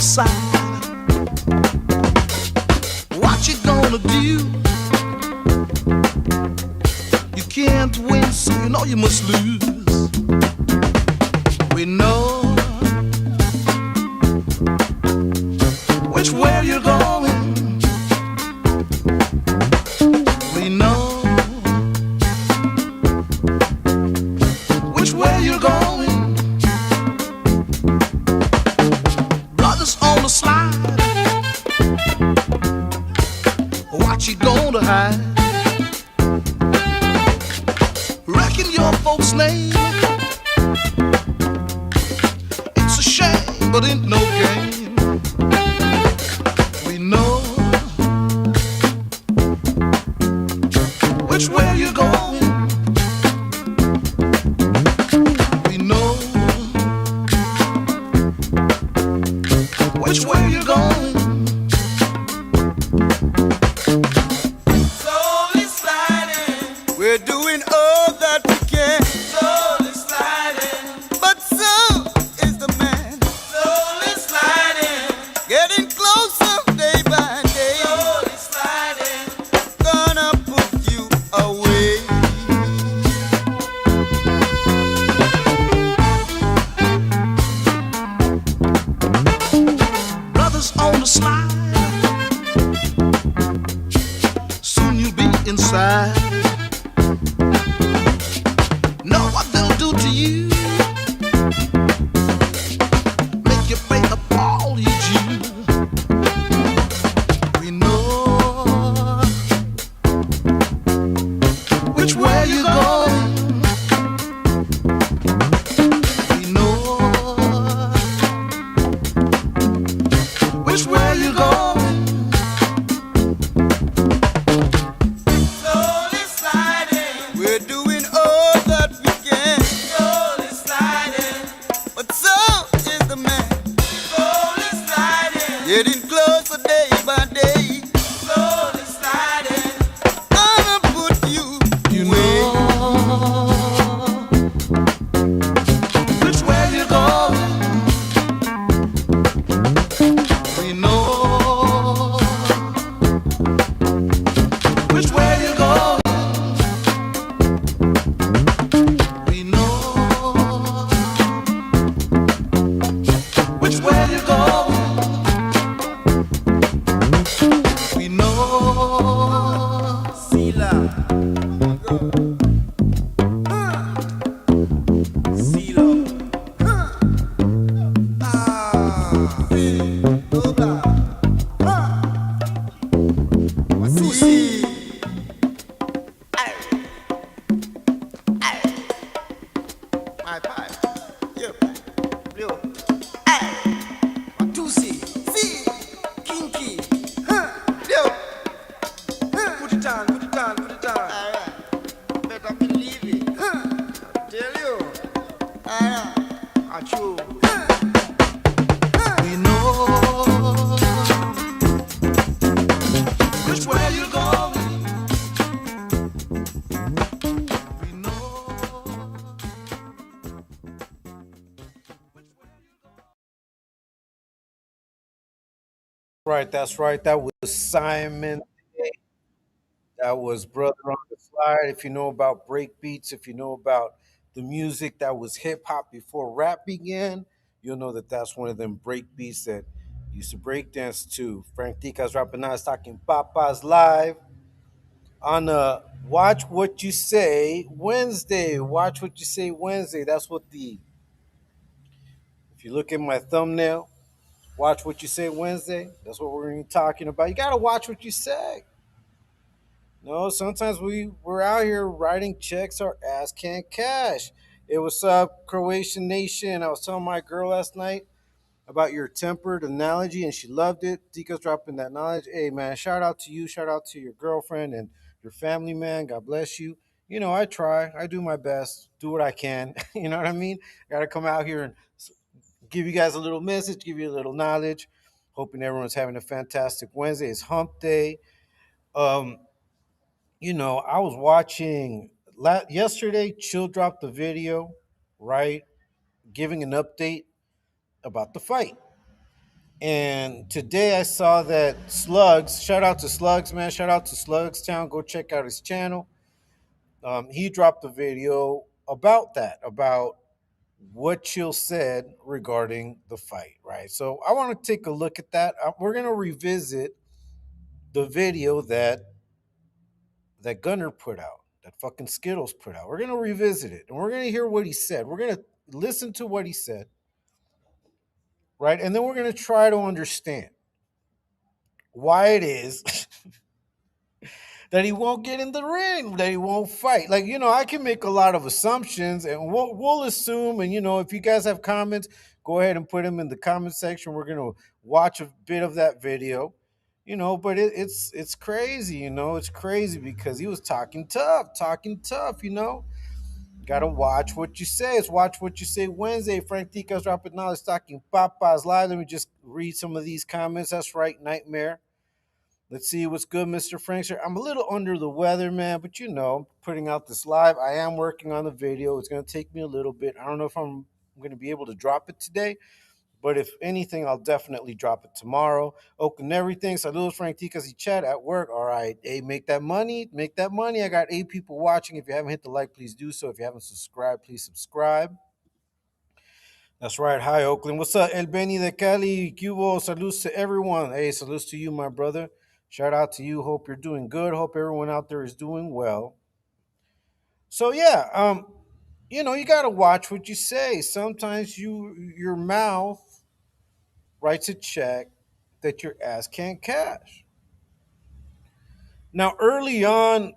side. What you gonna do? You can't win, so you know you must lose. We know which way you're going. We know which way you're going. Brothers on the slide. What you gonna hide? Reckon your folks' name. It's a shame, but ain't no game. We know which way you're going. We know which way you're going. Slowly sliding, we're doing all that we can. Slowly sliding, but so is the man. Slowly sliding, getting closer day by day. Slowly sliding, gonna put you away. Brothers on the slide. Soon you'll be inside. Know what they'll do to you. Make you pay up all you due. We know which way you're going. We know which way you're going. Slowly sliding, we're doing all that we can. Slowly sliding, but so is the man. Slowly sliding, getting closer day by day. Slowly sliding, gonna put you You away. know which way you're going. We know which way you're going. We know which way you're going. We know. Sila, Silo, Dobla, Wasusi. My pipe, your pipe, blue. Watusi, si, kinky, blue. Put it on, put it on, put it on. Alright, better believe it. Tell you. Alright, achoo. We know which way you're going. We know. Right, that's right. That was Simon. That was Brother on the Slide. If you know about break beats, if you know about the music that was hip hop before rap began, you'll know that that's one of them break beats that used to break dance to. Frank Tica's rapping now is talking Papa's live on Watch What You Say Wednesday. Watch What You Say Wednesday. That's what if you look at my thumbnail, Watch What You Say Wednesday. That's what we're going to be talking about. You got to watch what you say. No, sometimes we're out here writing checks our ass can't cash. Hey, what's up, Croatian Nation? I was telling my girl last night about your tempered analogy, and she loved it. Tika's dropping that knowledge. Hey, man, shout out to you. Shout out to your girlfriend and your family, man. God bless you. You know, I try. I do my best. Do what I can. You know what I mean? Got to come out here and give you guys a little message, give you a little knowledge. Hoping everyone's having a fantastic Wednesday. It's hump day. Um, I was watching yesterday. Chill dropped the video, right, giving an update about the fight. And today I saw that Slugs, shout out to Slugs, man, shout out to Slugs Town. Go check out his channel. He dropped a video about that, about what Chill said regarding the fight, right? So I want to take a look at that. We're gonna revisit the video that Gunner put out, that fucking Skittles put out. We're gonna revisit it, and we're gonna hear what he said. We're gonna listen to what he said, right? And then we're gonna try to understand why it is that he won't get in the ring, that he won't fight. Like, I can make a lot of assumptions, and we'll assume. And if you guys have comments, go ahead and put them in the comment section. We're gonna watch a bit of that video. But it's crazy. It's crazy because he was talking tough, talking tough. Gotta watch what you say. It's Watch What You Say Wednesday. Frank Tica's dropping knowledge, talking papas live. Let me just read some of these comments. That's right, Nightmare. Let's see what's good, Mr. Frank. Sir, I'm a little under the weather, man, but putting out this live. I am working on the video. It's going to take me a little bit. I don't know if I'm going to be able to drop it today, but if anything, I'll definitely drop it tomorrow. Oakland everything. Saludos, Frank Ticas y chat at work. All right. Hey, make that money. Make that money. I got 8 people watching. If you haven't hit the like, please do so. If you haven't subscribed, please subscribe. That's right. Hi, Oakland. What's up, El Benny de Cali? Cubo. Salutes to everyone. Hey, salutes to you, my brother. Shout out to you. Hope you're doing good. Hope everyone out there is doing well. So yeah, you gotta watch what you say. Sometimes your mouth writes a check that your ass can't cash. Now, early on,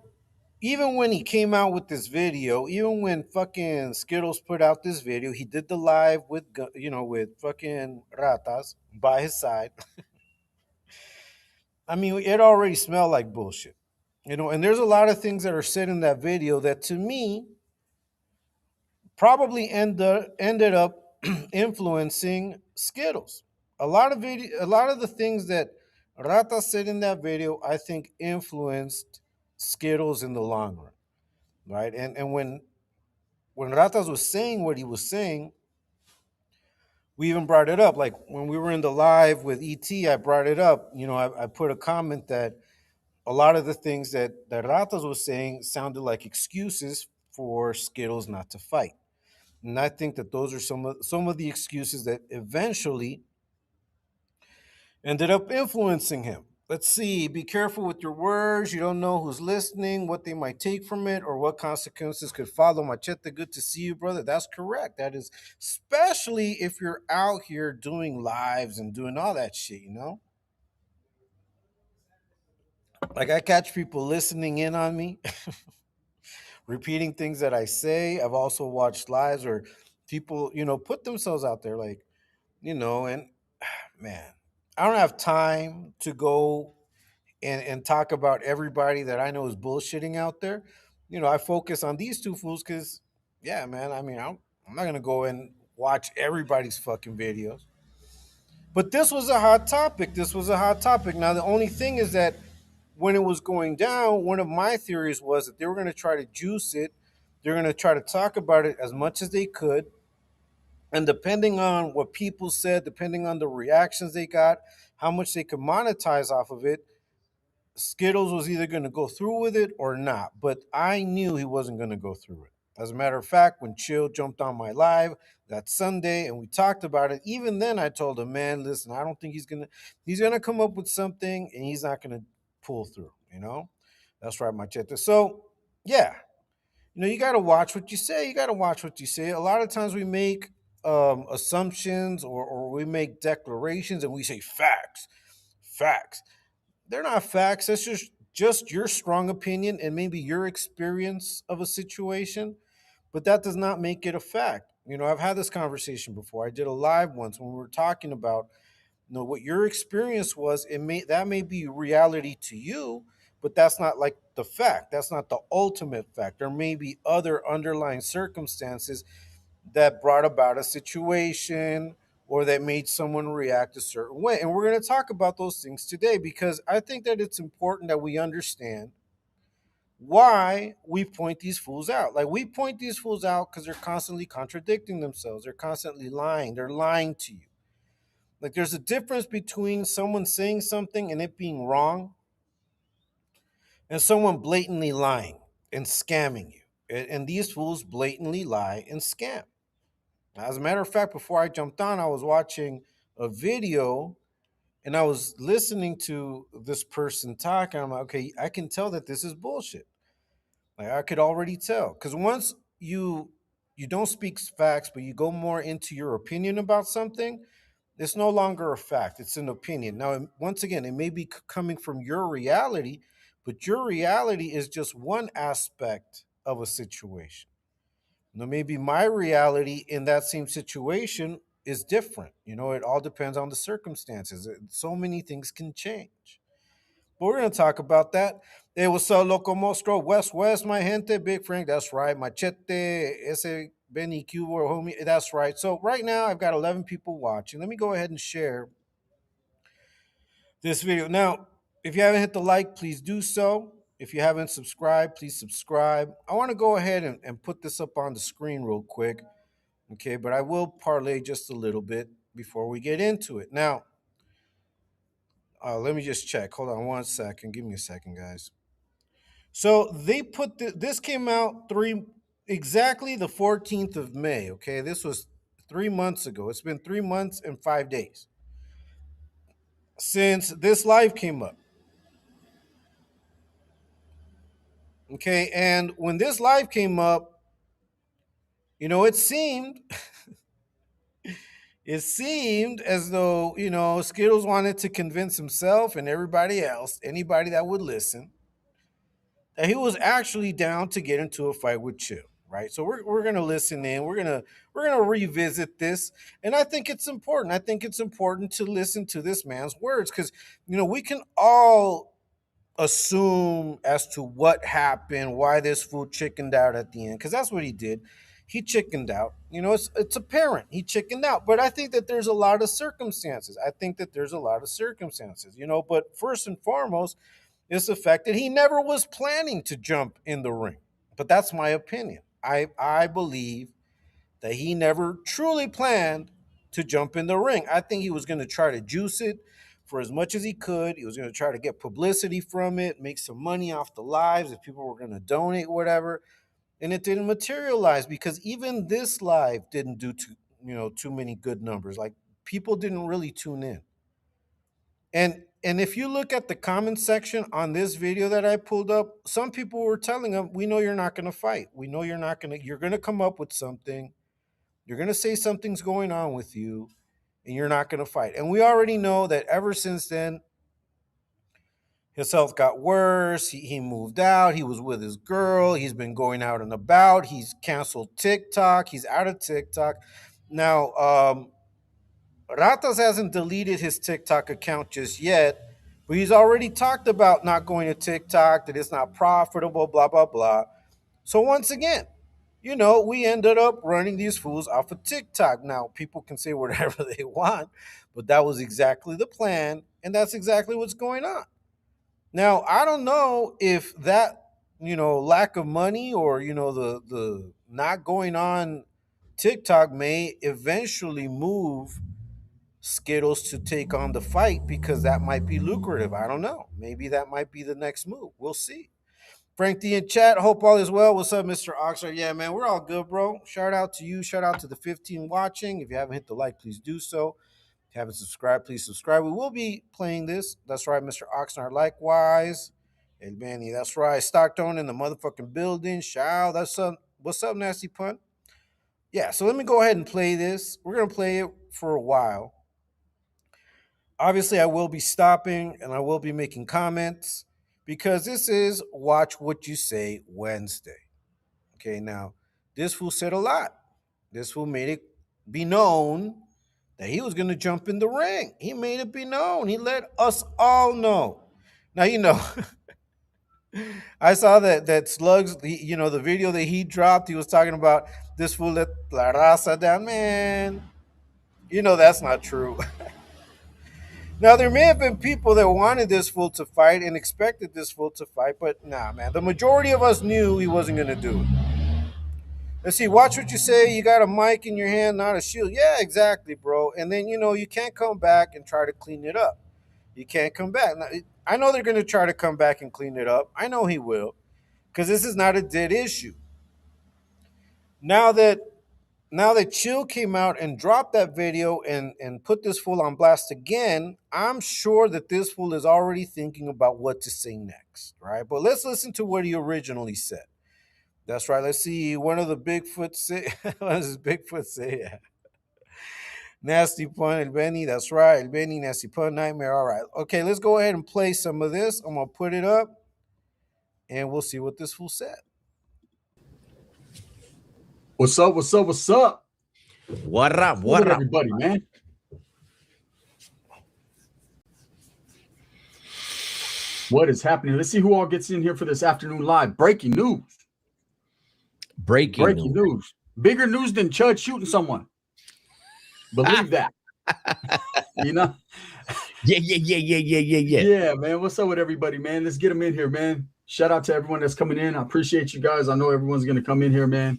even when he came out with this video, even when fucking Skittles put out this video, he did the live with fucking Ratas by his side. I mean, it already smelled like bullshit. And there's a lot of things that are said in that video that to me probably ended up influencing Skittles. A lot of the things that Rata said in that video, I think influenced Skittles in the long run, right? And when Ratas was saying what he was saying, we even brought it up. Like when we were in the live with ET, I brought it up. I put a comment that a lot of the things that Ratas was saying sounded like excuses for Skittles not to fight. And I think that those are some of the excuses that eventually ended up influencing him. Let's see. Be careful with your words. You don't know who's listening, what they might take from it, or what consequences could follow. Machete, good to see you, brother. That's correct. That is, especially if you're out here doing lives and doing all that shit. Like I catch people listening in on me, repeating things that I say. I've also watched lives where people, put themselves out there, like, and man, I don't have time to go and talk about everybody that I know is bullshitting out there. I focus on these two fools because, yeah, man, I mean, I'm not going to go and watch everybody's fucking videos. But this was a hot topic. This was a hot topic. Now, the only thing is that when it was going down, one of my theories was that they were going to try to juice it. They're going to try to talk about it as much as they could. And depending on what people said, depending on the reactions they got, how much they could monetize off of it, Skittles was either going to go through with it or not. But I knew he wasn't going to go through it. As a matter of fact, when Chill jumped on my live that Sunday and we talked about it, even then I told him, man, listen, I don't think he's gonna come up with something and he's not gonna pull through. That's right, Machete. So yeah, you got to watch what you say. You got to watch what you say. A lot of times we make assumptions or we make declarations and we say facts, facts. They're not facts. That's just your strong opinion and maybe your experience of a situation, but that does not make it a fact. I've had this conversation before. I did a live once when we were talking about what your experience was. That may be reality to you, but that's not like the fact. That's not the ultimate fact. There may be other underlying circumstances that brought about a situation or that made someone react a certain way. And we're going to talk about those things today because I think that it's important that we understand why we point these fools out. Like we point these fools out because they're constantly contradicting themselves. They're constantly lying. They're lying to you. Like there's a difference between someone saying something and it being wrong and someone blatantly lying and scamming you. And these fools blatantly lie and scam. As a matter of fact, before I jumped on, I was watching a video and I was listening to this person talk. And I'm like, okay, I can tell that this is bullshit. Like I could already tell. Because once you don't speak facts, but you go more into your opinion about something, it's no longer a fact. It's an opinion. Now, once again, it may be coming from your reality, but your reality is just one aspect of a situation. Now, maybe my reality in that same situation is different. It all depends on the circumstances. So many things can change. But we're going to talk about that. Hey, what's up, Loco Mostro? West, my gente. Big Frank, that's right. Machete, ese Benny Cubo, homie. That's right. So, right now, I've got 11 people watching. Let me go ahead and share this video. Now, if you haven't hit the like, please do so. If you haven't subscribed, please subscribe. I want to go ahead and put this up on the screen real quick. Okay, but I will parlay just a little bit before we get into it. Now, let me just check. Hold on one second. Give me a second, guys. So they put this came out exactly the 14th of May. Okay, this was 3 months ago. It's been 3 months and 5 days since this live came up. Okay, and when this live came up, it seemed as though Skittles wanted to convince himself and everybody else, anybody that would listen, that he was actually down to get into a fight with Chill, right? So we're gonna listen in. We're gonna revisit this, and I think it's important. I think it's important to listen to this man's words because we can all assume as to what happened, why this fool chickened out at the end, because that's what he did. He chickened out. It's apparent he chickened out, but I think that there's a lot of circumstances. But first and foremost is the fact that he never was planning to jump in the ring. But that's my opinion. I believe that he never truly planned to jump in the ring. I think he was going to try to juice it for as much as he could. He was going to try to get publicity from it, make some money off the lives if people were going to donate, whatever. And it didn't materialize because even this live didn't do too many good numbers. Like people didn't really tune in. And if you look at the comment section on this video that I pulled up, some people were telling him, "We know you're not going to fight. We know you're not going to. You're going to come up with something. You're going to say something's going on with you, and you're not going to fight." And we already know that ever since then, his health got worse. He moved out. He was with his girl. He's been going out and about. He's canceled TikTok. He's out of TikTok. Now, Ratas hasn't deleted his TikTok account just yet, but he's already talked about not going to TikTok, that it's not profitable, blah, blah, blah. So once again, we ended up running these fools off of TikTok. Now, people can say whatever they want, but that was exactly the plan, and that's exactly what's going on. Now, I don't know if that, lack of money or, the not going on TikTok may eventually move Skittles to take on the fight because that might be lucrative. I don't know. Maybe that might be the next move. We'll see. Frank D in chat. Hope all is well. What's up, Mr. Oxford? Yeah, man, we're all good, bro. Shout out to you. Shout out to the 15 watching. If you haven't hit the like, please do so. If you haven't subscribed, please subscribe. We will be playing this. That's right, Mr. Oxnard. Likewise. El Manny, that's right. Stockton in the motherfucking building. Shout. That's up. What's up, Nasty Punt? Yeah, so let me go ahead and play this. We're going to play it for a while. Obviously, I will be stopping and I will be making comments because this is Watch What You Say Wednesday. Okay, now, this fool said a lot. This fool made it be known that he was going to jump in the ring. He made it be known. He let us all know. Now, I saw that Slugs, the video that he dropped, he was talking about this fool let La Raza down. Man, that's not true. Now, there may have been people that wanted this fool to fight and expected this fool to fight, but nah, man. The majority of us knew he wasn't going to do it. Let's see. Watch what you say. You got a mic in your hand, not a shield. Yeah, exactly, bro. And then you can't come back and try to clean it up. You can't come back. Now, I know they're gonna try to come back and clean it up. I know he will, because this is not a dead issue. Now that Chill came out and dropped that video and put this fool on blast again, I'm sure that this fool is already thinking about what to say next, right? But let's listen to what he originally said. That's right. Let's see. One of the Bigfoot say, what does Bigfoot say? Yeah. Nasty pun, El Benny. That's right. El Benny, nasty pun, nightmare. All right. Okay, let's go ahead and play some of this. I'm gonna put it up, and we'll see what this fool said. What's up? What's up? What's up? What up? What's What up, up? everybody, man? What is happening? Let's see who all gets in here for this afternoon live. Breaking news. Breaking news. Bigger news than Chud shooting someone. Believe that. You know? Yeah. Yeah, man. What's up with everybody, man? Let's get them in here, man. Shout out to everyone that's coming in. I appreciate you guys. I know everyone's going to come in here, man.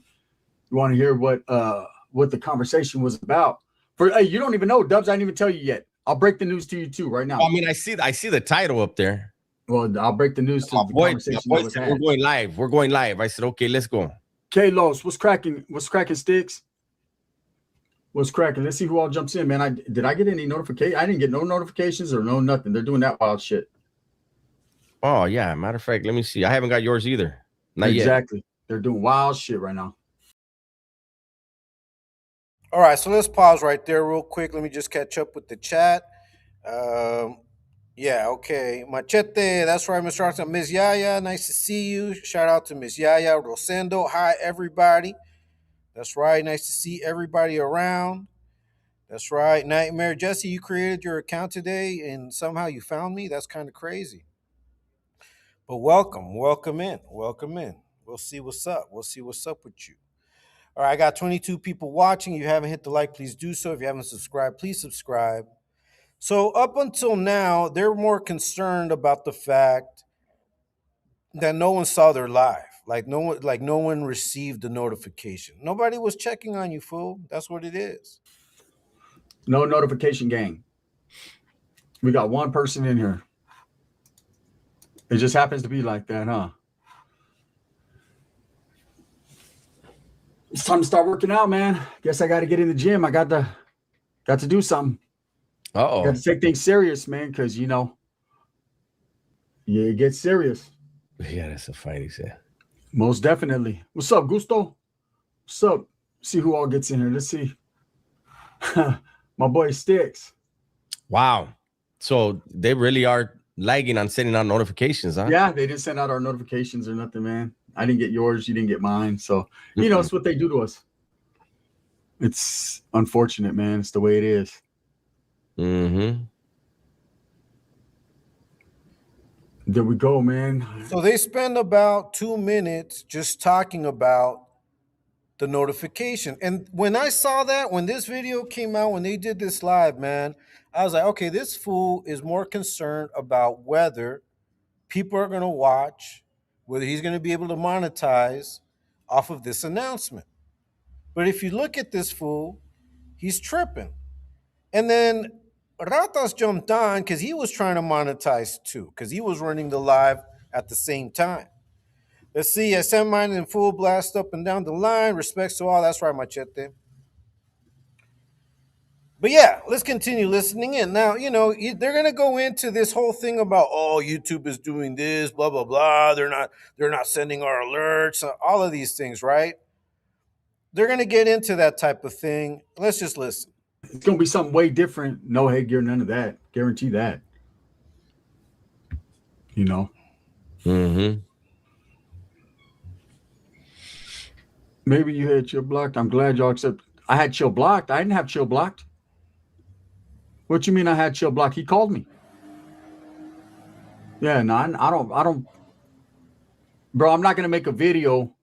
You want to hear what the conversation was about. Hey, you don't even know, Dubs. I didn't even tell you yet. I'll break the news to you too right now. I mean, I see the title up there. Well, I'll break the news to the conversation. Boy said, we're going live. We're going live. I said, okay, let's go. K-Los, what's cracking? What's cracking, Sticks? What's cracking? Let's see who all jumps in, man. Did I get any notification? I didn't get no notifications or no nothing. They're doing that wild shit. Oh, yeah. Matter of fact, let me see. I haven't got yours either. Not yet. Exactly. They're doing wild shit right now. All right, so let's pause right there real quick. Let me just catch up with the chat. Yeah, okay. Machete, that's right, Mr. Arthur. Miss Yaya, nice to see you. Shout out to Miss Yaya. Rosendo, hi, everybody. That's right, nice to see everybody around. That's right. Nightmare. Jesse, you created your account today and somehow you found me. That's kind of crazy. But welcome in. We'll see what's up. With you. All right, I got 22 people watching. If you haven't hit the like, please do so. If you haven't subscribed, please subscribe. So up until now, they're more concerned about the fact that no one saw their live. Like no one received the notification. Nobody was checking on you, fool. That's what it is. No notification gang. We got one person in here. It just happens to be like that, huh? It's time to start working out, man. Guess I got to get in the gym. I got to do something. Uh-oh. Got to take things serious, man, because, yeah, it gets serious. Yeah, that's a fight, he said. Most definitely. What's up, Gusto? What's up? See who all gets in here. Let's see. My boy Sticks. Wow. So they really are lagging on sending out notifications, huh? Yeah, they didn't send out our notifications or nothing, man. I didn't get yours. You didn't get mine. So, it's what they do to us. It's unfortunate, man. It's the way it is. Mm-hmm. There we go, man. So they spend about 2 minutes just talking about the notification. And when I saw that, when this video came out, when they did this live, man, I was like, okay, this fool is more concerned about whether people are going to watch, whether he's going to be able to monetize off of this announcement. But if you look at this fool, he's tripping. And then Ratas jumped on because he was trying to monetize too, because he was running the live at the same time. Let's see. I sent mine in full blast up and down the line. Respects to all. That's right, Machete. But yeah, let's continue listening in. Now, they're going to go into this whole thing about, oh, YouTube is doing this, blah, blah, blah. They're not sending our alerts, all of these things, right? They're going to get into that type of thing. Let's just listen. It's going to be something way different. No headgear, none of that. Guarantee that. Mm-hmm. Maybe you had Chill blocked. I'm glad y'all accept. I had Chill blocked. I didn't have Chill blocked. What you mean I had Chill blocked? He called me. Yeah, no, I don't. Bro, I'm not going to make a video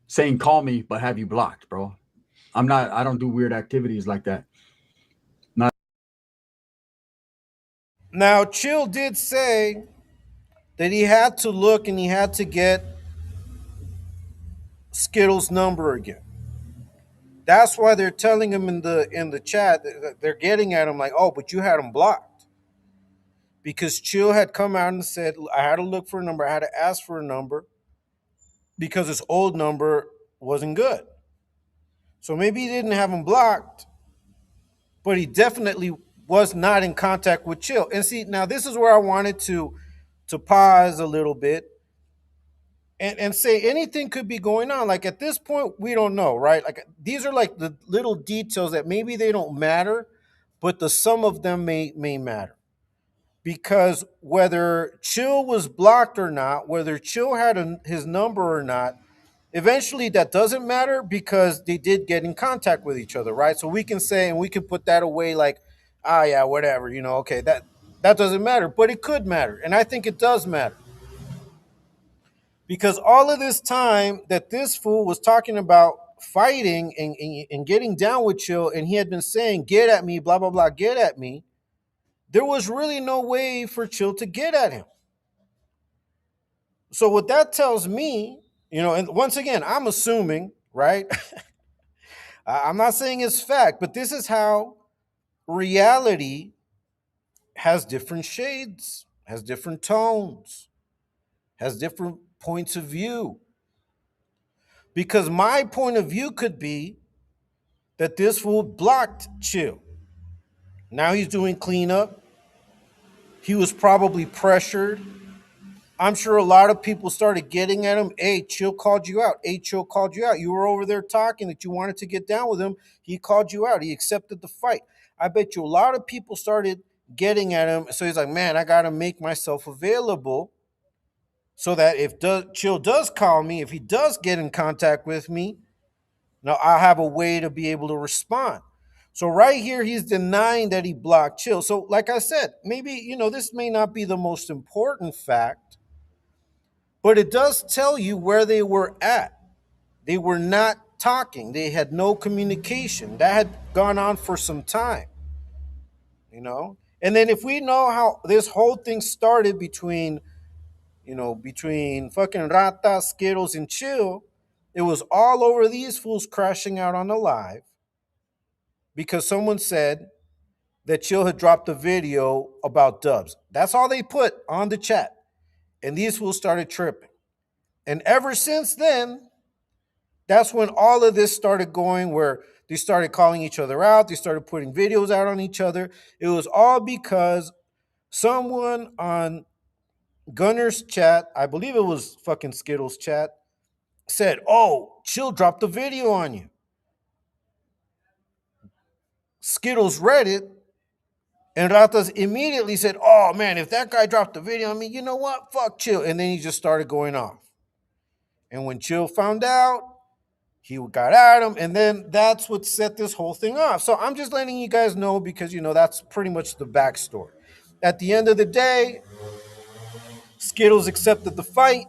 saying call me, but have you blocked, bro. I don't do weird activities like that. Now, Chill did say that he had to look and he had to get Skittles' number again. That's why they're telling him in the chat. They're getting at him like, oh, but you had him blocked because Chill had come out and said, I had to look for a number, I had to ask for a number because his old number wasn't good. So maybe he didn't have him blocked, but he definitely was not in contact with Chill. And see, now this is where I wanted to pause a little bit and say anything could be going on. Like at this point, we don't know, right? Like these are like the little details that maybe they don't matter, but the sum of them may matter. Because whether Chill was blocked or not, whether Chill had his number or not, eventually that doesn't matter because they did get in contact with each other, right? So we can say, and we can put that away like, ah, yeah, whatever, okay, that doesn't matter, but it could matter. And I think it does matter. Because all of this time that this fool was talking about fighting and getting down with Chill, and he had been saying, get at me, blah, blah, blah, get at me, there was really no way for Chill to get at him. So what that tells me, and once again, I'm assuming, right? I'm not saying it's fact, but this is how reality has different shades, has different tones, has different points of view. Because my point of view could be that this fool blocked Chill. Now he's doing cleanup. He was probably pressured. I'm sure a lot of people started getting at him. Hey, Chill called you out. Hey, Chill called you out. You were over there talking that you wanted to get down with him. He called you out. He accepted the fight. I bet you a lot of people started getting at him. So he's like, man, I got to make myself available so that if Chill does call me, if he does get in contact with me, now I'll have a way to be able to respond. So right here, he's denying that he blocked Chill. So like I said, maybe, this may not be the most important fact, but it does tell you where they were at. They were not talking. They had no communication. That had gone on for some time, And then if we know how this whole thing started between fucking Rata, Skittles, and Chill, it was all over these fools crashing out on the live because someone said that Chill had dropped a video about Dubs. That's all they put on the chat. And these fools started tripping. And ever since then, that's when all of this started going, where they started calling each other out. They started putting videos out on each other. It was all because someone on Gunner's chat, I believe it was fucking Skittles chat, said, oh, Chill dropped a video on you. Skittles read it, and Ratas immediately said, oh, man, if that guy dropped a video on me, you know what? Fuck Chill. And then he just started going off. And when Chill found out, he got at him, and then that's what set this whole thing off. So I'm just letting you guys know because, that's pretty much the backstory. At the end of the day, Skittles accepted the fight,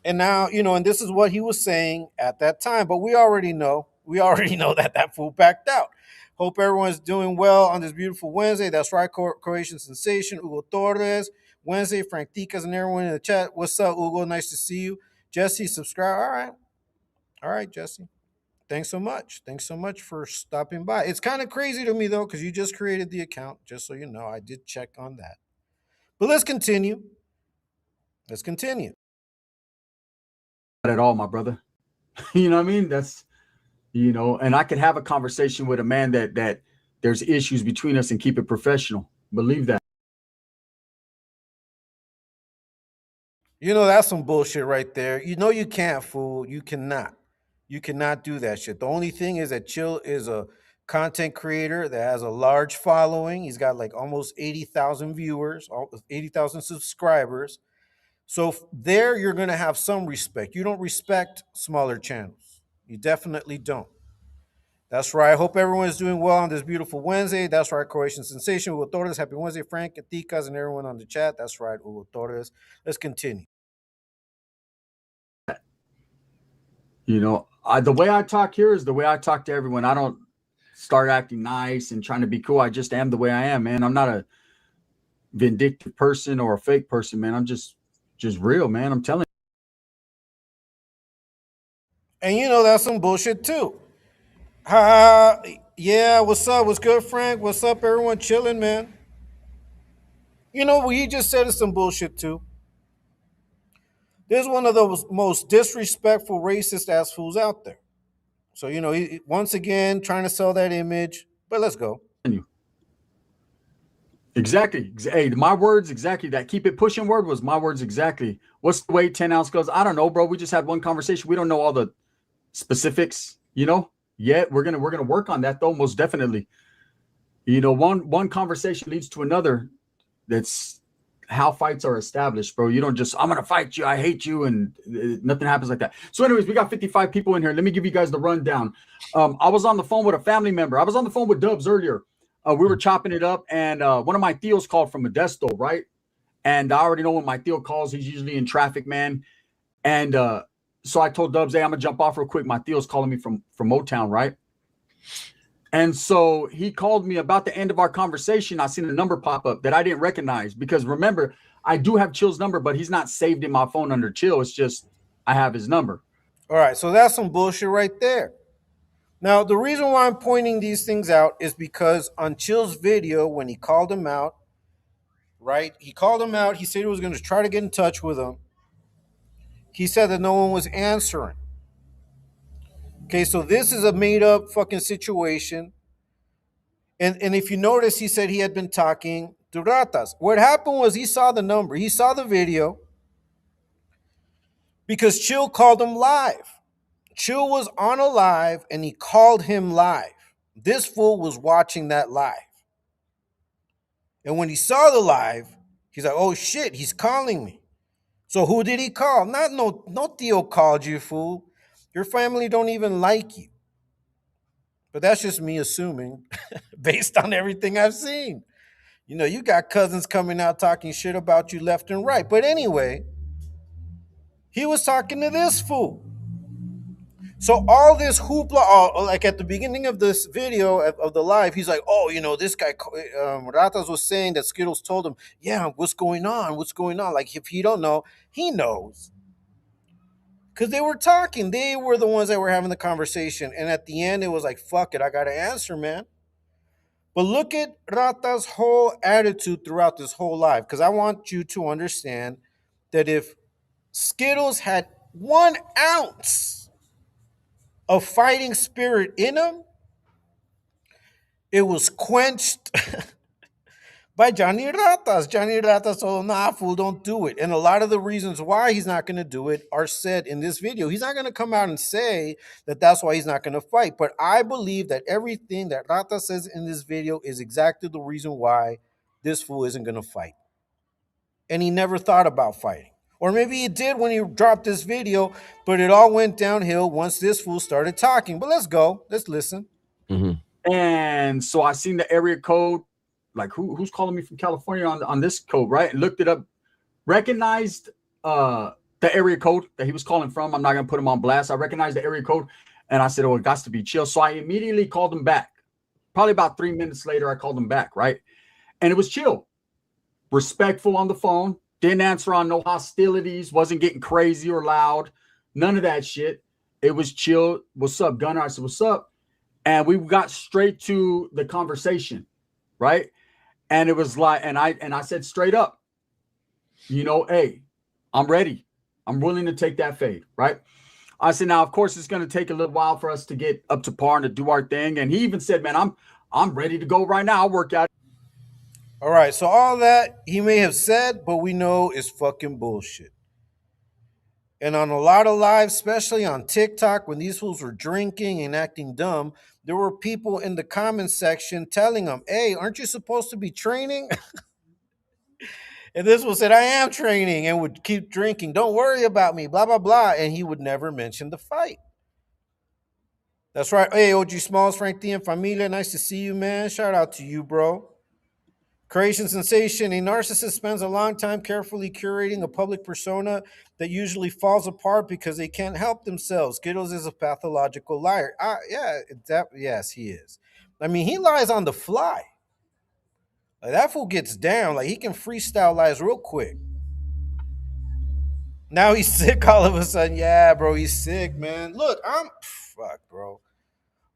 and now, and this is what he was saying at that time. But we already know that fool backed out. Hope everyone's doing well on this beautiful Wednesday. That's right, Croatian Sensation, Hugo Torres, Wednesday, Frank Ticas, and everyone in the chat. What's up, Hugo? Nice to see you. Jesse, subscribe. All right, Jesse. Thanks so much. Thanks so much for stopping by. It's kind of crazy to me, though, because you just created the account, just so you know. I did check on that. But let's continue. Not at all, my brother. You know what I mean? That's, and I could have a conversation with a man that there's issues between us and keep it professional. Believe that. That's some bullshit right there. You can't, fool. You cannot. You cannot do that shit. The only thing is that Chill is a content creator that has a large following. He's got like almost 80,000 viewers, 80,000 subscribers. So there you're going to have some respect. You don't respect smaller channels. You definitely don't. That's right. I hope everyone is doing well on this beautiful Wednesday. That's right, Croatian Sensation, Hugo Torres. Happy Wednesday, Frank, Ticas, and everyone on the chat. That's right, Hugo Torres. Let's continue. The way I talk here is the way I talk to everyone. I don't start acting nice and trying to be cool. I just am the way I am, man. I'm not a vindictive person or a fake person, man. I'm just real, man. I'm telling you. And that's some bullshit too. Yeah, what's up? What's good, Frank? What's up, everyone? Chilling, man. You know what he just said is some bullshit too. There's one of the most disrespectful, racist ass fools out there. So he once again trying to sell that image. But let's go. Exactly. Hey, my words exactly. That keep it pushing word was my words exactly. What's the weight? 10-ounce gloves? I don't know, bro. We just had one conversation. We don't know all the specifics, Yet we're gonna work on that though, most definitely. One conversation leads to another. That's how fights are established, bro. You don't just, I'm gonna fight you, I hate you, and nothing happens like that. So, anyways, we got 55 people in here. Let me give you guys the rundown. I was on the phone with a family member. I was on the phone with Dubs earlier. We were chopping it up, and one of my tios called from Modesto, right? And I already know when my tio calls, he's usually in traffic, man. And so I told Dubs, hey, I'm gonna jump off real quick. My tio's calling me from Motown, right? And so he called me about the end of our conversation. I seen a number pop up that I didn't recognize because remember, I do have Chill's number, but he's not saved in my phone under Chill. It's just I have his number. All right, so that's some bullshit right there. Now, the reason why I'm pointing these things out is because on Chill's video, when he called him out, right? He called him out. He said he was going to try to get in touch with him. He said that no one was answering. Okay, so this is a made up fucking situation. And if you notice, he said he had been talking to Ratas. What happened was he saw the number, he saw the video because Chill called him live. Chill was on a live and he called him live. This fool was watching that live. And when he saw the live, he's like, oh shit, he's calling me. So who did he call? Not no Theo called you, fool. Your family don't even like you. But that's just me assuming based on everything I've seen. You got cousins coming out talking shit about you left and right. But anyway, he was talking to this fool. So all this hoopla, like at the beginning of this video of the live, he's like, oh, this guy, Ratas was saying that Skittles told him, yeah, what's going on? What's going on? Like, if you don't know, he knows. Because they were talking. They were the ones that were having the conversation. And at the end, it was like, fuck it, I got to answer, man. But look at Rata's whole attitude throughout this whole live. Because I want you to understand that if Skittles had 1 ounce of fighting spirit in him, it was quenched by Johnny Ratas. Johnny Ratas told him, nah, fool, don't do it. And a lot of the reasons why he's not going to do it are said in this video. He's not going to come out and say that that's why he's not going to fight. But I believe that everything that Ratas says in this video is exactly the reason why this fool isn't going to fight. And he never thought about fighting. Or maybe he did when he dropped this video, but it all went downhill once this fool started talking. But let's go. Let's listen. Mm-hmm. And so I seen the area code, like who's calling me from California on this code, right? And looked it up, recognized the area code that he was calling from. I'm not going to put him on blast. I recognized the area code, and I said, oh, it got to be Chill. So I immediately called him back. Probably about 3 minutes later, I called him back, right? And it was Chill. Respectful on the phone. Didn't answer on no hostilities. Wasn't getting crazy or loud. None of that shit. It was Chill. What's up, Gunner? I said, what's up? And we got straight to the conversation, right? And it was like, and I said straight up, hey, I'm ready. I'm willing to take that fade, right? I said, now, of course, it's going to take a little while for us to get up to par and to do our thing. And he even said, man, I'm ready to go right now. I'll work out. All right, so all that he may have said, but we know is fucking bullshit. And on a lot of lives, especially on TikTok, when these fools were drinking and acting dumb, there were people in the comment section telling them, hey, aren't you supposed to be training? And this one said, I am training, and would keep drinking. Don't worry about me, blah, blah, blah. And he would never mention the fight. That's right. Hey, OG Smalls, Frank D and Familia, nice to see you, man. Shout out to you, bro. Creation sensation. A narcissist spends a long time carefully curating a public persona that usually falls apart because they can't help themselves. Skittles is a pathological liar. Yes, he is. I mean, he lies on the fly. Like, that fool gets down. Like, he can freestyle lies real quick. Now he's sick all of a sudden. Yeah, bro, he's sick, man. Look, fuck, bro.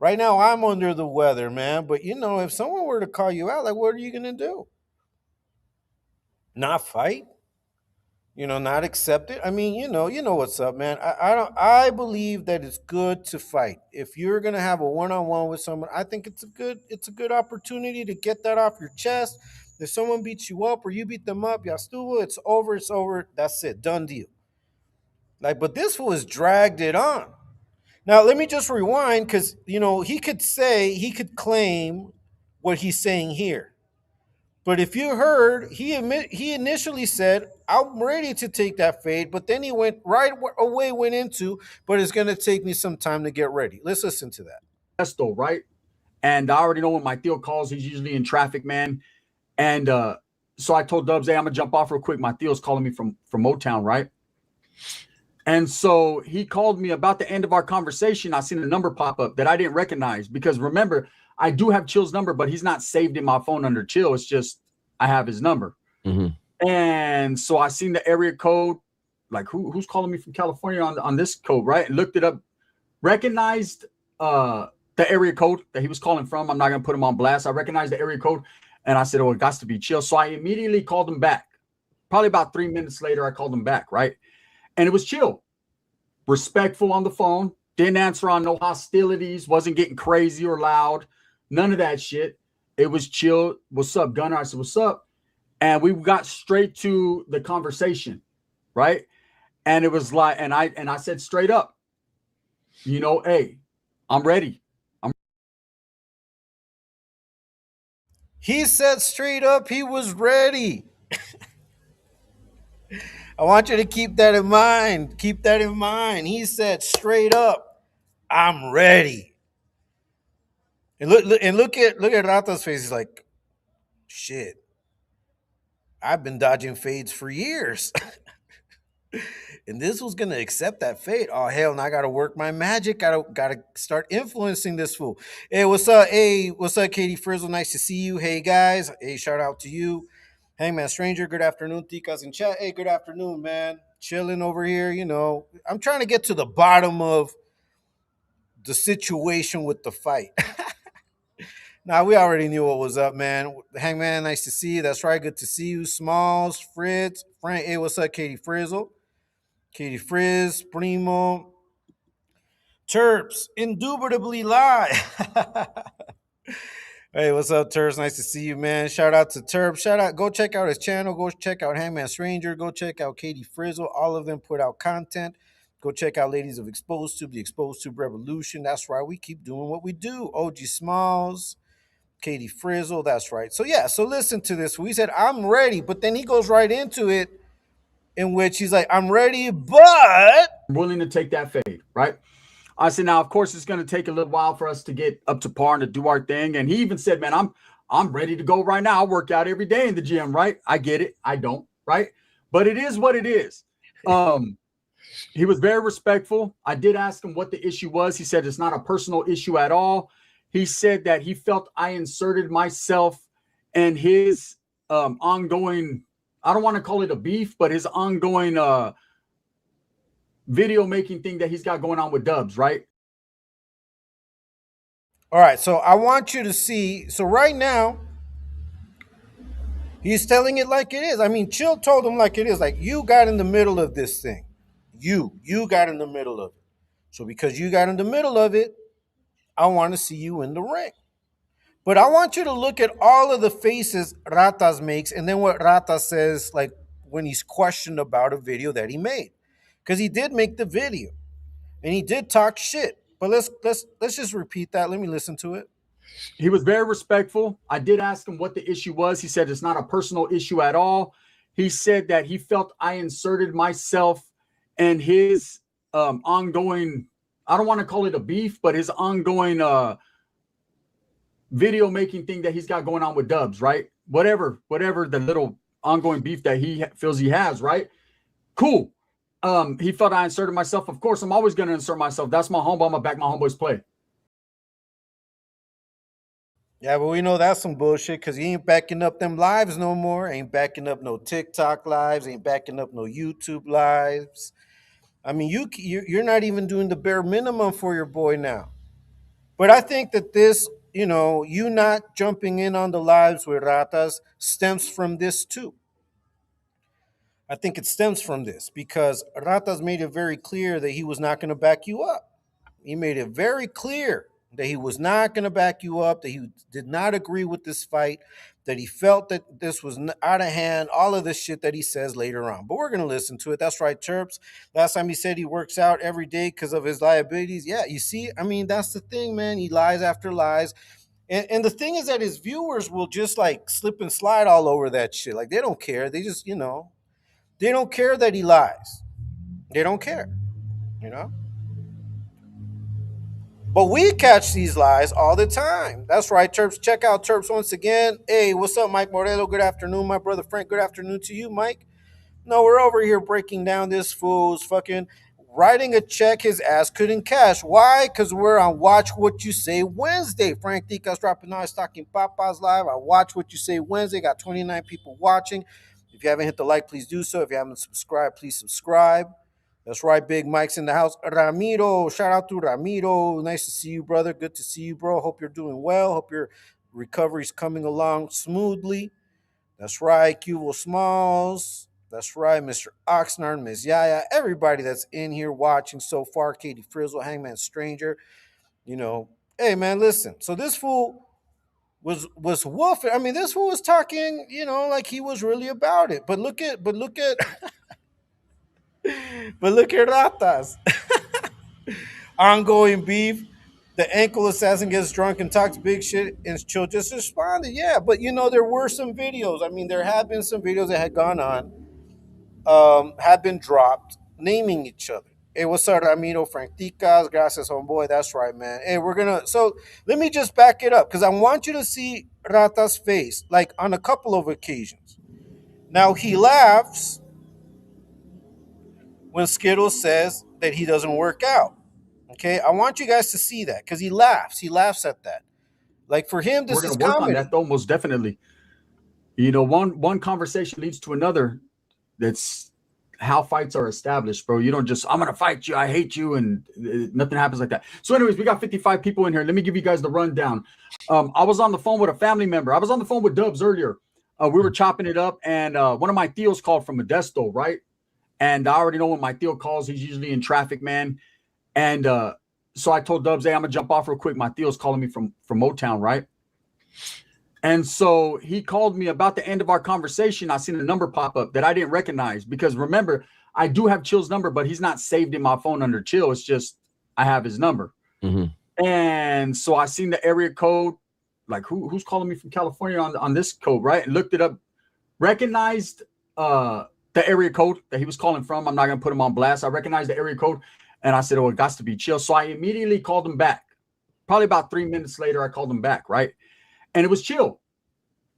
Right now, I'm under the weather, man. But if someone were to call you out, like, what are you gonna do? Not fight? Not accept it. I mean, what's up, man. I don't. I believe that it's good to fight. If you're gonna have a one-on-one with someone, I think it's a good opportunity to get that off your chest. If someone beats you up or you beat them up, yastuvo, it's over. It's over. That's it. Done deal. Like, but this fool has dragged it on. Now, let me just rewind because he could claim what he's saying here. But if you heard, he initially said, "I'm ready to take that fade," but then he went right away, went into, "But it's going to take me some time to get ready." Let's listen to that. Though, right? And I already know when my Theo calls, he's usually in traffic, man. And so I told Dubs, "Hey, I'm gonna jump off real quick. My Theo's calling me from Motown, right?" And so he called me about the end of our conversation. I seen a number pop up that I didn't recognize because remember, I do have Chill's number, but he's not saved in my phone under Chill. It's just I have his number. Mm-hmm. And so I seen the area code, like who's calling me from California on this code, right? And looked it up, recognized the area code that he was calling from. I'm not gonna put him on blast. I recognized the area code, and I said, "Oh, it got to be Chill." So I immediately called him back. Probably about 3 minutes later, I called him back, right? And it was Chill, respectful on the phone, didn't answer on no hostilities, wasn't getting crazy or loud, none of that shit. It was Chill. "What's up, Gunner?" I said, "What's up?" And we got straight to the conversation, right? And it was like, and I said straight up, "Hey, I'm ready." He said straight up he was ready. I want you to keep that in mind. Keep that in mind. He said straight up, "I'm ready." And look at Rato's face. He's like, "Shit, I've been dodging fades for years." And this was gonna accept that fade. Oh hell, now I gotta work my magic. Gotta start influencing this fool. Hey, what's up? Hey, what's up, Katie Frizzle? Nice to see you. Hey guys. Hey, shout out to you. Hangman Stranger, good afternoon. Tikas in chat. Hey, good afternoon, man. Chilling over here. I'm trying to get to the bottom of the situation with the fight. Now, we already knew what was up, man. Hangman, nice to see you. That's right. Good to see you. Smalls, Fritz, Frank. Hey, what's up, Katie Frizzle? Katie Frizz, Primo. Terps, indubitably lie. Hey, what's up, Terps? Nice to see you, man. Shout out to Terps. Shout out. Go check out his channel. Go check out Hangman Stranger. Go check out Katie Frizzle. All of them put out content. Go check out Ladies of Exposed Tube, the Exposed Tube Revolution. That's right. We keep doing what we do. OG Smalls, Katie Frizzle. That's right. So, yeah. So, listen to this. We said, "I'm ready." But then he goes right into it, in which he's like, "I'm ready, but I'm willing to take that fade, right?" I said, "Now, of course, it's going to take a little while for us to get up to par and to do our thing." And he even said, "Man, I'm ready to go right now. I work out every day in the gym," right? I get it. I don't, right? But it is what it is. He was very respectful. I did ask him what the issue was. He said it's not a personal issue at all. He said that he felt I inserted myself and his ongoing, I don't want to call it a beef, but his ongoing video making thing that he's got going on with Dubs, right? All right, so I want you to see. So right now, he's telling it like it is. I mean, Chill told him like it is. Like, you got in the middle of this thing. You got in the middle of it. So because you got in the middle of it, I want to see you in the ring. But I want you to look at all of the faces Ratas makes, and then what Ratas says, like when he's questioned about a video that he made, because he did make the video, and he did talk shit. But let's just repeat that. Let me listen to it. He was very respectful. I did ask him what the issue was. He said it's not a personal issue at all. He said that he felt I inserted myself and his ongoing, I don't want to call it a beef, but his ongoing video making thing that he's got going on with Dubs, right? Whatever the little ongoing beef that he feels he has, right? Cool. He felt I inserted myself. Of course, I'm always going to insert myself. That's my homeboy. I'm going to back my homeboys play. Yeah, but we know that's some bullshit because he ain't backing up them lives no more. Ain't backing up no TikTok lives. Ain't backing up no YouTube lives. I mean, you're not even doing the bare minimum for your boy now. But I think that this, you not jumping in on the lives with Ratas stems from this too. I think it stems from this because Ratas made it very clear that he was not going to back you up. He made it very clear that he was not going to back you up, that he did not agree with this fight, that he felt that this was out of hand, all of this shit that he says later on. But we're going to listen to it. That's right, Chirps. Last time he said he works out every day because of his liabilities. Yeah, you see, I mean, that's the thing, man. He lies after lies. And the thing is that his viewers will just like slip and slide all over that shit. Like they don't care. They just, they don't care that he lies. They don't care, you know? But we catch these lies all the time. That's right, Terps. Check out Terps once again. Hey, what's up, Mike Morello? Good afternoon, my brother Frank. Good afternoon to you, Mike. No, we're over here breaking down this fool's fucking writing a check his ass couldn't cash. Why? Because we're on Watch What You Say Wednesday. Frank Dicas dropping nice talking papas live. I Watch What You Say Wednesday. Got 29 people watching. If you haven't hit the like, please do so. If you haven't subscribed, please subscribe. That's right, Big Mike's in the house. Ramiro, shout out to Ramiro. Nice to see you, brother. Good to see you, bro. Hope you're doing well. Hope your recovery's coming along smoothly. That's right, Cubo Smalls. That's right, Mr. Oxnard, Ms. Yaya, everybody that's in here watching so far. Katie Frizzle, Hangman Stranger. Hey man, listen. So this fool was woofing. I mean, this fool was talking, like he was really about it. But look at but look at Ratas. Ongoing beef. The ankle assassin gets drunk and talks big shit, and Chill just responded, yeah. But there were some videos. I mean, there have been some videos that had gone on, have been dropped, naming each other. Hey, what's up, Ramiro? Frank Ticas, gracias, homeboy. That's right, man. Hey, so let me just back it up because I want you to see Rata's face, like on a couple of occasions. Now, he laughs when Skittles says that he doesn't work out. Okay, I want you guys to see that because he laughs. He laughs at that. Like for him, this is comedy. We're gonna work on that though, most definitely. One conversation leads to another. That's how fights are established, bro. You don't just, I'm gonna fight you, I hate you, and nothing happens like that. So, anyways, we got 55 people in here. Let me give you guys the rundown. I was on the phone with a family member. I was on the phone with Dubs earlier. We were chopping it up, and one of my tios called from Modesto, right? And I already know when my tio calls, he's usually in traffic, man. And so I told Dubs, hey, I'm gonna jump off real quick. My Theo's calling me from Motown, right? And so he called me about the end of our conversation. I seen a number pop up that I didn't recognize because remember, I do have Chill's number, but he's not saved in my phone under Chill. It's just I have his number. Mm-hmm. And so I seen the area code, like who's calling me from California on this code, right? And looked it up, recognized the area code that he was calling from. I'm not gonna put him on blast. I recognized the area code. And I said, oh, it got to be Chill. So I immediately called him back. Probably about 3 minutes later, I called him back, right? And it was Chill.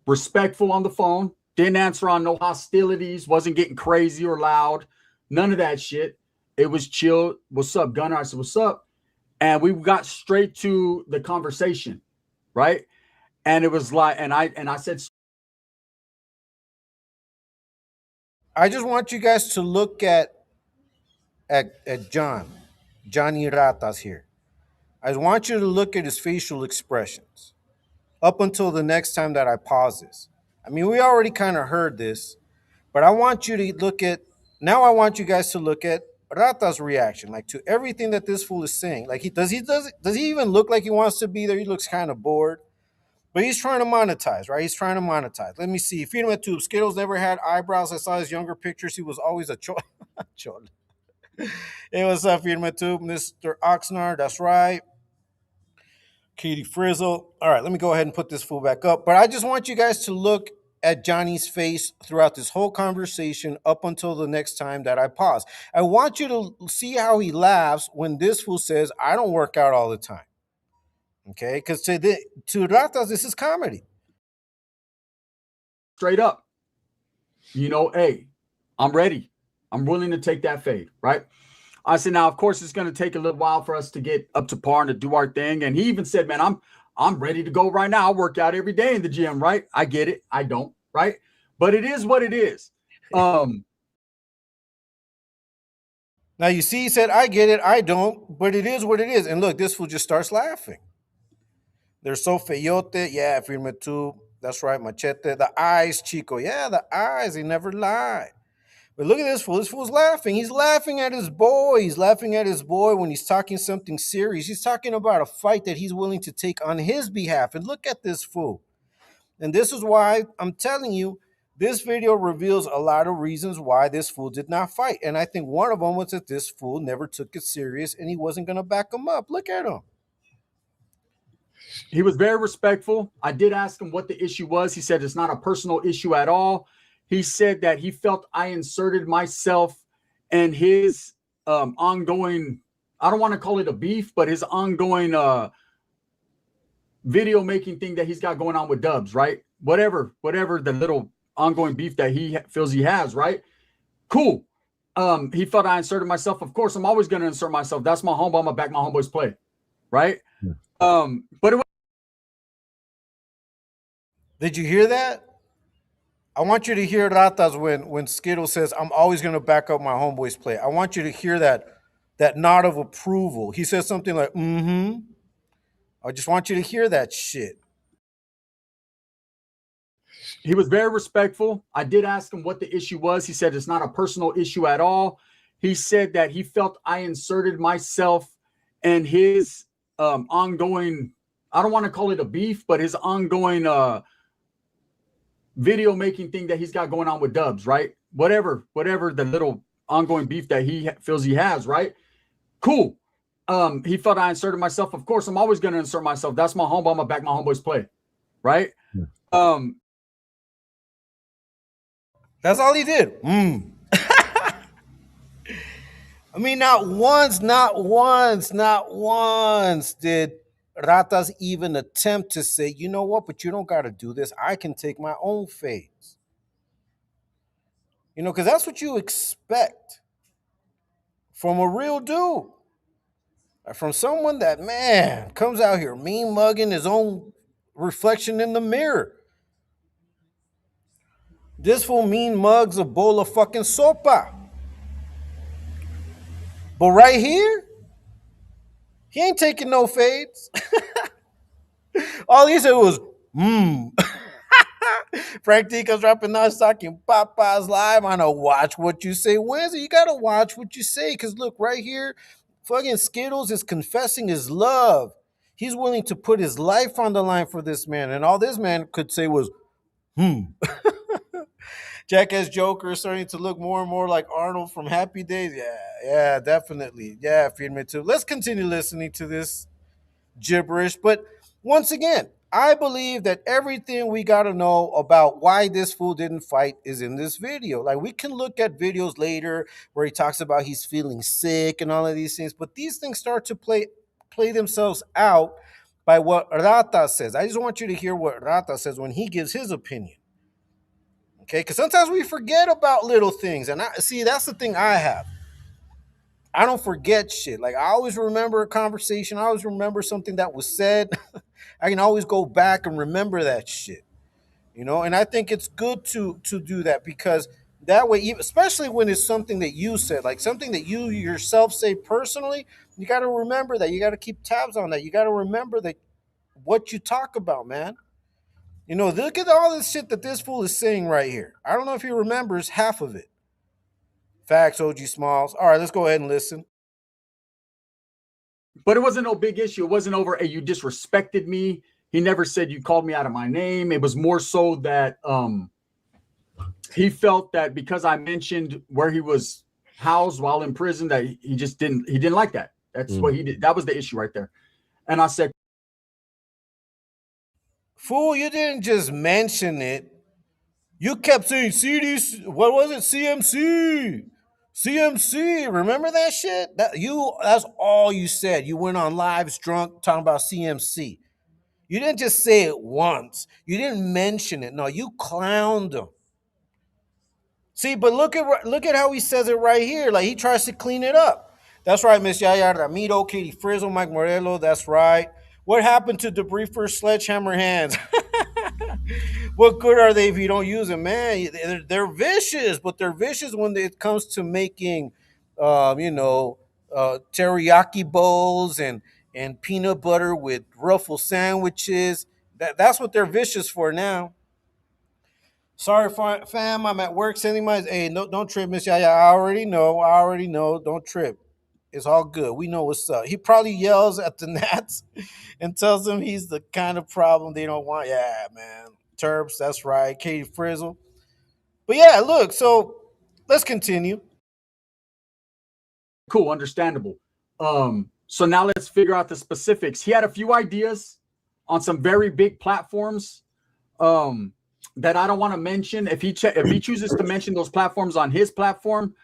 Respectful on the phone. Didn't answer on no hostilities. Wasn't getting crazy or loud. None of that shit. It was Chill. What's up, Gunnar? I said, what's up? And we got straight to the conversation, right? And it was like, and I said, I just want you guys to look at Johnny Ratas here. I want you to look at his facial expressions up until the next time that I pause this. I mean, we already kind of heard this, but I want you to look at, now I want you guys to look at Rata's reaction, like to everything that this fool is saying. Like does he even look like he wants to be there? He looks kind of bored, but he's trying to monetize, right? He's trying to monetize. Let me see. Freedom at Tube. Skittles never had eyebrows. I saw his younger pictures. He was always a chol. Hey, what's up, Freedom at Tube? Mr. Oxnard. That's right. Katie Frizzle. All right, let me go ahead and put this fool back up. But I just want you guys to look at Johnny's face throughout this whole conversation up until the next time that I pause. I want you to see how he laughs when this fool says, I don't work out all the time. Okay? Because to Ratas, this is comedy. Straight up. Hey, I'm ready. I'm willing to take that fade, right? I said, now, of course, it's going to take a little while for us to get up to par and to do our thing. And he even said, man, I'm ready to go right now. I work out every day in the gym, right? I get it. I don't, right? But it is what it is. Now, you see, he said, I get it. I don't, but it is what it is. And look, this fool just starts laughing. They're so feyote. Yeah, firme too. That's right, machete. The eyes, Chico. Yeah, the eyes. They never lie. But look at this fool. This fool's laughing. He's laughing at his boy. He's laughing at his boy when he's talking something serious. He's talking about a fight that he's willing to take on his behalf. And look at this fool. And this is why I'm telling you, this video reveals a lot of reasons why this fool did not fight. And I think one of them was that this fool never took it serious and he wasn't going to back him up. Look at him. He was very respectful. I did ask him what the issue was. He said it's not a personal issue at all. He said that he felt I inserted myself and his ongoing, I don't want to call it a beef, but his ongoing video making thing that he's got going on with Dubs, right? Whatever the little ongoing beef that he feels he has, right? Cool. He felt I inserted myself. Of course, I'm always going to insert myself. That's my homeboy. I'm going to back my homeboys play, right? But it was. Did you hear that? I want you to hear Ratas when Skittle says, I'm always going to back up my homeboys play. I want you to hear that nod of approval. He says something like, mm-hmm. I just want you to hear that shit. He was very respectful. I did ask him what the issue was. He said it's not a personal issue at all. He said that he felt I inserted myself and his ongoing, I don't want to call it a beef, but his ongoing video making thing that he's got going on with Dubs, right? Whatever the little ongoing beef that he feels he has, right? Cool. He felt I inserted myself. Of course, I'm always going to insert myself. That's my homeboy. I'm going to back my homeboys play, right? That's all he did. I mean, not once did Ratas even attempt to say, you know what, but you don't got to do this. I can take my own fades. You know, because that's what you expect from a real dude. From someone that, man, comes out here mean mugging his own reflection in the mirror. This fool mean mugs a bowl of fucking sopa. But right here, he ain't taking no fades. All he said was, Frank Tico's dropping us talking Popeyes live on a Watch What You Say Wednesday. You got to watch what you say because look, right here, fucking Skittles is confessing his love. He's willing to put his life on the line for this man. And all this man could say was, Jackass Joker is starting to look more and more like Arnold from Happy Days. Yeah, definitely. Yeah, Firme too. Let's continue listening to this gibberish. But once again, I believe that everything we got to know about why this fool didn't fight is in this video. Like, we can look at videos later where he talks about he's feeling sick and all of these things, but these things start to play themselves out by what Rata says. I just want you to hear what Rata says when he gives his opinion. Okay, because sometimes we forget about little things. And that's the thing I have. I don't forget shit. Like, I always remember a conversation. I always remember something that was said. I can always go back and remember that shit. You know, and I think it's good to do that because that way, especially when it's something that you said, like something that you yourself say personally, you got to remember that. You got to keep tabs on that. You got to remember that what you talk about, man. You know, look at all this shit that this fool is saying right here. I don't know if he remembers half of it. Facts, OG Smalls. All right, let's go ahead and listen. But it wasn't no big issue. It wasn't over, hey, you disrespected me. He never said you called me out of my name. It was more so that he felt that because I mentioned where he was housed while in prison, that he just didn't like that. That's what he did. That was the issue right there. And I said, fool, you didn't just mention it. You kept saying CDC, what was it? CMC. Remember that shit? That's all you said. You went on lives drunk talking about CMC. You didn't just say it once. You didn't mention it. No, you clowned him. See, but look at how he says it right here. Like, he tries to clean it up. That's right, Miss Yaya Ramiro, Katie Frizzle, Mike Morello. That's right. What happened to debris for sledgehammer hands? What good are they if you don't use them, man? They're vicious, but they're vicious when it comes to making, teriyaki bowls and and peanut butter with ruffle sandwiches. That's what they're vicious for now. Sorry, fam. I'm at work sending my. Hey, no, don't trip, Miss Yaya. I already know. I already know. Don't trip. It's all good. We know what's up. He probably yells at the Nats and tells them he's the kind of problem they don't want. Yeah, man. Terps, that's right. Katie Frizzle. But yeah, look. So let's continue. Cool, understandable. So now let's figure out the specifics. He had a few ideas on some very big platforms that I don't want to mention. If he chooses to mention those platforms on his platform,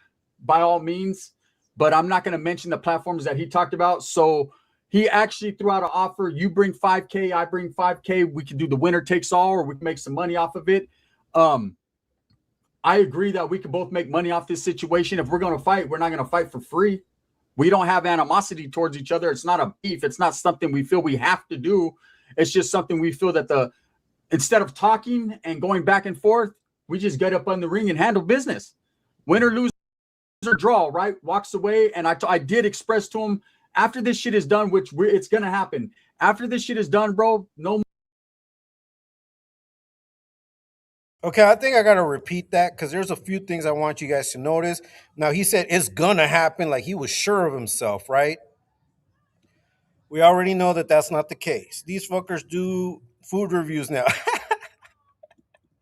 by all means. But I'm not going to mention the platforms that he talked about. So he actually threw out an offer. You bring 5K, I bring 5K. We can do the winner takes all, or we can make some money off of it. I agree that we can both make money off this situation. If we're going to fight, we're not going to fight for free. We don't have animosity towards each other. It's not a beef. It's not something we feel we have to do. It's just something we feel that instead of talking and going back and forth, we just get up on the ring and handle business. Win or lose or draw, right? Walks away. And I did express to him, after this shit is done, which it's going to happen. After this shit is done, bro, no. Okay, I think I got to repeat that because there's a few things I want you guys to notice. Now, he said it's going to happen, like he was sure of himself, right? We already know that that's not the case. These fuckers do food reviews now.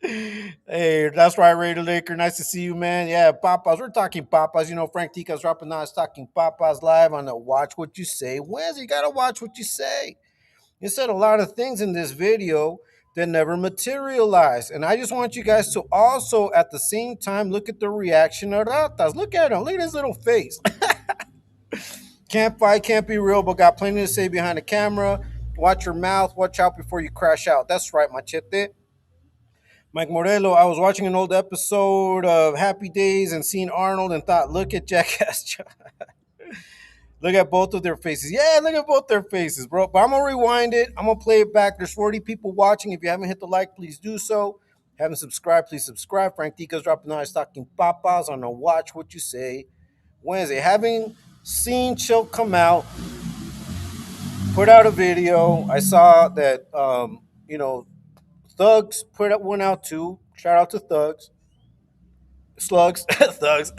Hey, that's right, Raider Laker. Nice to see you, man. Yeah, Papas. We're talking Papas. You know, Frank Tica's dropping now. It's talking Papas live on the Watch What You Say Wednesday. You got to watch what you say. You said a lot of things in this video that never materialized. And I just want you guys to also, at the same time, look at the reaction of Ratas. Look at him. Look at his little face. Can't fight, can't be real, but got plenty to say behind the camera. Watch your mouth. Watch out before you crash out. That's right, machete. Mike Morello, I was watching an old episode of Happy Days and seen Arnold and thought, look at Jackass. Look at both of their faces. Yeah, look at both their faces, bro. But I'm going to rewind it. I'm going to play it back. There's 40 people watching. If you haven't hit the like, please do so. Haven't subscribed, please subscribe. Frank Tica's dropping now. He's talking Papas on the Watch What You Say Wednesday. Having seen Chill come out, put out a video. I saw that, Thugs put one out too. Shout out to Thugs. Slugs. Thugs.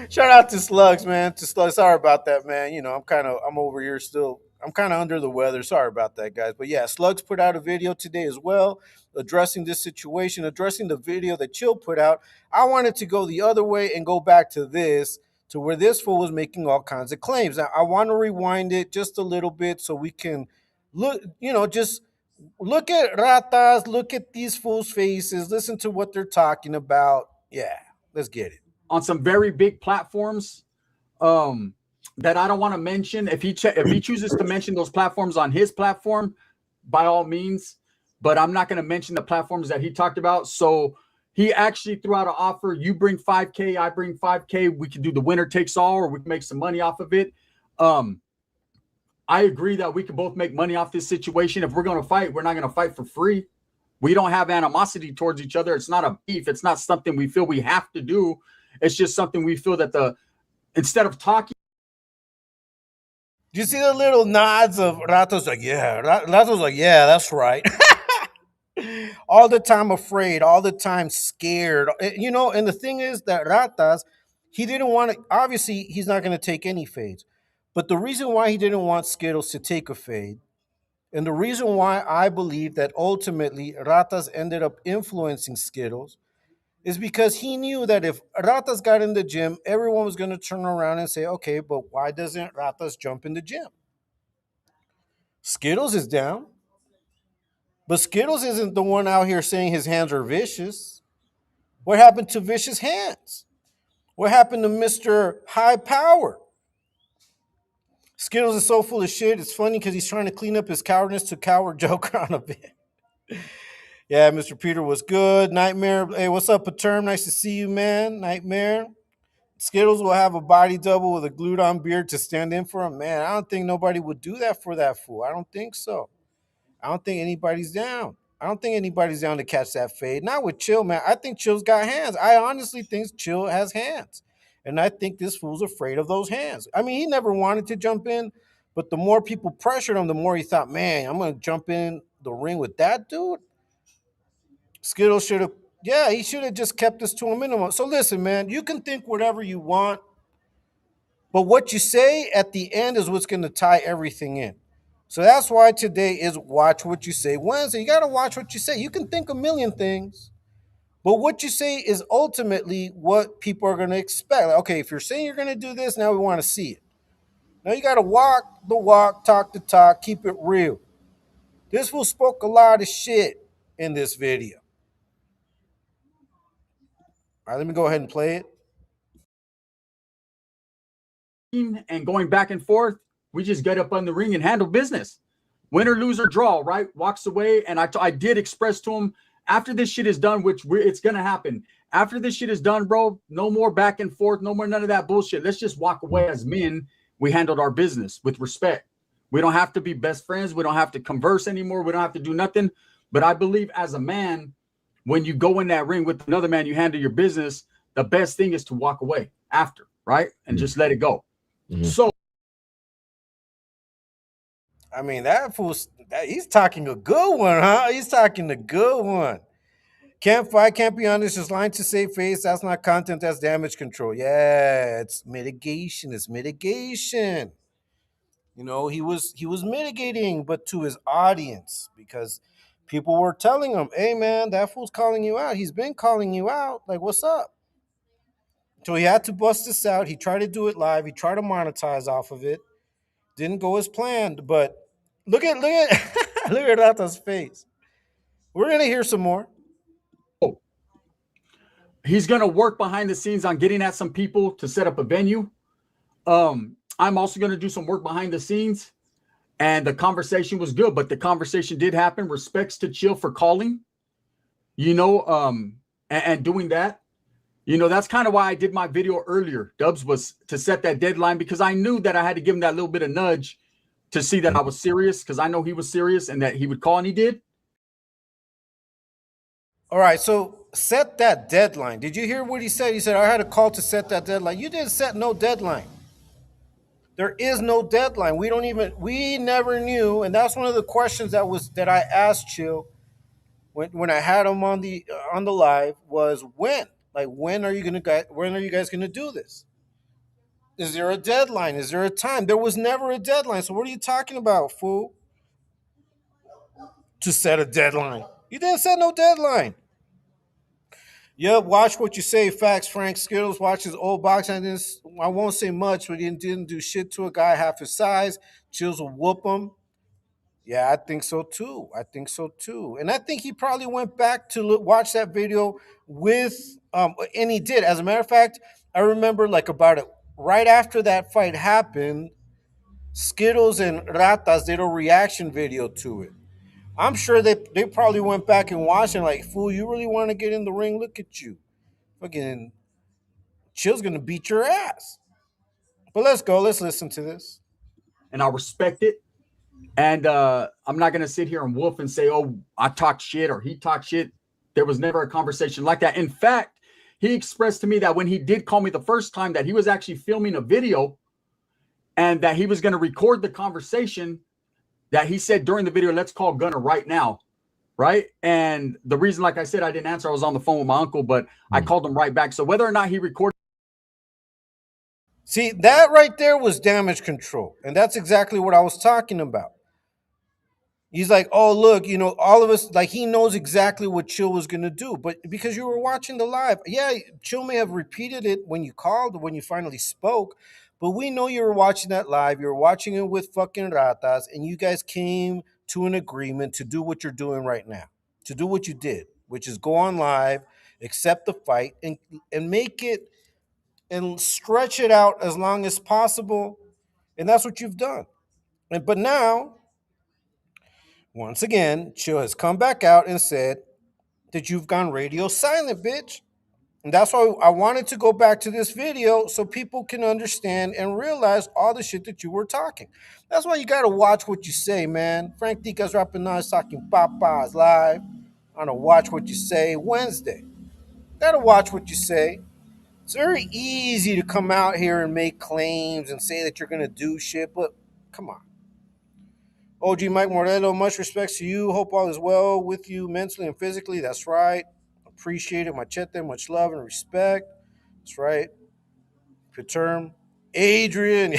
Shout out to Slugs, man. To Slugs. Sorry about that, man. You know, I'm over here still. I'm kind of under the weather. Sorry about that, guys. But yeah, Slugs put out a video today as well, addressing this situation, addressing the video that Chill put out. I wanted to go the other way and go back to this, to where this fool was making all kinds of claims. Now, I want to rewind it just a little bit so we can look, just look at Ratas, look at these fools' faces, listen to what they're talking about. Yeah, let's get it. On some very big platforms that I don't want to mention. If he chooses to mention those platforms on his platform, by all means. But I'm not going to mention the platforms that he talked about. So he actually threw out an offer. You bring 5K, I bring 5K. We can do the winner takes all, or we can make some money off of it. I agree that we can both make money off this situation. If we're going to fight, we're not going to fight for free. We don't have animosity towards each other. It's not a beef. It's not something we feel we have to do. It's just something we feel that instead of talking. Do you see the little nods of Ratos? Like, yeah. Ratos like, yeah, that's right. All the time afraid, all the time scared. And the thing is that Ratas, he didn't want to, obviously, he's not going to take any fades. But the reason why he didn't want Skittles to take a fade, and the reason why I believe that ultimately Ratas ended up influencing Skittles, is because he knew that if Ratas got in the gym, everyone was going to turn around and say, okay, but why doesn't Ratas jump in the gym? Skittles is down. But Skittles isn't the one out here saying his hands are vicious. What happened to vicious hands? What happened to Mr. High Power? Skittles is so full of shit. It's funny because he's trying to clean up his cowardness to coward Joker on a bit. Yeah, Mr. Peter was good. Nightmare. Hey, what's up, Paterm? Nice to see you, man. Nightmare. Skittles will have a body double with a glued on beard to stand in for him. Man, I don't think nobody would do that for that fool. I don't think so. I don't think anybody's down. I don't think anybody's down to catch that fade. Not with Chill, man. I think Chill's got hands. I honestly think Chill has hands. And I think this fool's afraid of those hands. I mean, he never wanted to jump in, But the more people pressured him, the more he thought, man, I'm going to jump in the ring with that dude. Skittles should have, yeah, he should have just kept this to a minimum. So listen, man, you can think whatever you want, but what you say at the end is what's going to tie everything in. So that's why today is Watch What You Say Wednesday. You got to watch what you say. You can think a million things, but what you say is ultimately what people are going to expect. Like, okay, if you're saying you're going to do this, now we want to see it. Now you got to walk the walk, talk the talk, keep it real. This fool spoke a lot of shit in this video. All right, let me go ahead and play it. And going back and forth, we just get up on the ring and handle business. Win or lose or draw, right? Walks away. And I did express to him, after this shit is done, which it's going to happen. After this shit is done, bro, no more back and forth, no more none of that bullshit. Let's just walk away as men. We handled our business with respect. We don't have to be best friends. We don't have to converse anymore. We don't have to do nothing. But I believe as a man, when you go in that ring with another man, you handle your business, the best thing is to walk away after, right? And just let it go. So, I mean, that fool, he's talking a good one, huh? He's talking a good one. Can't fight, can't be honest, just lying to save face. That's not content, that's damage control. Yeah, it's mitigation. It's mitigation. You know, he was mitigating, but to his audience, because people were telling him, hey man, that fool's calling you out. He's been calling you out. Like, what's up? So he had to bust this out. He tried to do it live. He tried to monetize off of it. Didn't go as planned, but look at look at Rata's face. We're gonna hear some more. He's gonna work behind the scenes on getting at some people to set up a venue. I'm also gonna do some work behind the scenes, and the conversation was good, but the conversation did happen. Respects to Chill for calling, and doing that. That's kind of why I did my video earlier, Dubs, was to set that deadline, because I knew that I had to give him that little bit of nudge to see that I was serious, because I know he was serious and that he would call, and he did. All right, so set that deadline. Did you hear what he said? He said, I had a call to set that deadline. You didn't set no deadline. There is no deadline. We never knew. And that's one of the questions that I asked Chill when I had him on the live was when? Like, when are you guys gonna do this? Is there a deadline? Is there a time? There was never a deadline. So what are you talking about, fool? To set a deadline. You didn't set no deadline. Yep, watch what you say. Facts, Frank Skittles. Watch his old boxing. I won't say much, but he didn't do shit to a guy half his size. Chills will whoop him. Yeah, I think so too. And I think he probably went back to watch that video with, and he did. As a matter of fact, I remember like about it right after that fight happened, Skittles and Ratas did a reaction video to it. I'm sure they probably went back and watched and like, fool, you really want to get in the ring? Look at you. Fucking Chill's gonna beat your ass. But let's go. Let's listen to this. And I respect it. And I'm not gonna sit here and wolf and say, oh, I talked shit or he talked shit. There was never a conversation like that. In fact, he expressed to me that when he did call me the first time, that he was actually filming a video and that he was going to record the conversation, that he said during the video, let's call Gunner right now. Right. And the reason, like I said, I didn't answer, I was on the phone with my uncle, but I called him right back. So whether or not he recorded. See, that right there was damage control. And that's exactly what I was talking about. He's like, oh, look, all of us, like, he knows exactly what Chill was going to do. But because you were watching the live, yeah, Chill may have repeated it when you called, when you finally spoke. But we know you were watching that live. You were watching it with fucking Ratas. And you guys came to an agreement to do what you're doing right now. To do what you did, which is go on live, accept the fight, and make it and stretch it out as long as possible. And that's what you've done. But now, once again, Chill has come back out and said that you've gone radio silent, bitch. And that's why I wanted to go back to this video so people can understand and realize all the shit that you were talking. That's why you got to watch what you say, man. Frank Dika's rapping now, talking papas live on a Watch What You Say Wednesday. Got to watch what you say. It's very easy to come out here and make claims and say that you're going to do shit, but Come on. OG Mike Morello, much respects to you. Hope all is well with you mentally and physically. That's right. Appreciate it. Machete, much love and respect. That's right. Good term. Adrian.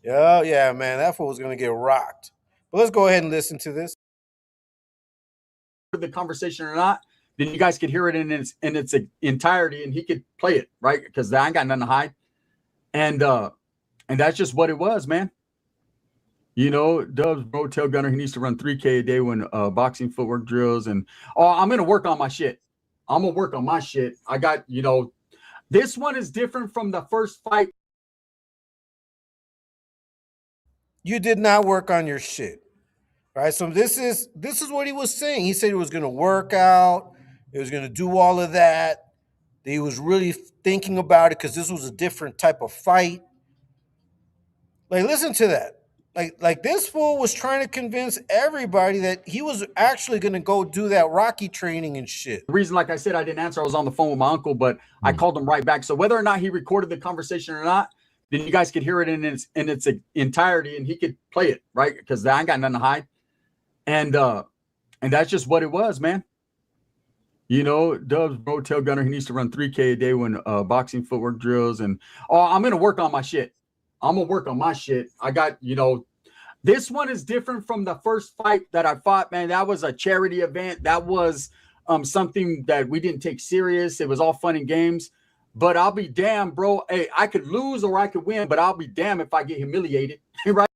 Yeah, man. That fool was going to get rocked. But let's go ahead and listen to this. The conversation or not, then you guys could hear it in its entirety, and he could play it, right? Because I ain't got nothing to hide, and that's just what it was, man. You know, Dubs, bro, tell Gunner he needs to run 3K a day when boxing footwork drills, and I'm gonna work on my shit. I'm gonna work on my shit. I got, this one is different from the first fight. You did not work on your shit. Right, so this is what he was saying. He said he was going to work out, he was going to do all of that. He was really thinking about it because this was a different type of fight. Like, listen to that. Like this fool was trying to convince everybody that he was actually going to go do that Rocky training and shit. The reason, like I said, I didn't answer, I was on the phone with my uncle, but I called him right back. So whether or not he recorded the conversation or not, then you guys could hear it in its entirety, and he could play it, right? Because I ain't got nothing to hide. And that's just what it was, man. You know, Dubs, bro, tell Gunner he needs to run 3K a day when boxing footwork drills, and I'm gonna work on my shit. I'm gonna work on my shit. I got, this one is different from the first fight that I fought, man. That was a charity event. That was something that we didn't take serious. It was all fun and games. But I'll be damned, bro. Hey, I could lose or I could win, but I'll be damned if I get humiliated, right?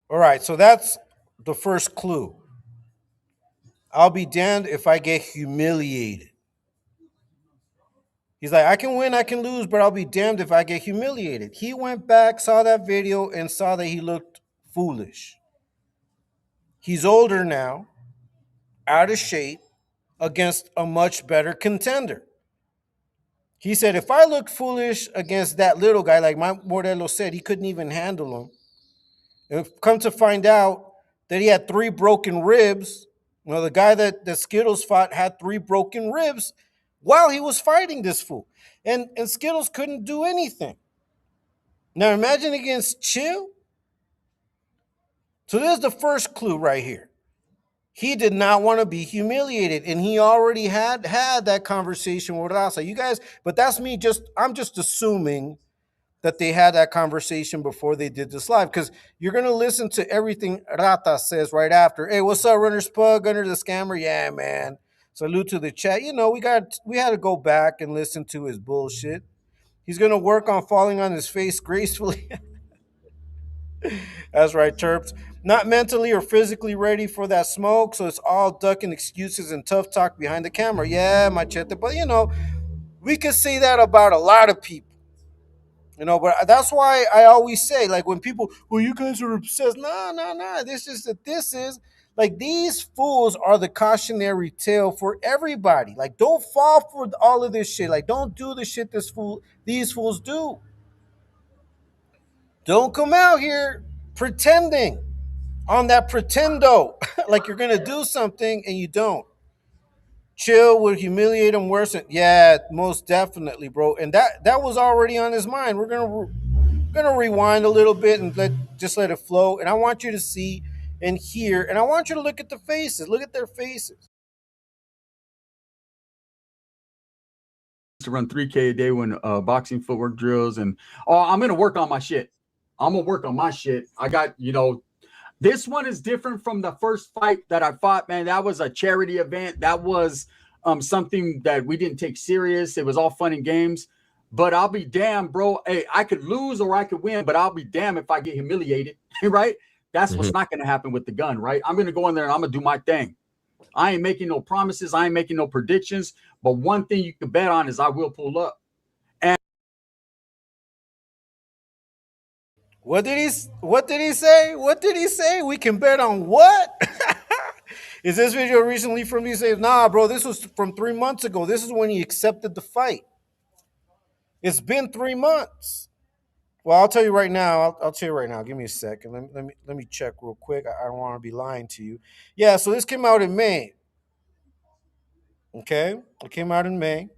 All right, so that's the first clue. I'll be damned if I get humiliated. He's like, I can win, I can lose, but I'll be damned if I get humiliated. He went back, saw that video, and saw that he looked foolish. He's older now, out of shape, against a much better contender. He said, if I look foolish against that little guy, like Mike Morello said, he couldn't even handle him. And come to find out that he had 3 broken ribs. Well, the guy that Skittles fought had 3 broken ribs while he was fighting this fool. And Skittles couldn't do anything. Now imagine against Chill. So there's the first clue right here. He did not want to be humiliated, and he already had that conversation with Raza. You guys, but that's me I'm just assuming that they had that conversation before they did this live, because you're going to listen to everything Rata says right after. Hey, what's up, Runner Spug, Gunner the Scammer? Yeah, man. Salute to the chat. We had to go back and listen to his bullshit. He's going to work on falling on his face gracefully. That's right, Terps. Not mentally or physically ready for that smoke, so it's all ducking excuses and tough talk behind the camera. Yeah, Machete. But, we could say that about a lot of people. But that's why I always say, like, when people, well, you guys are obsessed. No. This is like, these fools are the cautionary tale for everybody. Like, don't fall for all of this shit. Like, don't do the shit these fools do. Don't come out here pretending on that pretendo like you're gonna do something and you don't. Chill would humiliate him worse. Yeah, most definitely, bro. And that was already on his mind. We're gonna rewind a little bit and let it flow. And I want you to see and hear, and I want you to look at the faces. Look at their faces. To run 3K a day when boxing footwork drills, and I'm gonna work on my shit. I'm gonna work on my shit. I got, this one is different from the first fight that I fought, man. That was a charity event. That was something that we didn't take serious. It was all fun and games. But I'll be damned, bro. Hey, I could lose or I could win, but I'll be damned if I get humiliated, right? That's what's not going to happen with the gun, right? I'm going to go in there and I'm going to do my thing. I ain't making no promises. I ain't making no predictions. But one thing you can bet on is I will pull up. And what did he say? What did he say? We can bet on what? Is this video recently from you? Say, nah, bro, this was from 3 months ago. This is when he accepted the fight. It's been 3 months. Well, I'll tell you right now. I'll tell you right now. Give me a second. Let me check real quick. I don't want to be lying to you. Yeah, so this came out in May. Okay, it came out in May.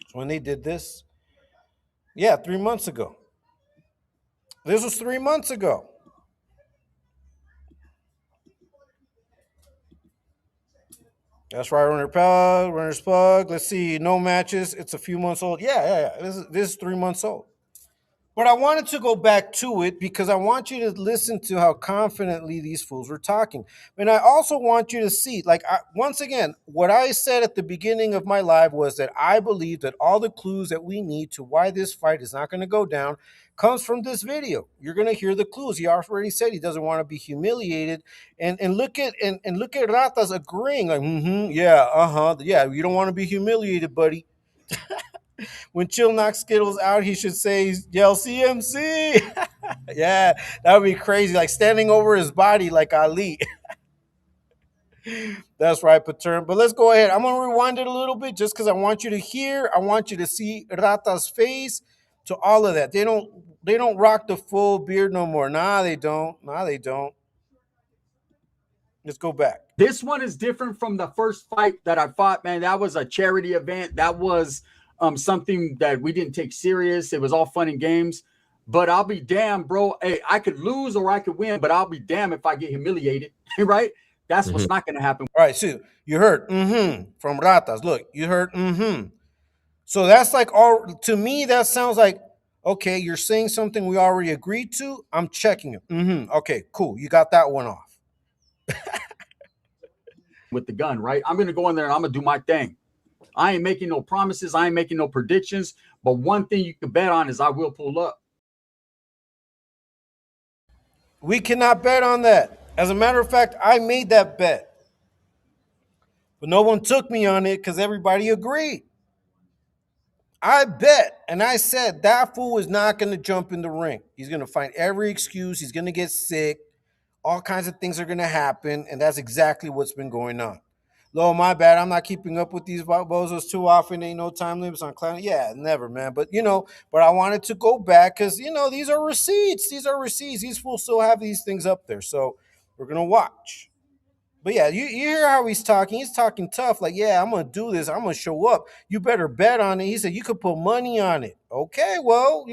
That's when they did this. Yeah, 3 months ago. This was 3 months ago. That's right, runner's plug. Let's see, no matches. It's a few months old. Yeah. This is 3 months old. But I wanted to go back to it because I want you to listen to how confidently these fools were talking. And I also want you to see, once again, what I said at the beginning of my live was that I believe that all the clues that we need to why this fight is not going to go down comes from this video. You're going to hear the clues. He already said he doesn't want to be humiliated. And look at Ratas agreeing, like, yeah, you don't want to be humiliated, buddy. When Chill knocks Skittles out, he should say, yell CMC. Yeah, that would be crazy. Like standing over his body like Ali. That's right, Patern. But let's go ahead. I'm going to rewind it a little bit just because I want you to hear. I want you to see Rata's face to all of that. They don't rock the full beard no more. Nah, they don't. Let's go back. This one is different from the first fight that I fought, man. That was a charity event. That was something that we didn't take serious. It was all fun and games. But I'll be damned, bro. Hey, I could lose or I could win, but I'll be damned if I get humiliated, right? That's what's not going to happen. All right, so you heard from Ratas. Look, you heard So that's like to me, that sounds like, okay, you're saying something we already agreed to. I'm checking it. Okay, cool. You got that one off. With the gun, right? I'm going to go in there and I'm going to do my thing. I ain't making no promises. I ain't making no predictions. But one thing you can bet on is I will pull up. We cannot bet on that. As a matter of fact, I made that bet. But no one took me on it because everybody agreed. I bet, and I said that fool is not going to jump in the ring. He's going to find every excuse. He's going to get sick. All kinds of things are going to happen, and that's exactly what's been going on. Lo, my bad. I'm not keeping up with these bozos too often. Ain't no time limits on clown. Yeah, never, man. But I wanted to go back because these are receipts. These fools still have these things up there, so we're gonna watch. But yeah, you hear how he's talking. He's talking tough. Like, yeah, I'm gonna do this. I'm gonna show up. You better bet on it. He said you could put money on it. Okay, well,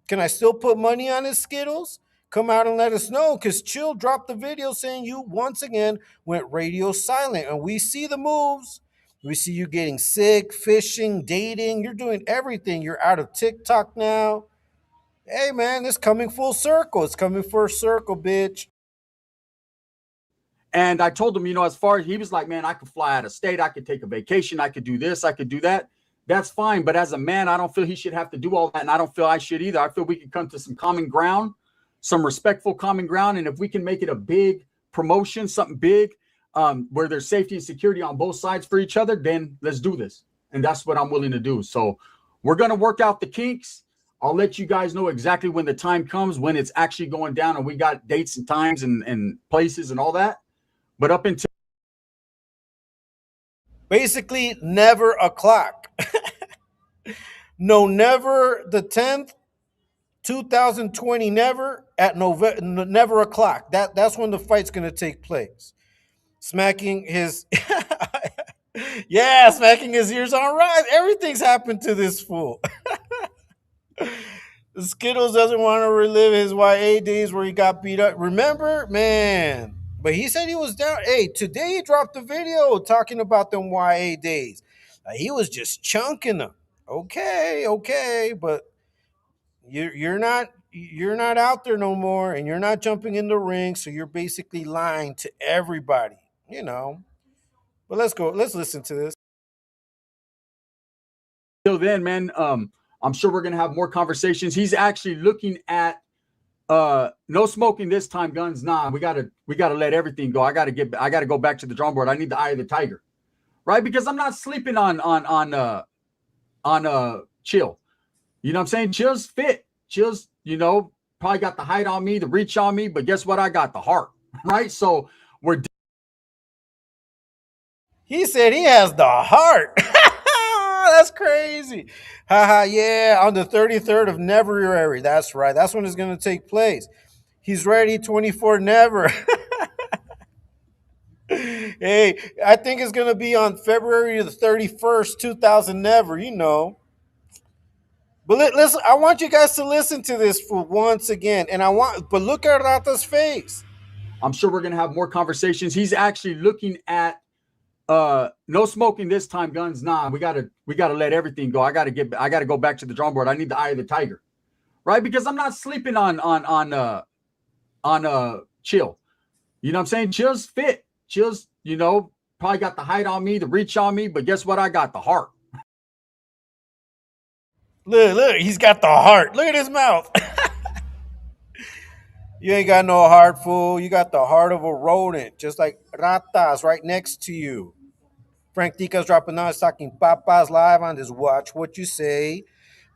can I still put money on his Skittles? Come out and let us know, because Chill dropped the video saying you once again went radio silent, and we see the moves. We see you getting sick, fishing, dating. You're doing everything. You're out of TikTok now. Hey, man, it's coming full circle. It's coming full circle, bitch. And I told him, as far as he was like, man, I could fly out of state. I could take a vacation. I could do this. I could do that. That's fine. But as a man, I don't feel he should have to do all that. And I don't feel I should either. I feel we can come to some common ground, some respectful common ground. And if we can make it a big promotion, something big, where there's safety and security on both sides for each other, then let's do this. And that's what I'm willing to do. So we're going to work out the kinks. I'll let you guys know exactly when the time comes, when it's actually going down, and we got dates and times and places and all that. But up until basically never a clock. No, never the 10th, 2020, never at November, never a clock. That's when the fight's gonna take place. Smacking his smacking his ears. All right, everything's happened to this fool. Skittles doesn't want to relive his YA days where he got beat up. Remember, man. But he said he was down. Hey, today he dropped the video talking about them YA days. He was just chunking them. Okay, but you're not out there no more, and you're not jumping in the ring, so you're basically lying to everybody. But let's go. Let's listen to this. Till then, man, I'm sure we're gonna have more conversations. He's actually looking at no smoking this time, guns. Nah, we gotta let everything go. I gotta go back to the drawing board. I need the eye of the tiger, right? Because I'm not sleeping on Chill. You know what I'm saying? Chill's fit. Chill's, probably got the height on me, the reach on me, but guess what? I got the heart, right? So he said he has the heart. That's crazy. Yeah, on the 33rd of February. That's right. That's when it's going to take place. He's ready 24 never. Hey, I think it's going to be on February the 31st, 2000 never, But listen, I want you guys to listen to this for once again, and but look at Rata's face. I'm sure we're gonna have more conversations. He's actually looking at no smoking this time, guns. Nah, we gotta let everything go. I gotta go back to the drawing board. I need the eye of the tiger, right? Because I'm not sleeping on Chill. You know what I'm saying? Chill's fit. Chill's, probably got the height on me, the reach on me, but guess what? I got the heart. Look, he's got the heart. Look at his mouth. You ain't got no heart, fool. You got the heart of a rodent, just like Ratas right next to you. Frank Tica's dropping on talking papas live on this Watch What You Say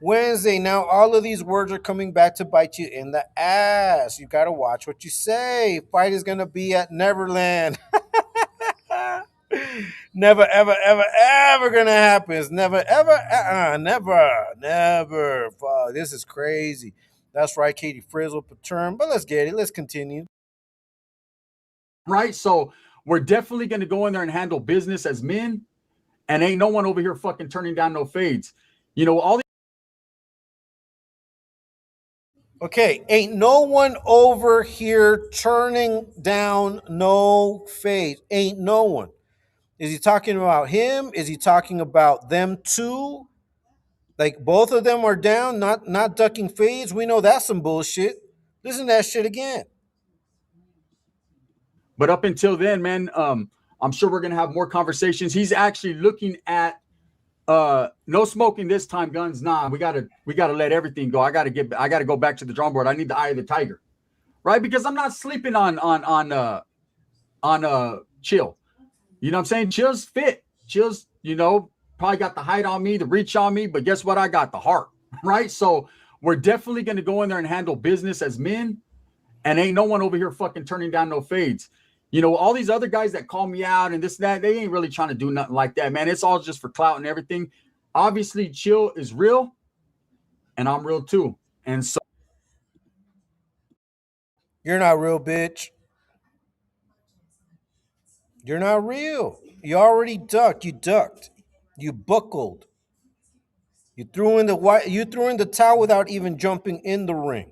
Wednesday. Now, all of these words are coming back to bite you in the ass. You got to watch what you say. Fight is going to be at Neverland. Never, ever, ever, ever gonna happen. It's never, ever, never. Fuck, this is crazy. That's right, Katie Frizzle per term. But let's get it. Let's continue. Right. So we're definitely gonna go in there and handle business as men, and ain't no one over here fucking turning down no fades. All the Okay, ain't no one over here turning down no fade. Ain't no one. Is he talking about him? Is he talking about them too? Like both of them are down, not ducking fades. We know that's some bullshit. Listen to that shit again. But up until then, man, I'm sure we're gonna have more conversations. He's actually looking at no smoking this time, guns. Nah, we gotta let everything go. I gotta go back to the drawing board. I need the eye of the tiger, right? Because I'm not sleeping on Chill. You know what I'm saying? Chill's fit. Chill's, probably got the height on me, the reach on me, but guess what? I got the heart, right? So we're definitely going to go in there and handle business as men, and ain't no one over here fucking turning down no fades. All these other guys that call me out and this, that, they ain't really trying to do nothing like that, man. It's all just for clout and everything. Obviously, Chill is real, and I'm real too. And so you're not real, bitch. You're not real. You already ducked. You ducked. You buckled. You threw in the towel without even jumping in the ring.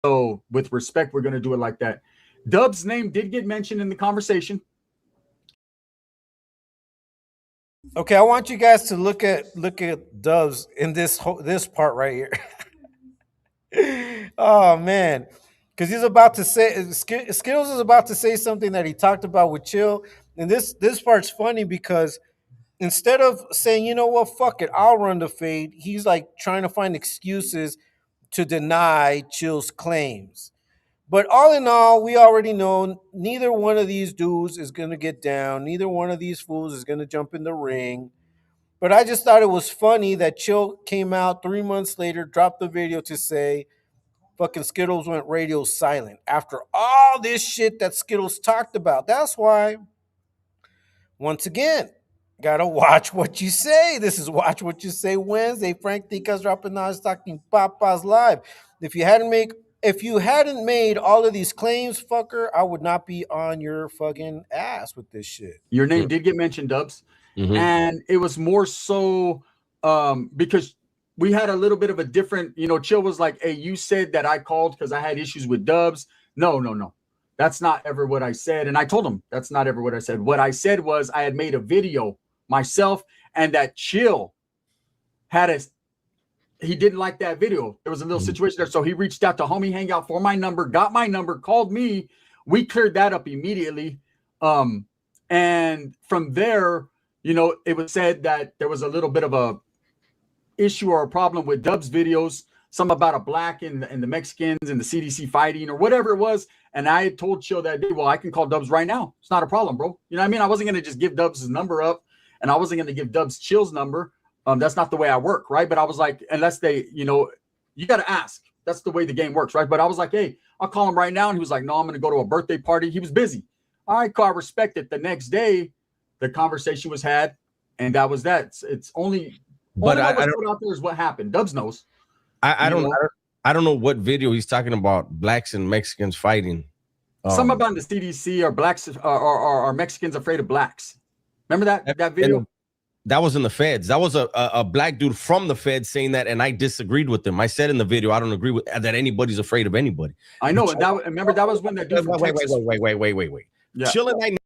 So with respect, we're going to do it like that. Dub's name did get mentioned in the conversation. Okay, I want you guys to look at Dubs in this part right here. Oh man, because he's about to say Skittles is about to say something that he talked about with Chill, and this part's funny because instead of saying, you know what, fuck it, I'll run the fade, he's like trying to find excuses to deny Chill's claims. But all in all, we already know neither one of these dudes is going to get down. Neither one of these fools is going to jump in the ring. But I just thought it was funny that Chill came out 3 months later, dropped the video to say, fucking Skittles went radio silent after all this shit that Skittles talked about. That's why, once again, gotta watch what you say. This is Watch What You Say Wednesday. Frank Tica's dropping on talking papas live. If you hadn't made all of these claims, fucker, I would not be on your fucking ass with this shit. Your name did get mentioned, Dubs. Mm-hmm. And it was more so because we had a little bit of a different, Chill was like, hey, you said that I called because I had issues with Dubs. No. That's not ever what I said. And I told him that's not ever what I said. What I said was I had made a video myself and that Chill he didn't like that video. There was a little situation there. So he reached out to Homie Hangout for my number, got my number, called me. We cleared that up immediately. And from there, it was said that there was a little bit of a issue or a problem with Dub's videos, some about a black and the Mexicans and the CDC fighting or whatever it was. And I had told Chill that day, well, I can call Dubs right now. It's not a problem, bro. You know what I mean? I wasn't going to just give Dubs' number up, and I wasn't going to give Dubs Chill's number. That's not the way I work, right? But I was like, unless they, you got to ask. That's the way the game works, right? But I was like, hey, I'll call him right now. And he was like, no, I'm going to go to a birthday party. He was busy. All right, I respect it. The next day, the conversation was had, and that was that. It's only, but I don't out there is what happened. Dubs knows. I don't know what video he's talking about. Blacks and Mexicans fighting. Some about the CDC or blacks or Mexicans afraid of blacks. Remember that video? That was in the feds. That was a black dude from the feds saying that, and I disagreed with him. I said in the video, I don't agree with that anybody's afraid of anybody. I know. And remember, that was when that dude from Texas. Wait. Yeah. Chill and I.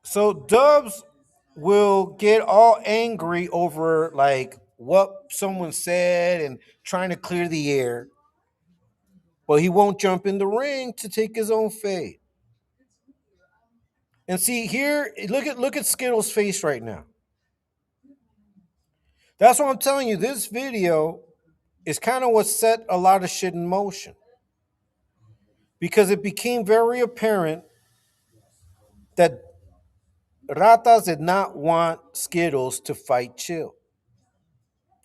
So Dubs will get all angry over like what someone said and trying to clear the air, but he won't jump in the ring to take his own fade. And see here, look at Skittles' face right now. That's what I'm telling you. This video is kind of what set a lot of shit in motion, because it became very apparent that Ratas did not want Skittles to fight Chill.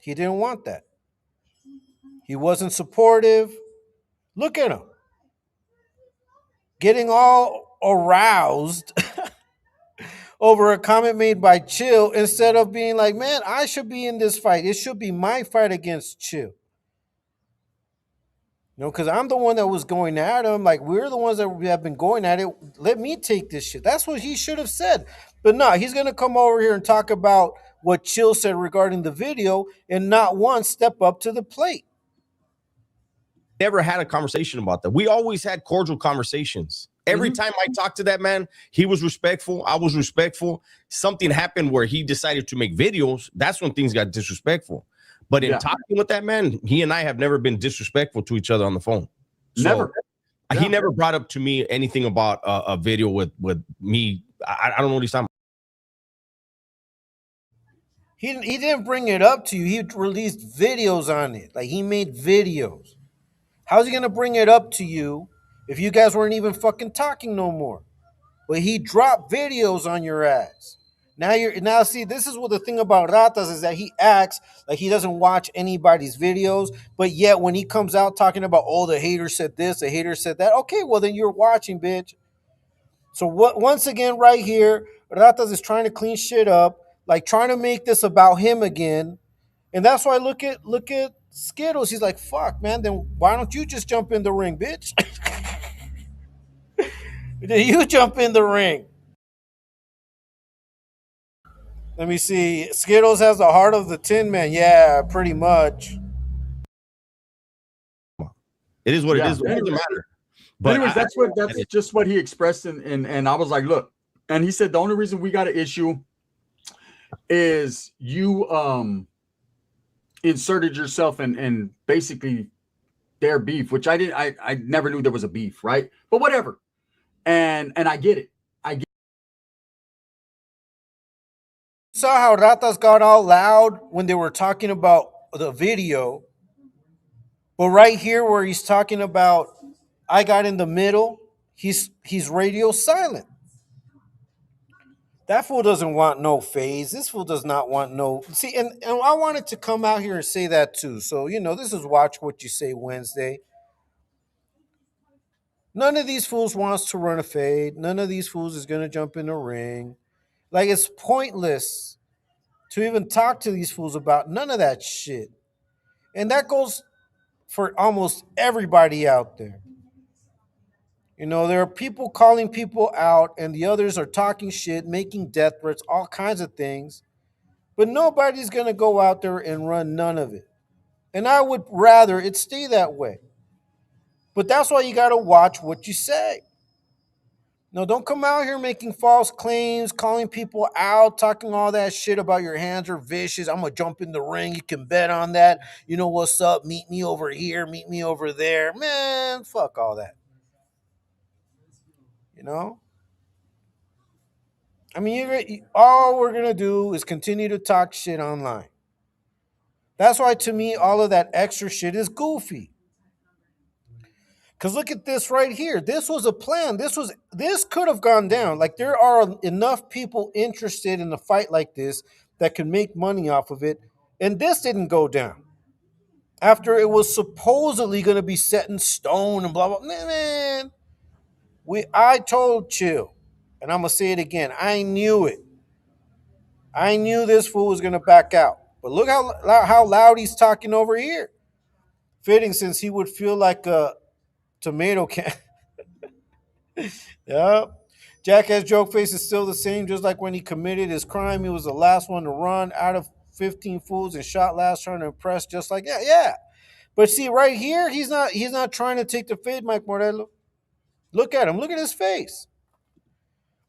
He didn't want that. He wasn't supportive. Look at him getting all aroused over a comment made by Chill instead of being like, man, I should be in this fight. It should be my fight against Chill. You know, because I'm the one that was going at him. Like, we're the ones that have been going at it. Let me take this shit. That's what he should have said. But no, he's going to come over here and talk about what Chill said regarding the video and not once step up to the plate. Never had a conversation about that. We always had cordial conversations. Every time I talked to that man, he was respectful. I was respectful. Something happened where he decided to make videos. That's when things got disrespectful. But in talking with that man, he and I have never been disrespectful to each other on the phone. So Never. He never brought up to me anything about a video with me. I don't know what he's talking about. He didn't bring it up to you. He released videos on it. Like, he made videos. How's he going to bring it up to you if you guys weren't even fucking talking no more? But he dropped videos on your ass. Now see, this is what the thing about Ratas is, that he acts like he doesn't watch anybody's videos, but yet when he comes out talking about, oh, the hater said this, the hater said that, okay, well then you're watching, bitch. So once again, right here, Ratas is trying to clean shit up, like trying to make this about him again. And that's why look at Skittles. He's like, fuck, man, then why don't you just jump in the ring, bitch? Then you jump in the ring. Let me see. Skittles has the heart of the Tin Man. Yeah, pretty much. It is what it is. It doesn't matter. But anyways, that's just what he expressed, and I was like, look, and he said the only reason we got an issue is you inserted yourself and basically their beef, which I never knew there was a beef, right? But whatever. And I get it. Saw how Ratas got all loud when they were talking about the video. But right here where he's talking about I got in the middle, he's radio silent. That fool doesn't want no phase. This fool does not want no. See, and I wanted to come out here and say that too. So, you know, this is Watch What You Say Wednesday. None of these fools wants to run a fade. None of these fools is going to jump in the ring. Like, it's pointless to even talk to these fools about none of that shit. And that goes for almost everybody out there. You know, there are people calling people out and the others are talking shit, making death threats, all kinds of things. But nobody's going to go out there and run none of it. And I would rather it stay that way. But that's why you got to watch what you say. No, don't come out here making false claims, calling people out, talking all that shit about your hands are vicious. I'm going to jump in the ring. You can bet on that. You know what's up? Meet me over here. Meet me over there. Man, fuck all that. You know? I mean, all we're going to do is continue to talk shit online. That's why, to me, all of that extra shit is goofy. Because look at this right here. This was a plan. This could have gone down. Like, there are enough people interested in a fight like this that can make money off of it. And this didn't go down. After it was supposedly going to be set in stone and blah, blah. Man, I told Chill, and I'm going to say it again. I knew it. I knew this fool was going to back out. But look how loud he's talking over here. Fitting, since he would feel like a tomato can. Yeah. Jackass Jokeface is still the same, just like when he committed his crime. He was the last one to run out of 15 fools and shot last trying to impress. Just like yeah. But see, right here, he's not trying to take the fade, Mike Morello. Look at him. Look at his face.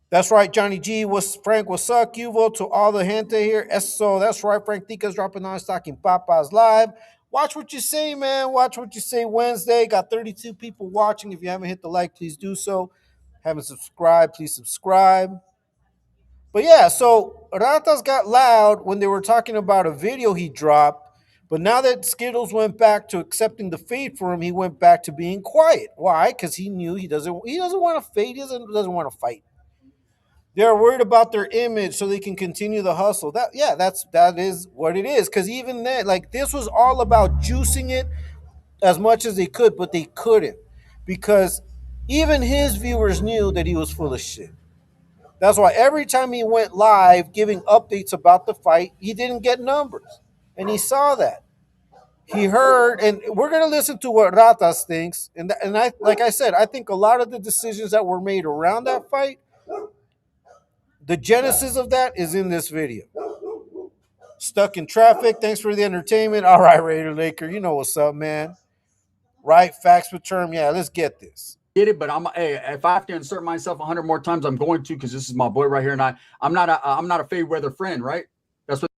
That's right, Johnny G. Frank? What's up, Cuvo? To all the gente here. So that's right, Frank Tica's dropping on Stocking Papas live. Watch what you say, man. Watch what you say Wednesday. Got 32 people watching. If you haven't hit the like, please do so. Haven't subscribed, please subscribe. But yeah, so Ratas got loud when they were talking about a video he dropped. But now that Skittles went back to accepting the fade for him, he went back to being quiet. Why? Because he knew he doesn't want to fade. He doesn't want to fight. They're worried about their image so they can continue the hustle. That is what it is. Because even then, like this was all about juicing it as much as they could, but they couldn't because even his viewers knew that he was full of shit. That's why every time he went live giving updates about the fight, he didn't get numbers, and he saw that. He heard, and we're gonna listen to what Ratas thinks, and I like I said, I think a lot of the decisions that were made around that fight. The genesis of that is in this video. Stuck in traffic. Thanks for the entertainment. All right, Raider Laker. You know what's up, man. Right? Facts with term. Yeah, let's get this. Get it, but if I have to insert myself 100 more times, I'm going to because this is my boy right here, and I'm not a fade weather friend, right? That's what.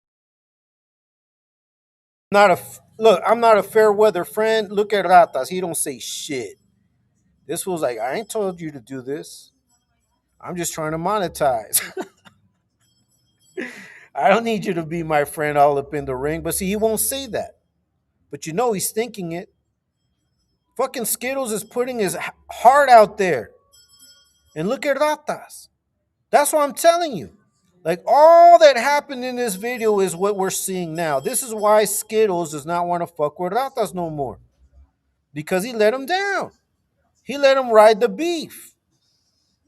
I'm not a fair weather friend. Look at Ratas. He don't say shit. This was like, I ain't told you to do this. I'm just trying to monetize. I don't need you to be my friend all up in the ring. But see, he won't say that. But you know he's thinking it. Fucking Skittles is putting his heart out there. And look at Ratas. That's what I'm telling you. Like all that happened in this video is what we're seeing now. This is why Skittles does not want to fuck with Ratas no more. Because he let him down. He let him ride the beef.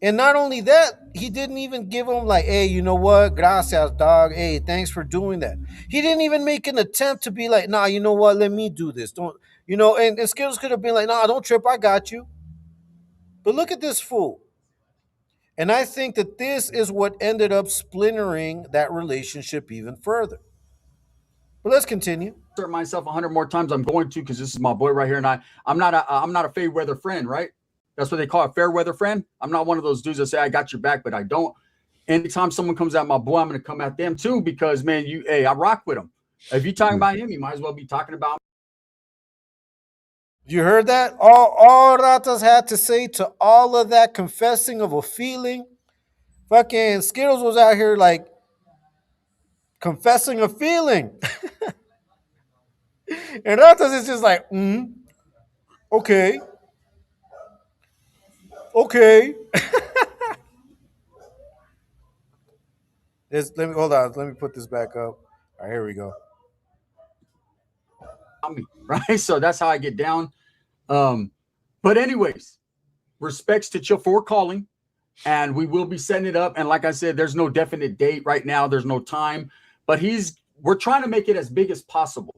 And not only that, he didn't even give him like, hey, you know what? Gracias, dog. Hey, thanks for doing that. He didn't even make an attempt to be like, nah, you know what? Let me do this. Don't, and Skittles could have been like, nah, don't trip. I got you. But look at this fool. And I think that this is what ended up splintering that relationship even further. But let's continue. Insert myself 100 more times, I'm going to because this is my boy right here, and I'm not a fade weather friend, right? That's what they call a fair weather friend. I'm not one of those dudes that say I got your back, but I don't. Anytime someone comes at my boy, I'm going to come at them too because, man, I rock with him. If you're talking about him, you might as well be talking about me. You heard that? All Ratas had to say to all of that confessing of a feeling, fucking Skittles was out here like confessing a feeling. And Ratas is just like, okay. Okay. Let me hold on. Let me put this back up. All right, here we go. Me, right? So that's how I get down. But anyways, respects to Chill for calling, and we will be setting it up. And like I said, there's no definite date right now. There's no time, but we're trying to make it as big as possible.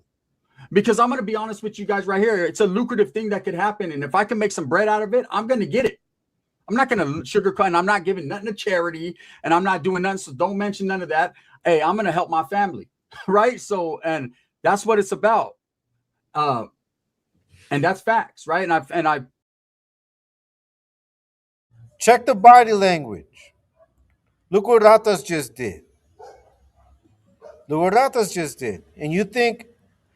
Because I'm going to be honest with you guys right here. It's a lucrative thing that could happen. And if I can make some bread out of it, I'm going to get it. I'm not going to sugarcoat, and I'm not giving nothing to charity, and I'm not doing nothing. So don't mention none of that. Hey, I'm going to help my family. Right. So, and that's what it's about. And that's facts. Right. And I check the body language. Look what Ratas just did. Look what Ratas just did. And you think,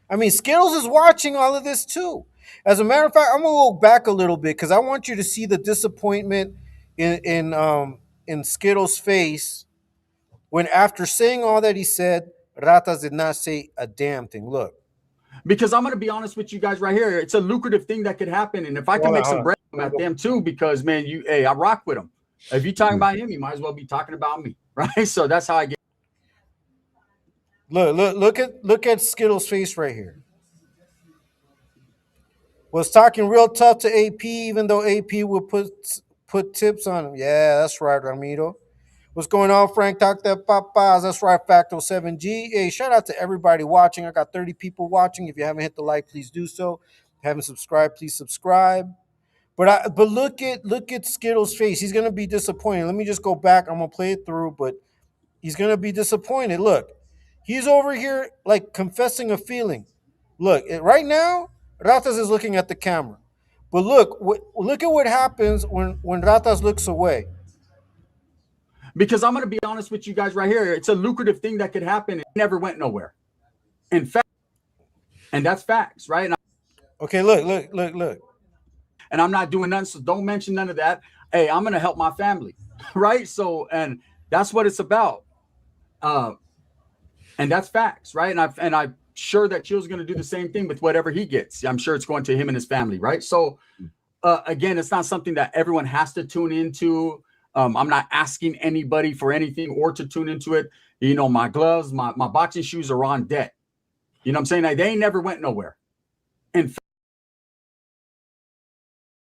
I mean, Skittles is watching all of this too. As a matter of fact, I'm gonna go back a little bit because I want you to see the disappointment in Skittles' face when, after saying all that he said, Ratas did not say a damn thing. Look, because I'm gonna be honest with you guys right here. It's a lucrative thing that could happen, and if I can make some bread at them too, because man, I rock with them. If you're talking about him, you might as well be talking about me, right? So that's how I get. Look at Skittles' face right here. Was talking real tough to AP, even though AP would put tips on him. Yeah, that's right, Ramiro. What's going on, Frank? Talk that papas. That's right, Facto 7G. Hey, shout out to everybody watching. I got 30 people watching. If you haven't hit the like, please do so. If you haven't subscribed, please subscribe. But look at Skittles' face. He's gonna be disappointed. Let me just go back. I'm gonna play it through, but he's gonna be disappointed. Look, he's over here like confessing a feeling. Look, right now, Ratas is looking at the camera. But look at what happens when Ratas looks away. Because I'm going to be honest with you guys right here. It's a lucrative thing that could happen. It never went nowhere. In fact, and that's facts, right? Okay, look. And I'm not doing nothing, so don't mention none of that. Hey, I'm going to help my family, right? So, and that's what it's about. And that's facts, right? And I'm sure that Chill's going to do the same thing with whatever he gets. I'm sure it's going to him and his family, right? So, again, it's not something that everyone has to tune into. I'm not asking anybody for anything or to tune into it. You know, my gloves, my boxing shoes are on deck. You know what I'm saying? They never went nowhere. In fact,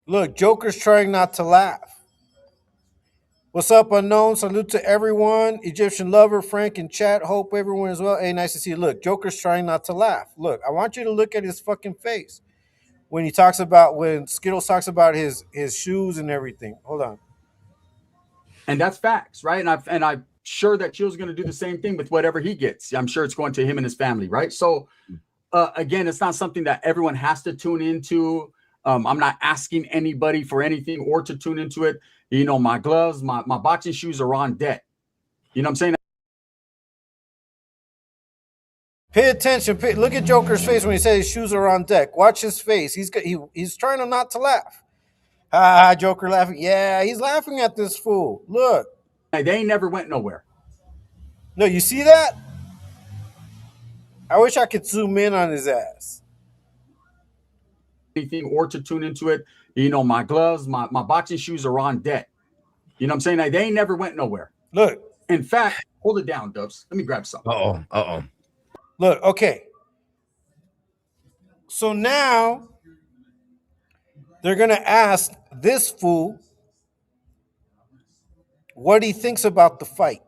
look, Joker's trying not to laugh. What's up, unknown? Salute to everyone. Egyptian lover, Frank in chat. Hope everyone is well. Hey, nice to see you. Look, Joker's trying not to laugh. Look, I want you to look at his fucking face when Skittles talks about his shoes and everything. Hold on. And that's facts, right? And I'm sure that Chill's going to do the same thing with whatever he gets. I'm sure it's going to him and his family, right? So, again, it's not something that everyone has to tune into. I'm not asking anybody for anything or to tune into it. You know, my gloves, my boxing shoes are on deck. You know what I'm saying? Pay attention. Look at Joker's face when he says his shoes are on deck. Watch his face. He's trying to not to laugh. Joker laughing. Yeah, he's laughing at this fool. Look. They never went nowhere. No, you see that? I wish I could zoom in on his ass. Anything or to tune into it. You know, my gloves, my boxing shoes are on deck. You know what I'm saying? They never went nowhere. Look. In fact, hold it down, Dubs. Let me grab something. Look, okay. So now they're going to ask this fool what he thinks about the fight.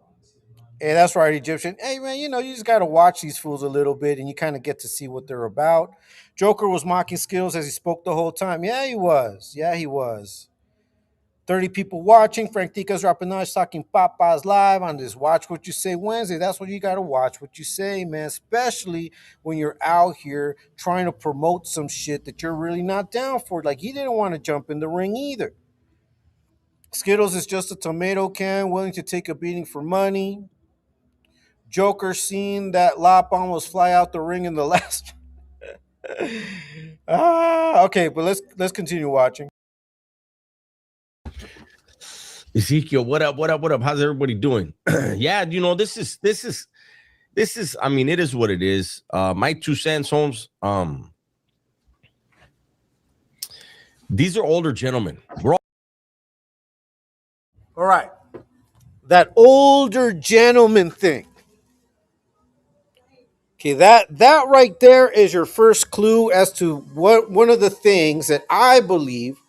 Hey, that's right, Egyptian. Hey, man, you know, you just got to watch these fools a little bit and you kind of get to see what they're about. Joker was mocking Skittles as he spoke the whole time. Yeah, he was. 30 people watching. Frank Tica's dropping knowledge, talking Papas live on this Watch What You Say Wednesday. That's what you got to watch what you say, man, especially when you're out here trying to promote some shit that you're really not down for. Like, he didn't want to jump in the ring either. Skittles is just a tomato can willing to take a beating for money. Joker seen that Lop almost fly out the ring in the last. Okay, but let's continue watching. Ezekiel, what up? How's everybody doing? Yeah, you know, this is I mean, it is what it is. My 2 cents, Holmes. These are older gentlemen. All right. That older gentleman thing. Okay, that right there is your first clue as to what one of the things that I believe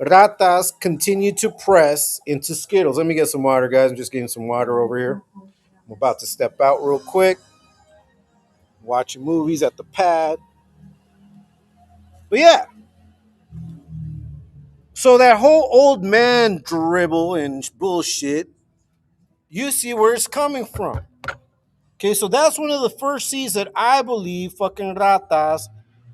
Ratas continue to press into Skittles. Let me get some water, guys. I'm just getting some water over here. I'm about to step out real quick. Watching movies at the pad. But yeah. So that whole old man dribble and bullshit, you see where it's coming from. Okay, so that's one of the first seeds that I believe fucking Ratas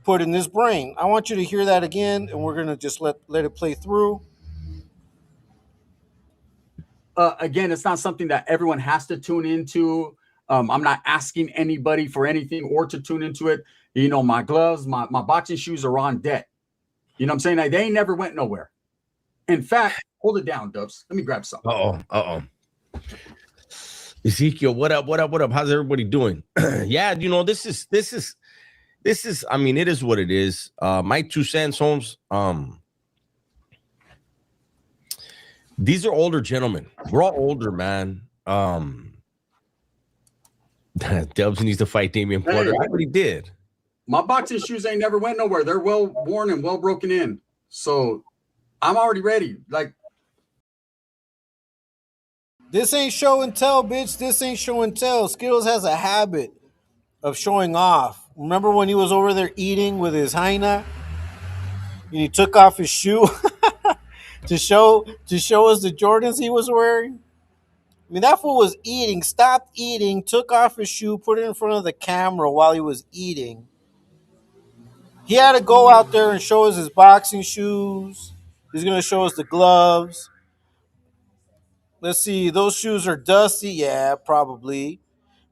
put in his brain. I want you to hear that again, and we're going to just let it play through. Again, it's not something that everyone has to tune into. I'm not asking anybody for anything or to tune into it. You know, my gloves, my boxing shoes are on deck. You know what I'm saying? They never went nowhere. In fact, hold it down, Dubs. Let me grab something. Ezekiel, what up? How's everybody doing? Yeah, you know, this is I mean, it is what it is. My 2 cents, Holmes. These are older gentlemen. We're all older, man. Dubs needs to fight Damian Porter. I already did. My boxing shoes ain't never went nowhere. They're well worn and well broken in. So I'm already ready. Like, this ain't show and tell, bitch. This ain't show and tell. Skittles has a habit of showing off. Remember when he was over there eating with his hyena and he took off his shoe? to show us the Jordans he was wearing. I mean, that fool was eating, stopped eating, took off his shoe, put it in front of the camera while he was eating. He had to go out there and show us his boxing shoes. He's going to show us the gloves. Let's see, those shoes are dusty. Yeah, probably.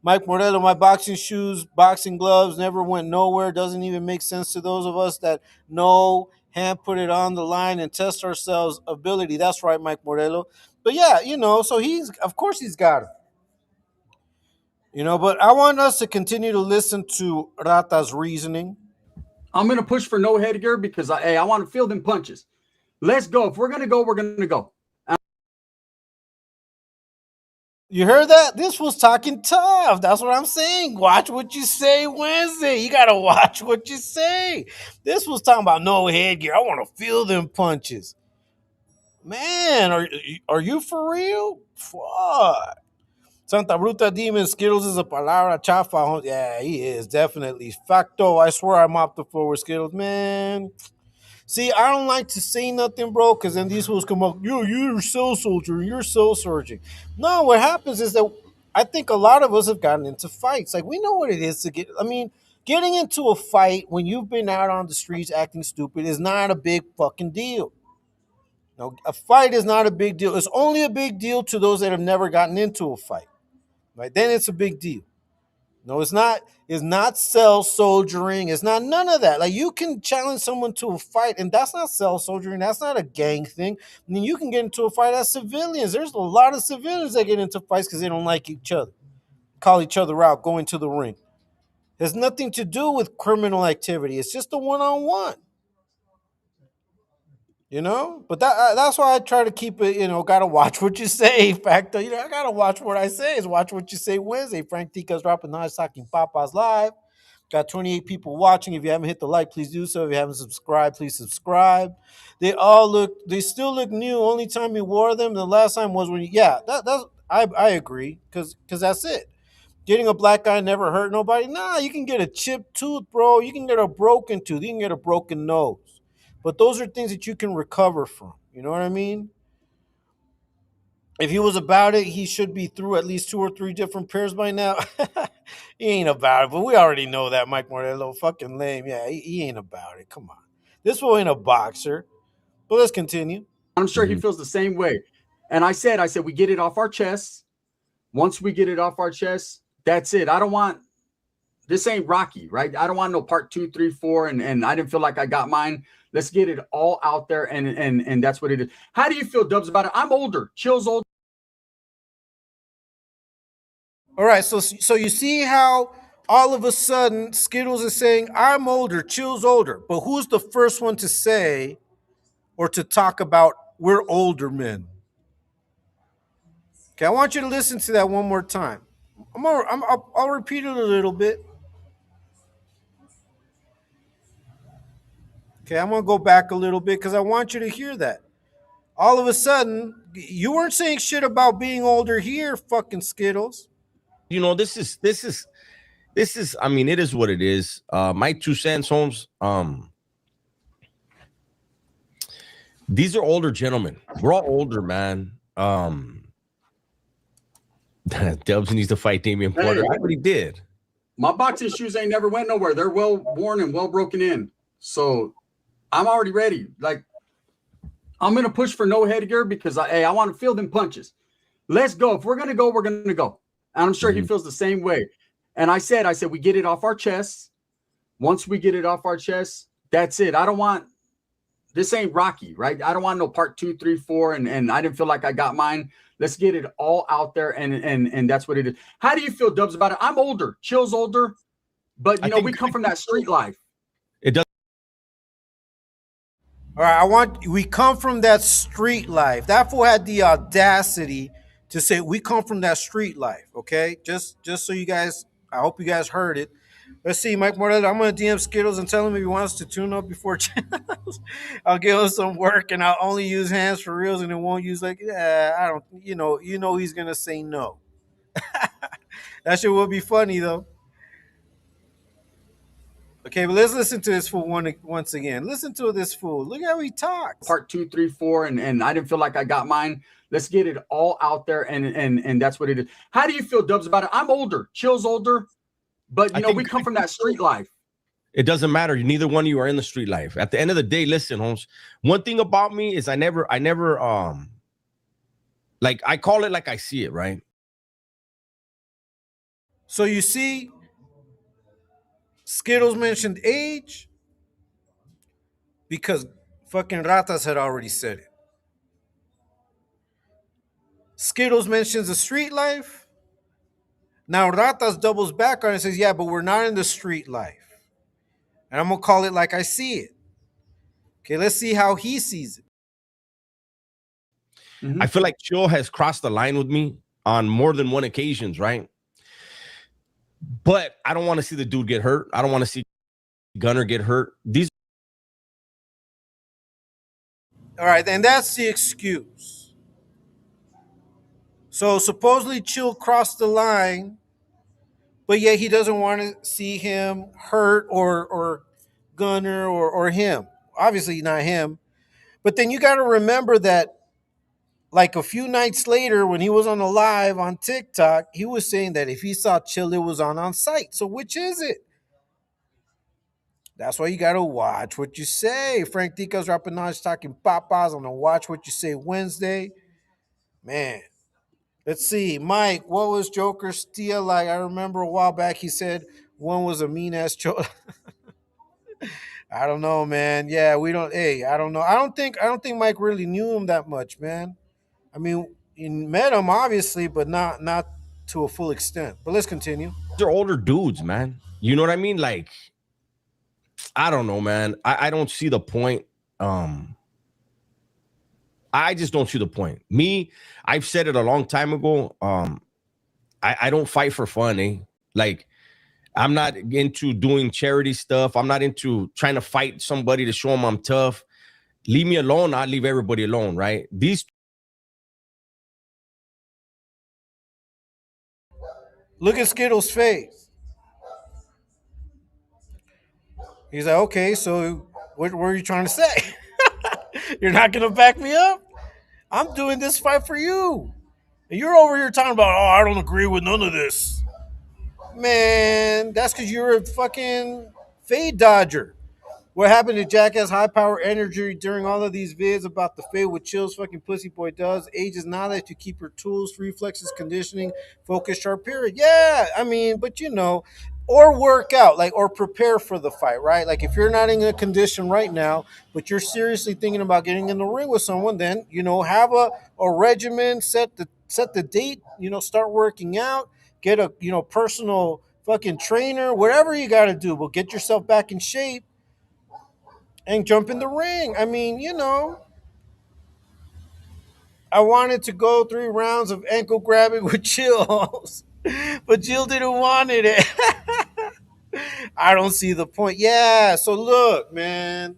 Mike Morello, my boxing shoes, boxing gloves never went nowhere. Doesn't even make sense to those of us that know, hand put it on the line and test ourselves ability. That's right, Mike Morello. But yeah, so of course he's got it. But I want us to continue to listen to Rata's reasoning. I'm gonna push for no headgear because I want to feel them punches. Let's go. If we're gonna go, we're gonna go. You heard that? This was talking tough. That's what I'm saying. Watch what you say Wednesday. You got to watch what you say. This was talking about no headgear. I want to feel them punches. Man, are you for real? Fuck. Santa Bruta Demon Skittles is a palabra chafa. Yeah, he is. Definitely. Facto. I swear I mopped the floor with Skittles. Man. See, I don't like to say nothing, bro, because then these fools come up, you're soul soldier, you're soul searching. No, what happens is that I think a lot of us have gotten into fights. Like, we know what it is to getting into a fight when you've been out on the streets acting stupid is not a big fucking deal. No, a fight is not a big deal. It's only a big deal to those that have never gotten into a fight. Right? Then it's a big deal. No, it's not. It's not cell soldiering. It's not none of that. Like, you can challenge someone to a fight, and that's not cell soldiering. That's not a gang thing. I mean, you can get into a fight as civilians. There's a lot of civilians that get into fights because they don't like each other, call each other out, go into the ring. It has nothing to do with criminal activity. It's just a one-on-one. But that's why I try to keep it. Gotta watch what you say. Factor. I gotta watch what I say. Is watch what you say Wednesday. Frank Tica's dropping Nice Talking Papas live. Got 28 people watching. If you haven't hit the like, please do so. If you haven't subscribed, please subscribe. They still look new. Only time you wore them, the last time was when I agree, because that's it. Getting a black eye never hurt nobody. Nah, you can get a chipped tooth, bro. You can get a broken tooth. You can get a broken nose. But those are things that you can recover from. You know what I mean? If he was about it, he should be through at least 2 or 3 different pairs by now. He ain't about it, but we already know that Mike Morello fucking lame. Yeah, he ain't about it. Come on, this fool ain't a boxer. But let's continue. I'm sure he feels the same way. And I said, we get it off our chests. Once we get it off our chests, that's it. I don't want. This ain't Rocky, right? I don't want no part 2, 3, 4, and I didn't feel like I got mine. Let's get it all out there, and that's what it is. How do you feel, Dubs, about it? I'm older. Chill's older. All right, so you see how all of a sudden Skittles is saying, I'm older, Chill's older. But who's the first one to say or to talk about we're older men? Okay, I want you to listen to that one more time. I'll repeat it a little bit. Okay, I'm going to go back a little bit because I want you to hear that. All of a sudden, you weren't saying shit about being older here, fucking Skittles. This is, I mean, it is what it is. My 2 cents, Holmes. These are older gentlemen. We're all older, man. Dubs needs to fight Damian Porter. I already did. My boxing shoes ain't never went nowhere. They're well worn and well broken in. So I'm already ready. Like, I'm gonna push for no headgear because I want to feel them punches. Let's go. If we're gonna go, we're gonna go. And I'm sure he feels the same way. And I said, we get it off our chests. Once we get it off our chests, that's it. I don't want. This ain't Rocky, right? I don't want no part 2, 3, 4, and I didn't feel like I got mine. Let's get it all out there, and that's what it is. How do you feel, Dubs, about it? I'm older. Chill's older, but we come from that street life. It does. All right, we come from that street life. That fool had the audacity to say we come from that street life. Okay, just so you guys, I hope you guys heard it. Let's see, Mike Morello. I'm gonna DM Skittles and tell him if he wants to tune up before channels. I'll give him some work, and I'll only use hands for reals, and it won't use I don't. He's gonna say no. That shit will be funny though. Okay, but let's listen to this fool once again. Listen to this fool. Look how he talks. Part 2, 3, 4, and I didn't feel like I got mine. Let's get it all out there, and that's what it is. How do you feel, Dubs, about it? I'm older. Chill's older, but you know we come from that street life. It doesn't matter. Neither one of you are in the street life. At the end of the day, listen, Holmes. One thing about me is I never like I call it like I see it, right? So you see, Skittles mentioned age because fucking Ratas had already said it. Skittles mentions the street life. Now Ratas doubles back on it and says, yeah, but we're not in the street life. And I'm going to call it like I see it. Okay, let's see how he sees it. I feel like Chill has crossed the line with me on more than one occasions, right? But I don't want to see the dude get hurt. I don't want to see Gunner get hurt. All right, and that's the excuse. So supposedly Chill crossed the line, but yet he doesn't want to see him hurt or Gunner or him. Obviously not him. But then you got to remember that like a few nights later when he was on a live on TikTok, he was saying that if he saw Chill, it was on site. So which is it? That's why you got to watch what you say. Frank Tico's dropping knowledge talking papas on the Watch What You Say Wednesday. Man, let's see. Mike, what was Joker's steal like? I remember a while back he said one was a mean-ass choke. I don't know, man. Yeah, we don't. Hey, I don't know. I don't think Mike really knew him that much, man. I mean, he met him obviously, but not to a full extent. But let's continue. They're older dudes, man. You know what I mean? Like, I don't know, man. I don't see the point. I just don't see the point. Me, I've said it a long time ago. I don't fight for fun, eh? Like, I'm not into doing charity stuff. I'm not into trying to fight somebody to show them I'm tough. Leave me alone. I'll leave everybody alone, right? Look at Skittles' face. He's like, okay, so what were you trying to say? You're not going to back me up? I'm doing this fight for you. And you're over here talking about, oh, I don't agree with none of this. Man, that's because you're a fucking fade dodger. What happened to Jackass High Power Energy during all of these vids about the fade with Chill's fucking pussy boy does? Age is not that you keep your tools, reflexes, conditioning, focus, sharp period. Yeah, I mean, but you know, or work out, like, or prepare for the fight, right? Like, if you're not in a condition right now, but you're seriously thinking about getting in the ring with someone, then, you know, have a regimen, set the date, you know, start working out, get a, you know, personal fucking trainer, whatever you got to do, but get yourself back in shape and jump in the ring. I mean, you know, I wanted to go 3 rounds of ankle grabbing with Chills, but Jill didn't want it. I don't see the point. Yeah, so look, man.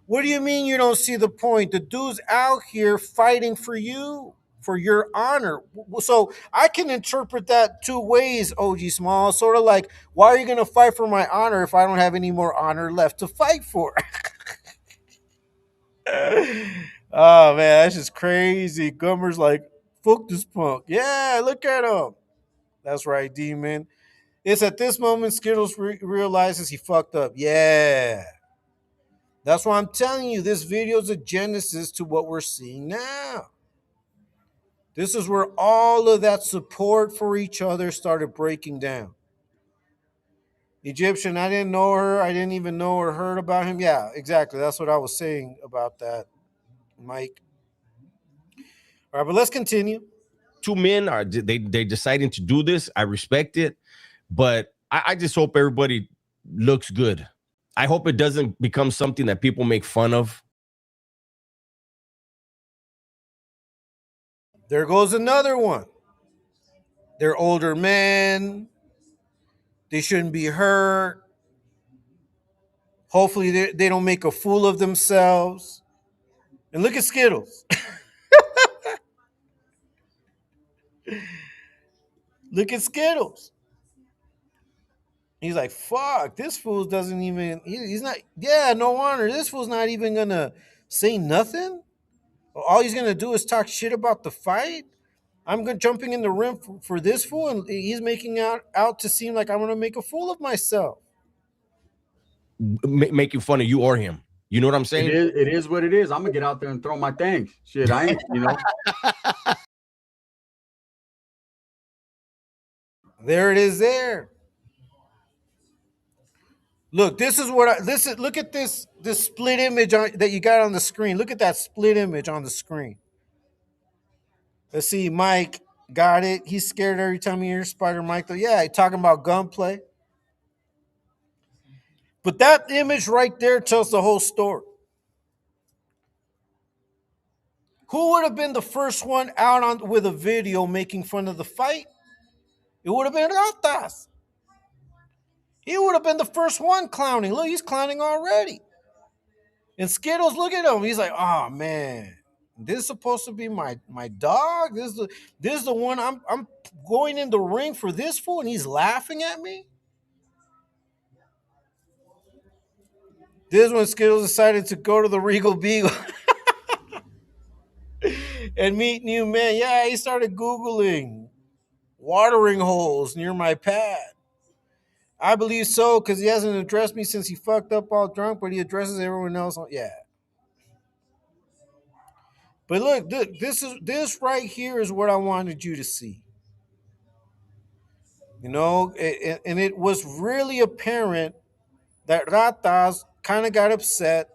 What do you mean you don't see the point? The dude's out here fighting for you, for your honor. So I can interpret that 2 ways, OG Small. Sort of like, why are you going to fight for my honor if I don't have any more honor left to fight for? Oh man, that's just crazy. Gummer's like, fuck this punk. Yeah, look at him. That's right, Demon. It's at this moment Skittles realizes he fucked up. Yeah. That's why I'm telling you, this video is a genesis to what we're seeing now. This is where all of that support for each other started breaking down. Egyptian, I didn't know her. I didn't even know or heard about him. Yeah, exactly. That's what I was saying about that, Mike. All right, but let's continue. 2 men are they deciding to do this. I respect it, but I just hope everybody looks good. I hope it doesn't become something that people make fun of. There goes another one. They're older men. They shouldn't be hurt. Hopefully they don't make a fool of themselves. And look at Skittles. Look at Skittles. He's like, fuck, this fool doesn't even, he's not, yeah, no honor. This fool's not even gonna say nothing. All he's gonna do is talk shit about the fight. I'm going jumping in the ring for this fool, and he's making out to seem like I'm gonna make a fool of myself. Making fun of you or him. You know what I'm saying? It is what it is. I'm gonna get out there and throw my thing. Shit, I ain't, you know. There it is there. Look, this is what look at this split image that you got on the screen. Look at that split image on the screen. Let's see, Mike got it. He's scared every time he hears Spider Mike. Though, yeah, he's talking about gunplay. But that image right there tells the whole story. Who would have been the first one out on with a video making fun of the fight? It would have been Ratas. He would have been the first one clowning. Look, he's clowning already. And Skittles, look at him. He's like, oh man, this is supposed to be my dog. This is the one I'm going in the ring for this fool, and he's laughing at me. This is when Skittles decided to go to the Regal Beagle and meet new men. Yeah, he started Googling watering holes near my pad. I believe so, because he hasn't addressed me since he fucked up all drunk, but he addresses everyone else. Yeah. But look, this right here is what I wanted you to see. You know, and it was really apparent that Ratas kind of got upset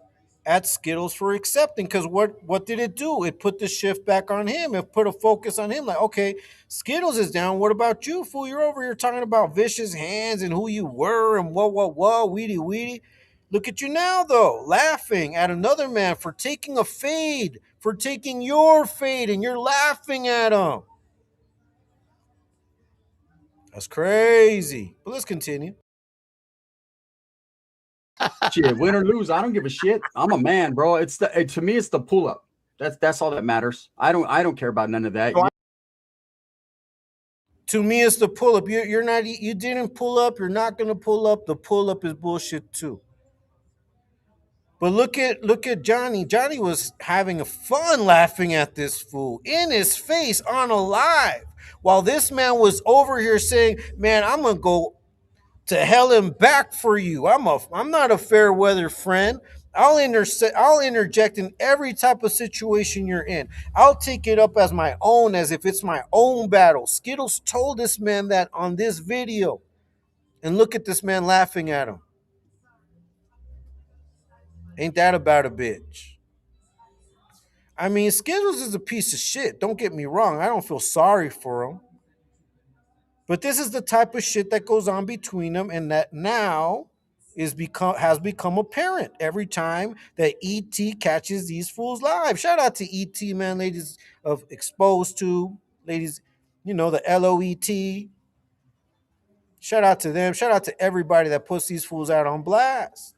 at Skittles for accepting, because what did it do? It put the shift back on him. It put a focus on him. Like, okay, Skittles is down. What about you, fool? You're over here talking about vicious hands and who you were and what, weedy weedy. Look at you now, though, laughing at another man for taking a fade, for taking your fade, and you're laughing at him. That's crazy. But let's continue. Shit, win or lose, I don't give a shit. I'm a man, bro. To me, it's the pull up. That's all that matters. I don't care about none of that. To me, it's the pull up. You didn't pull up. You're not gonna pull up. The pull up is bullshit too. But look at Johnny. Johnny was having fun laughing at this fool in his face on a live, while this man was over here saying, "Man, I'm gonna go to hell and back for you. I'm not a fair weather friend. I'll interject in every type of situation you're in. I'll take it up as my own, as if it's my own battle." Skittles told this man that on this video. And look at this man laughing at him. Ain't that about a bitch? I mean, Skittles is a piece of shit. Don't get me wrong. I don't feel sorry for him. But this is the type of shit that goes on between them, and that now has become apparent every time that ET catches these fools live. Shout out to ET, man, ladies of Exposed to, ladies, the LOET. Shout out to them. Shout out to everybody that puts these fools out on blast.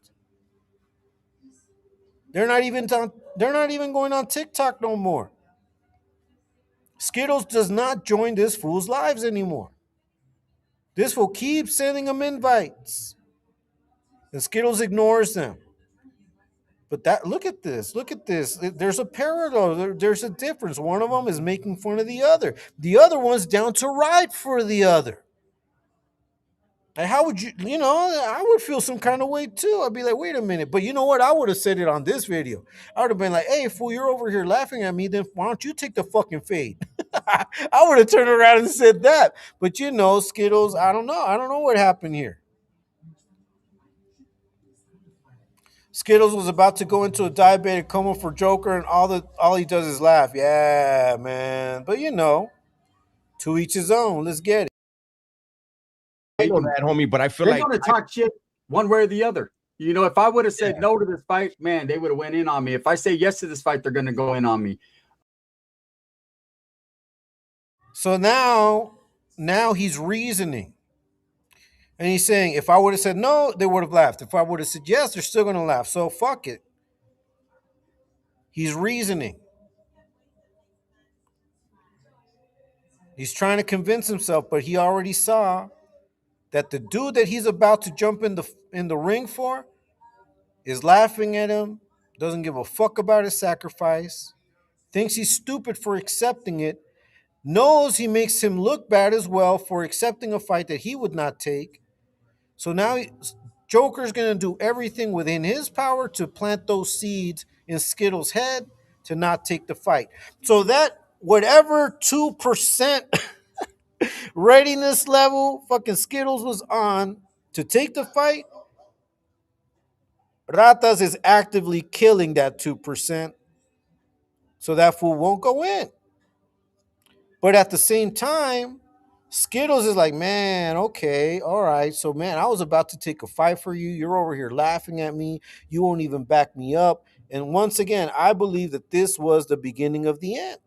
They're not even going on TikTok no more. Skittles does not join this fool's lives anymore. This fool keeps sending them invites, and Skittles ignores them. But look at this. There's a parallel. There's a difference. One of them is making fun of the other. The other one's down to ride for the other. Like, how would I would feel some kind of way too. I'd be like, wait a minute. But you know what? I would have said it on this video. I would have been like, hey, fool, you're over here laughing at me. Then why don't you take the fucking fade? I would have turned around and said that. But Skittles, I don't know. I don't know what happened here. Skittles was about to go into a diabetic coma for Joker, and all he does is laugh. Yeah, man. But to each his own. Let's get it. I know that, homie, but I feel they're gonna talk shit one way or the other. If I would have said no to this fight, man, they would have went in on me. If I say yes to this fight, they're gonna go in on me. So now he's reasoning. And he's saying, if I would have said no, they would have laughed. If I would have said yes, they're still gonna laugh. So fuck it. He's reasoning. He's trying to convince himself, but he already saw that the dude that he's about to jump in the ring for is laughing at him, doesn't give a fuck about his sacrifice, thinks he's stupid for accepting it, knows he makes him look bad as well for accepting a fight that he would not take. So now Joker's going to do everything within his power to plant those seeds in Skittles' head to not take the fight. So that whatever 2% readiness level fucking Skittles was on to take the fight, Ratas is actively killing that 2%. So that fool won't go in. But at the same time, Skittles is like, man, okay, all right. So, man, I was about to take a fight for you. You're over here laughing at me. You won't even back me up. And once again, I believe that this was the beginning of the end.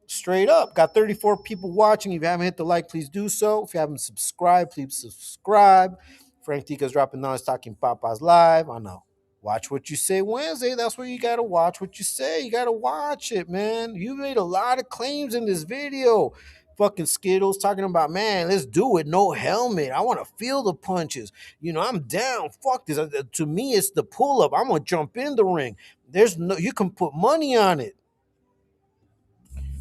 Straight up. Got 34 people watching. If you haven't hit the like, please do so. If you haven't subscribed, please subscribe. Frank Tica's dropping knowledge, talking Papa's live. I know. Watch What You Say Wednesday. That's where you got to watch what you say. You got to watch it, man. You made a lot of claims in this video. Fucking Skittles talking about, man, let's do it. No helmet. I want to feel the punches. You know, I'm down. Fuck this. To me, it's the pull up. I'm going to jump in the ring. You can put money on it.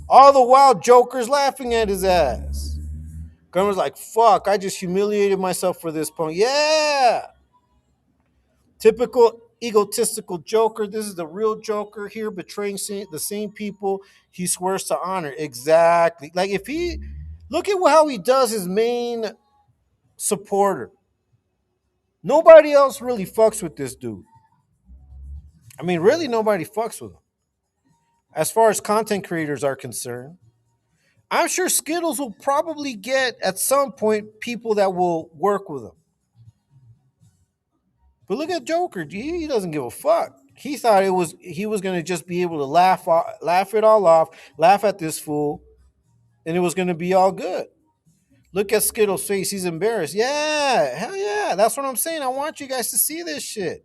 All the while, Joker's laughing at his ass. Gunner's like, fuck, I just humiliated myself for this punk. Yeah. Typical egotistical Joker. This is the real Joker here, betraying the same people he swears to honor. Exactly. Like, if he, look at how he does his main supporter. Nobody else really fucks with this dude. I mean, really, nobody fucks with him. As far as content creators are concerned, I'm sure Skittles will probably get at some point people that will work with him. But look at Joker. He doesn't give a fuck. He thought he was going to just be able to laugh it all off, laugh at this fool, and it was going to be all good. Look at Skittles' face. He's embarrassed. Yeah, hell yeah. That's what I'm saying. I want you guys to see this shit.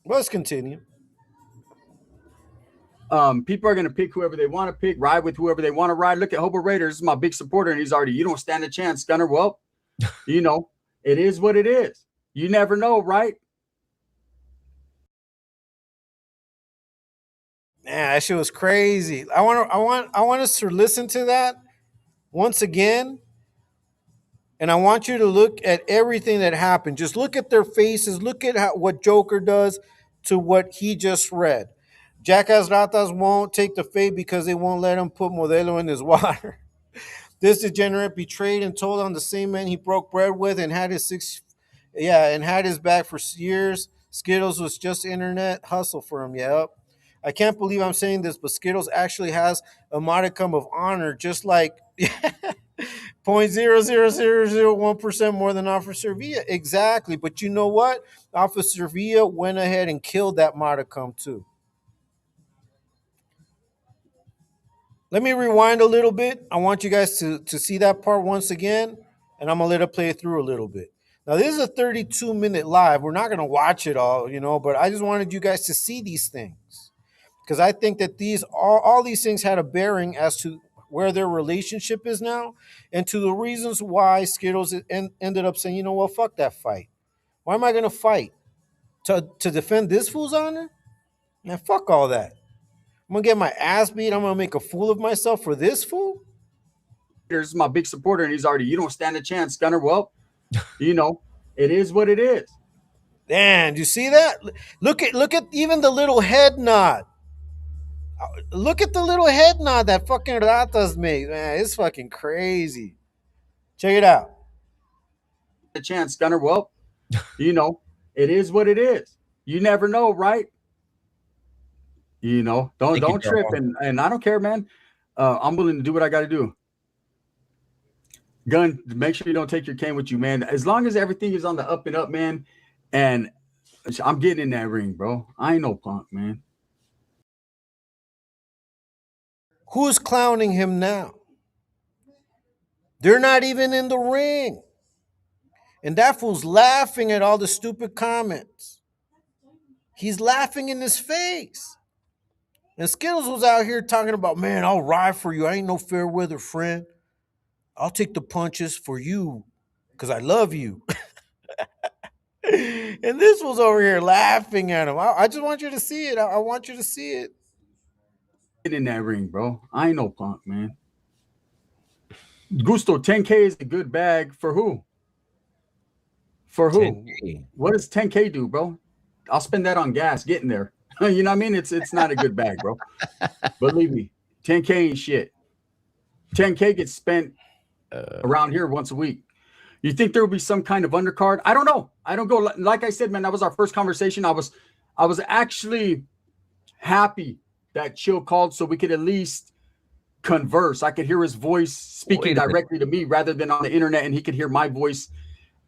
Let's continue. People are going to pick whoever they want to pick, ride with whoever they want to ride. Look at Hobo Raiders. This is my big supporter, and he's already, you don't stand a chance, Gunner. Well, you know, it is what it is. You never know, right? Man, that shit was crazy. I want us to listen to that once again. And I want you to look at everything that happened. Just look at their faces. Look at what Joker does to what he just read. Jackass Ratas won't take the fade because they won't let him put Modelo in his water. This degenerate betrayed and told on the same man he broke bread with and had his back for years. Skittles was just internet hustle for him. Yep. I can't believe I'm saying this, but Skittles actually has a modicum of honor, just like 0.00001% more than Officer Villa. Exactly. But you know what? Officer Villa went ahead and killed that modicum too. Let me rewind a little bit. I want you guys to see that part once again, and I'm going to let it play through a little bit. Now, this is a 32-minute live. We're not going to watch it all, but I just wanted you guys to see these things because I think that all these things had a bearing as to where their relationship is now and to the reasons why Skittles ended up saying, you know what, fuck that fight. Why am I going to fight? To defend this fool's honor? Man, fuck all that. I'm going to get my ass beat. I'm going to make a fool of myself for this fool? This is my big supporter, and he's already, you don't stand a chance, Gunner. Well, you know, it is what it is. Damn, you see that? Look at even the little head nod. Look at the little head nod that fucking Ratas made. Man, it's fucking crazy. Check it out. A chance, Gunner. Well, you know, it is what it is. You never know, right? You know, don't trip, and I don't care, man. I'm willing to do what I got to do. Gun, make sure you don't take your cane with you, man. As long as everything is on the up and up, man, and I'm getting in that ring, bro. I ain't no punk, man. Who's clowning him now? They're not even in the ring. And that fool's laughing at all the stupid comments. He's laughing in his face. And Skittles was out here talking about, man, I'll ride for you. I ain't no fair weather friend. I'll take the punches for you because I love you. And this was over here laughing at him. I just want you to see it. I want you to see it. Get in that ring, bro. I ain't no punk, man. Gusto, 10K is a good bag for who? For who? 10K. What does 10K do, bro? I'll spend that on gas getting there. You know what I mean? It's not a good bag, bro. Believe me, 10K ain't shit. 10K gets spent around here once a week. You think there will be some kind of undercard? I don't know. I don't go. Like I said, man, that was our first conversation. I was actually happy that Chill called so we could at least converse. I could hear his voice speaking directly to me rather than on the internet, and he could hear my voice.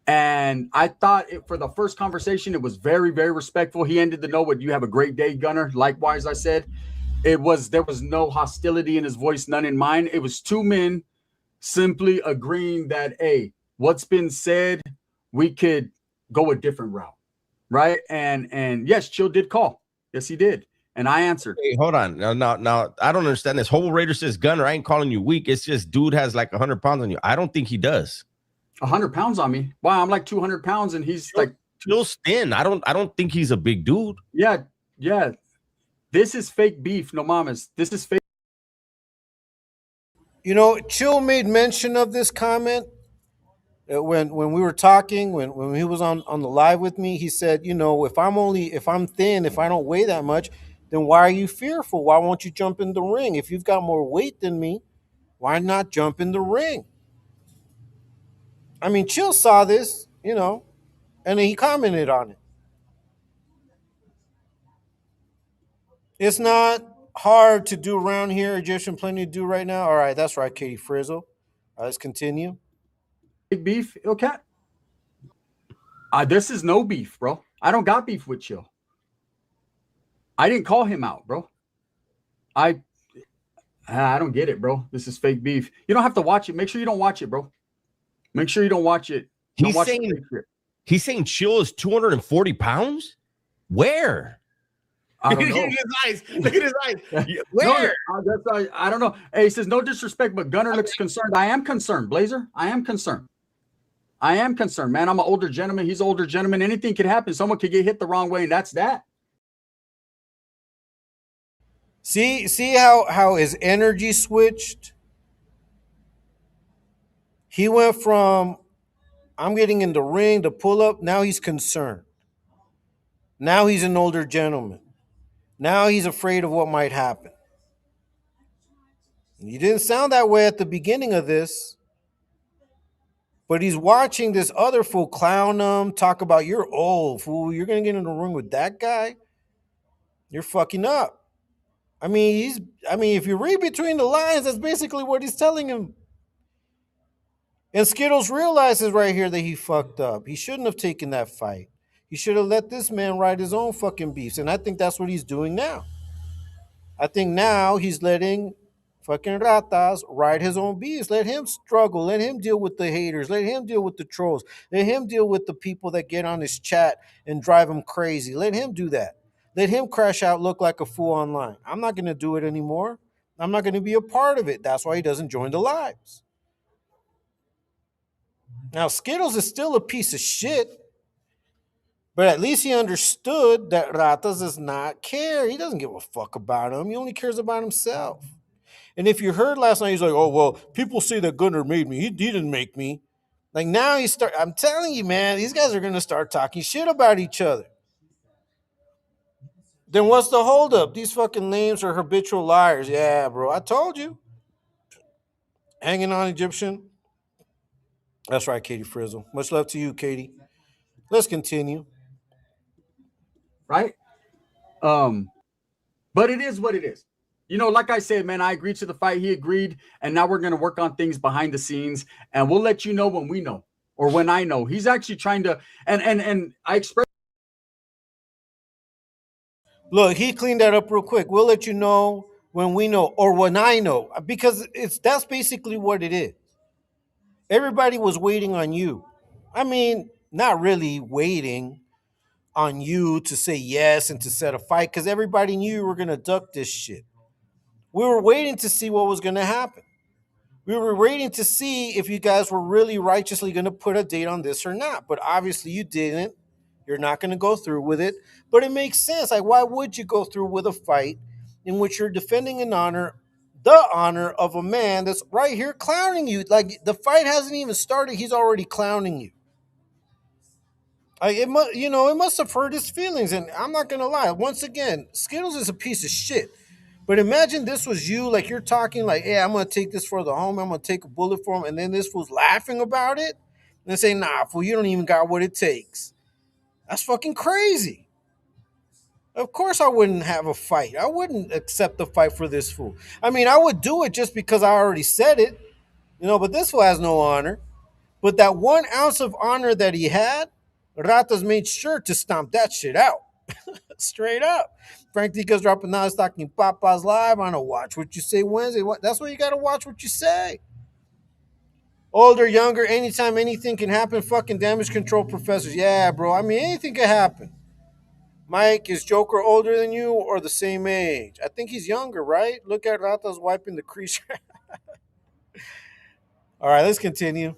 And I thought for the first conversation, it was very, very respectful. He ended the note with, "You have a great day, Gunner." Likewise, I said, there was no hostility in his voice, none in mine. It was two men simply agreeing that, hey, what's been said, we could go a different route, right? And yes, Chill did call. Yes, he did. And I answered. Hey, hold on. Now, I don't understand this. Whole Raider says, Gunner, I ain't calling you weak. It's just dude has like 100 pounds on you. I don't think he does. 100 pounds on me? Wow, I'm like 200 pounds and he's like Chill's thin. I don't think he's a big dude. Yeah. This is fake beef, no mamas. This is fake. You know, Chill made mention of this comment when we were talking, when he was on the live with me. He said, you know, if I'm thin, if I don't weigh that much, then why are you fearful? Why won't you jump in the ring? If you've got more weight than me, why not jump in the ring? I mean, Chill saw this, you know, and then he commented on it. It's not hard to do around here. Egyptian plenty to do right now. All right, that's right, Katie Frizzle. Let's continue. Big beef, okay. This is no beef, bro. I don't got beef with Chill. I didn't call him out, bro. I don't get it, bro. This is fake beef. You don't have to watch it. Make sure you don't watch it, bro. Make sure you don't watch it. He's saying Chill is 240 pounds? Where? I don't know. Look at his eyes. Look at his eyes. Where? No, I don't know. Hey, he says, no disrespect, but Gunner looks concerned. I am concerned, Blazer. I am concerned. Man. I'm an older gentleman. He's an older gentleman. Anything could happen. Someone could get hit the wrong way, and that's that. See how his energy switched? He went from I'm getting in the ring to pull up. Now he's concerned. Now he's an older gentleman. Now he's afraid of what might happen. You didn't sound that way at the beginning of this. But he's watching this other fool clown him, talk about you're old, fool. You're gonna get in the ring with that guy. You're fucking up. I mean, if you read between the lines, that's basically what he's telling him. And Skittles realizes right here that he fucked up. He shouldn't have taken that fight. He should have let this man ride his own fucking beefs. And I think that's what he's doing now. I think now he's letting fucking Ratas ride his own beefs. Let him struggle. Let him deal with the haters. Let him deal with the trolls. Let him deal with the people that get on his chat and drive him crazy. Let him do that. Let him crash out, look like a fool online. I'm not going to do it anymore. I'm not going to be a part of it. That's why he doesn't join the lives. Now, Skittles is still a piece of shit, but at least he understood that Ratas does not care. He doesn't give a fuck about him. He only cares about himself. And if you heard last night, he's like, oh, well, people say that Gunner made me. He didn't make me. Like now I'm telling you, man, these guys are going to start talking shit about each other. Then what's the holdup? These fucking names are habitual liars. Yeah, bro, I told you. Hanging on, Egyptian. That's right, Katie Frizzle. Much love to you, Katie. Let's continue. Right? But it is what it is. You know, like I said, man, I agreed to the fight. He agreed. And now we're going to work on things behind the scenes. And we'll let you know when we know or when I know. He's actually trying to, and I express. Look, he cleaned that up real quick. We'll let you know when we know or when I know, because that's basically what it is. Everybody was waiting on you. I mean, not really waiting on you to say yes and to set a fight, because everybody knew you were going to duck this shit. We were waiting to see what was going to happen. We were waiting to see if you guys were really righteously going to put a date on this or not. But obviously you didn't. You're not going to go through with it. But it makes sense. Like, why would you go through with a fight in which you're defending the honor of a man that's right here clowning you? Like, the fight hasn't even started. He's already clowning you. Like, it must have hurt his feelings. And I'm not going to lie. Once again, Skittles is a piece of shit. But imagine this was you, like you're talking like, hey, I'm gonna take this for the home, I'm gonna take a bullet for him, and then this fool's laughing about it and say, nah, fool, you don't even got what it takes. That's fucking crazy. Of course I wouldn't have a fight. I wouldn't accept the fight for this fool. I mean, I would do it just because I already said it, but this fool has no honor. But that 1 ounce of honor that he had, Ratas made sure to stomp that shit out. Straight up. Frank Tica's dropping now. He's talking Papa's live on a Watch What You Say Wednesday. That's why you got to watch what you say. Older, younger, anytime anything can happen. Fucking damage control professors. Yeah, bro. I mean, anything can happen. Mike, is Joker older than you or the same age? I think he's younger, right? Look at Ratas wiping the crease. All right, let's continue.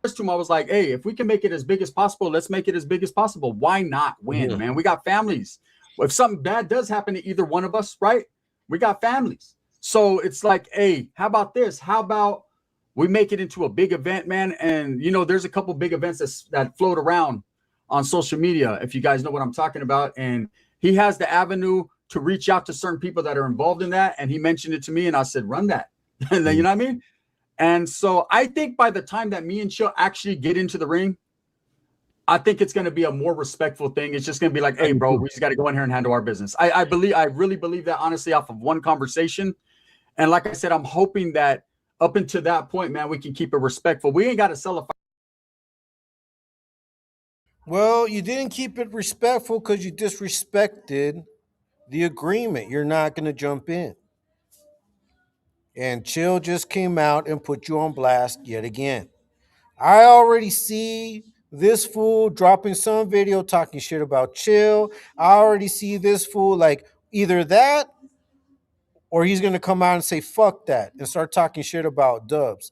To him, I was like, hey, if we can make it as big as possible, let's make it as big as possible. Why not win, man? We got families. If something bad does happen to either one of us, right? We got families. So it's like, hey, how about this? How about we make it into a big event, man? And, there's a couple big events that float around on social media, if you guys know what I'm talking about. And he has the avenue to reach out to certain people that are involved in that. And he mentioned it to me, and I said, run that. And then, you know what I mean? And so I think by the time that me and Chill actually get into the ring, I think it's going to be a more respectful thing. It's just going to be like, hey, bro, we just got to go in here and handle our business. I really believe that, honestly, off of one conversation. And like I said, I'm hoping that up until that point, man, we can keep it respectful. We ain't got to sell a fight. Well, you didn't keep it respectful because you disrespected the agreement. You're not going to jump in. And Chill just came out and put you on blast yet again. I already see this fool dropping some video talking shit about Chill. I already see this fool like either that or he's going to come out and say, fuck that, and start talking shit about Dubs.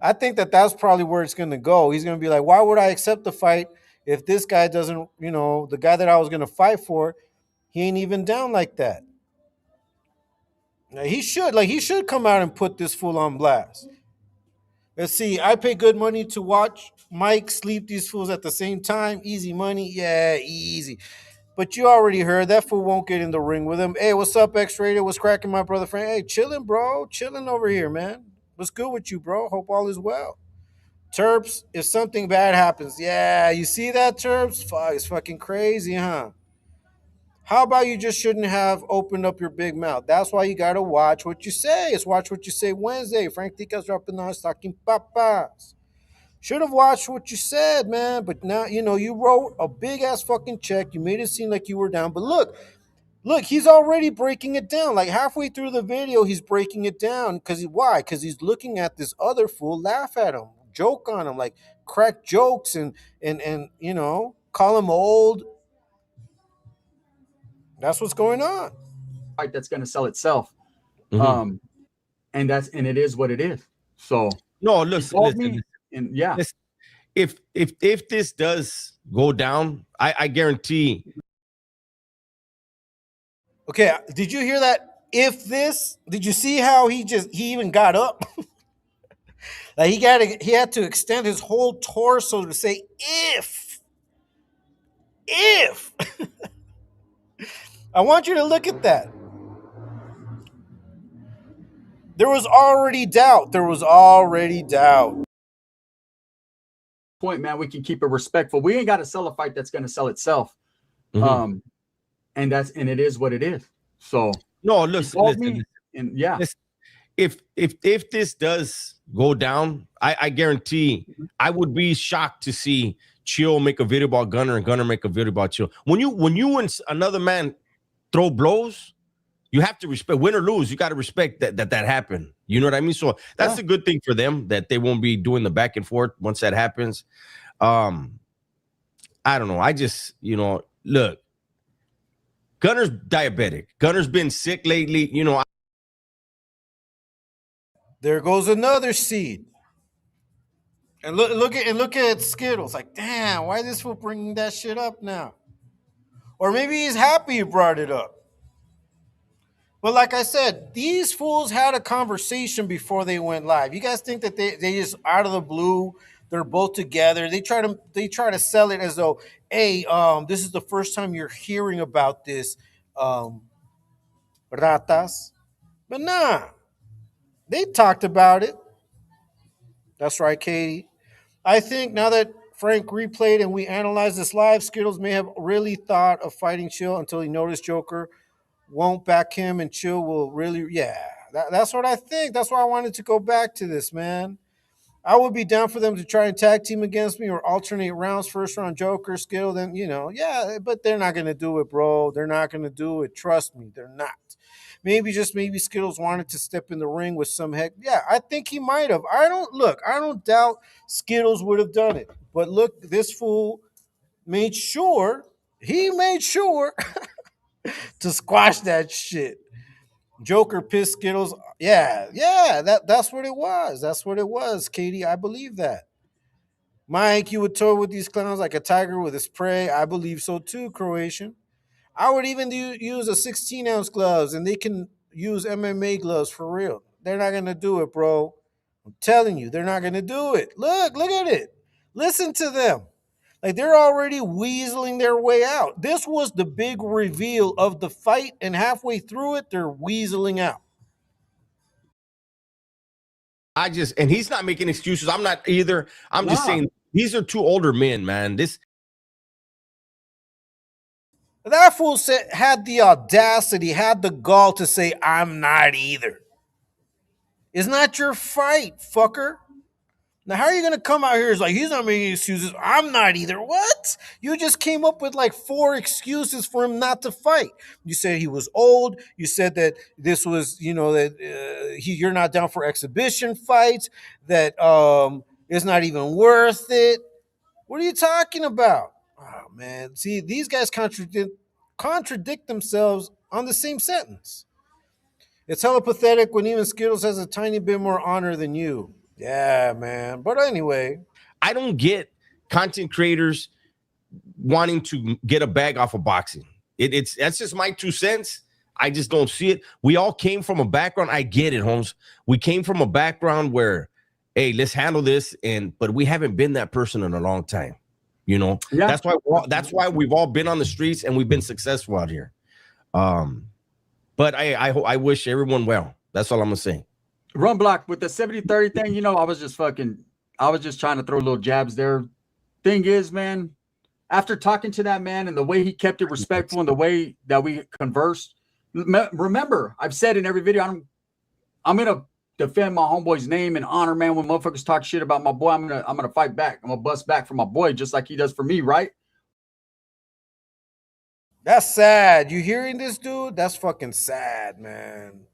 I think that's probably where it's going to go. He's going to be like, why would I accept the fight if this guy doesn't, the guy that I was going to fight for, he ain't even down like that. Now, he should come out and put this fool on blast. Let's see. I pay good money to watch Mike sleep these fools at the same time. Easy money. Yeah, easy. But you already heard that fool won't get in the ring with him. Hey, what's up, X-Rated? What's cracking, my brother Frank? Hey, chilling, bro. Chilling over here, man. What's good with you, bro? Hope all is well. Terps, if something bad happens. Yeah, you see that, Terps? Fuck, it's fucking crazy, huh? How about you just shouldn't have opened up your big mouth? That's why you got to watch what you say. It's Watch What You Say Wednesday. Frank Tica's dropping on talking papas. Should have watched what you said, man. But now, you wrote a big-ass fucking check. You made it seem like you were down. But look, he's already breaking it down. Like halfway through the video, he's breaking it down. Why? Because he's looking at this other fool laugh at him, joke on him, like crack jokes and call him old. That's what's going on. Fight that's going to sell itself. And it is what it is. So no, listen. And yeah, if this does go down, I guarantee. Okay, did you hear that? Did you see how he even got up? Like he had to extend his whole torso to say if. I want you to look at that. There was already doubt. Point, man, we can keep it respectful. We ain't got to sell a fight that's going to sell itself. And it is what it is. So no, listen. And yeah, if this does go down, I guarantee I would be shocked to see Chill make a video about Gunner and Gunner make a video about Chill. When you and another man throw blows, you have to respect, win or lose. You got to respect that happened. You know what I mean? So that's a good thing for them that they won't be doing the back and forth once that happens. I don't know. I just, look, Gunner's diabetic. Gunner's been sick lately. There goes another seed. And look at Skittles. Like, damn, why is this fool bringing that shit up now? Or maybe he's happy he brought it up. But like I said, these fools had a conversation before they went live. You guys think that they just out of the blue, they're both together. They try to sell it as though, hey, this is the first time you're hearing about this, ratas. But nah, they talked about it. That's right, Katie. I think now that Frank replayed and we analyzed this live, Skittles may have really thought of fighting Chill until he noticed Joker won't back him and Chill will really, yeah. That's what I think. That's why I wanted to go back to this, man. I would be down for them to try and tag team against me or alternate rounds, first round Joker, Skittle, then, yeah, but they're not going to do it, bro. They're not going to do it. Trust me, they're not. Maybe Skittles wanted to step in the ring with some heck. Yeah, I think he might have. I don't doubt Skittles would have done it. But look, this fool he made sure to squash that shit. Joker pissed Skittles. Yeah, that's what it was. That's what it was, Katie. I believe that. Mike, you would toy with these clowns like a tiger with his prey. I believe so too, Croatian. I would even use a 16-ounce gloves, and they can use MMA gloves for real. They're not gonna do it, bro. I'm telling you, they're not gonna do it. Look at it. Listen to them. Like they're already weaseling their way out. This was the big reveal of the fight, and halfway through it, they're weaseling out. And he's not making excuses. I'm not either. I'm just saying these are two older men, man. That fool had the audacity, had the gall to say, I'm not either. It's not your fight, fucker. Now, how are you going to come out here as like, he's not making excuses? I'm not either. What? You just came up with like 4 excuses for him not to fight. You said he was old. You said that this was, that you're not down for exhibition fights, that it's not even worth it. What are you talking about? Oh, man. See, these guys contradict themselves on the same sentence. It's hella pathetic when even Skittles has a tiny bit more honor than you. Yeah, man. But anyway, I don't get content creators wanting to get a bag off of boxing. That's just my 2 cents. I just don't see it. We all came from a background. I get it, Holmes. We came from a background where, hey, let's handle this, but we haven't been that person in a long time. Yeah. That's why we've all been on the streets and we've been successful out here. But I wish everyone well. That's all I'm gonna say. Run block with the 70-30 thing, I was just trying to throw little jabs there. Thing is, man, after talking to that man and the way he kept it respectful and the way that we conversed, remember, I've said in every video, I'm gonna defend my homeboy's name and honor, man. When motherfuckers talk shit about my boy, I'm gonna fight back. I'm gonna bust back for my boy, just like he does for me, right? That's sad. You hearing this, dude? That's fucking sad, man.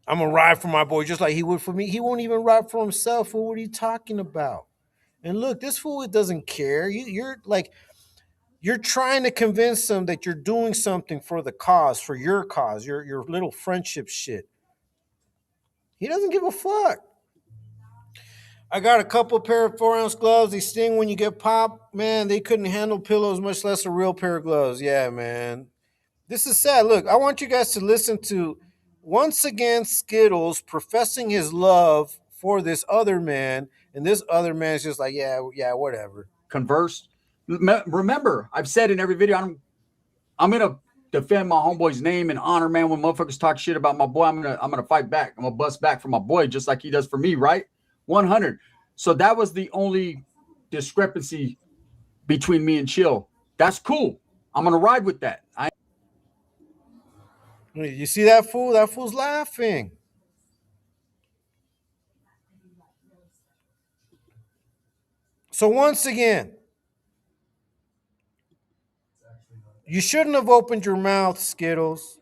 I'm gonna ride for my boy just like he would for me. He won't even ride for himself. What are you talking about? And look, this fool doesn't care. You're trying to convince him that you're doing something for the cause, for your cause, your little friendship shit. He doesn't give a fuck. I got a couple pair of 4-ounce gloves. They sting when you get popped. Man, they couldn't handle pillows, much less a real pair of gloves. Yeah, man. This is sad. Look, I want you guys to listen to, once again, Skittles professing his love for this other man. And this other man is just like, yeah, whatever. Converse. Remember, I've said in every video, I'm gonna defend my homeboy's name and honor, man. When motherfuckers talk shit about my boy, I'm gonna fight back. I'm gonna bust back for my boy, just like he does for me, right? 100. So that was the only discrepancy between me and Chill. That's cool. I'm gonna ride with that. You see that fool? That fool's laughing. So once again, you shouldn't have opened your mouth, Skittles.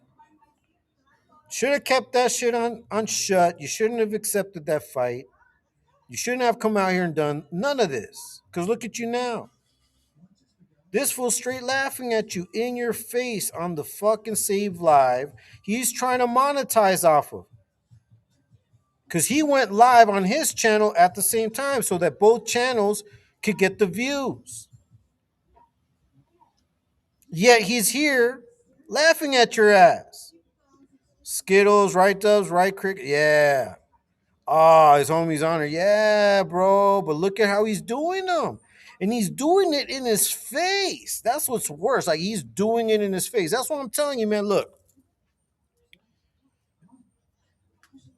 Should have kept that shit on shut. You shouldn't have accepted that fight. You shouldn't have come out here and done none of this. Because look at you now. This fool straight laughing at you in your face on the fucking Save Live. He's trying to monetize off of. because he went live on his channel at the same time so that both channels could get the views. Yet he's here laughing at your ass. Skittles, right Dubs, right Cricket. Yeah. Oh, his homie's on her. Yeah, bro. But look at how he's doing them. And he's doing it in his face. That's what's worse. Like, he's doing it in his face. That's what I'm telling you, man. Look,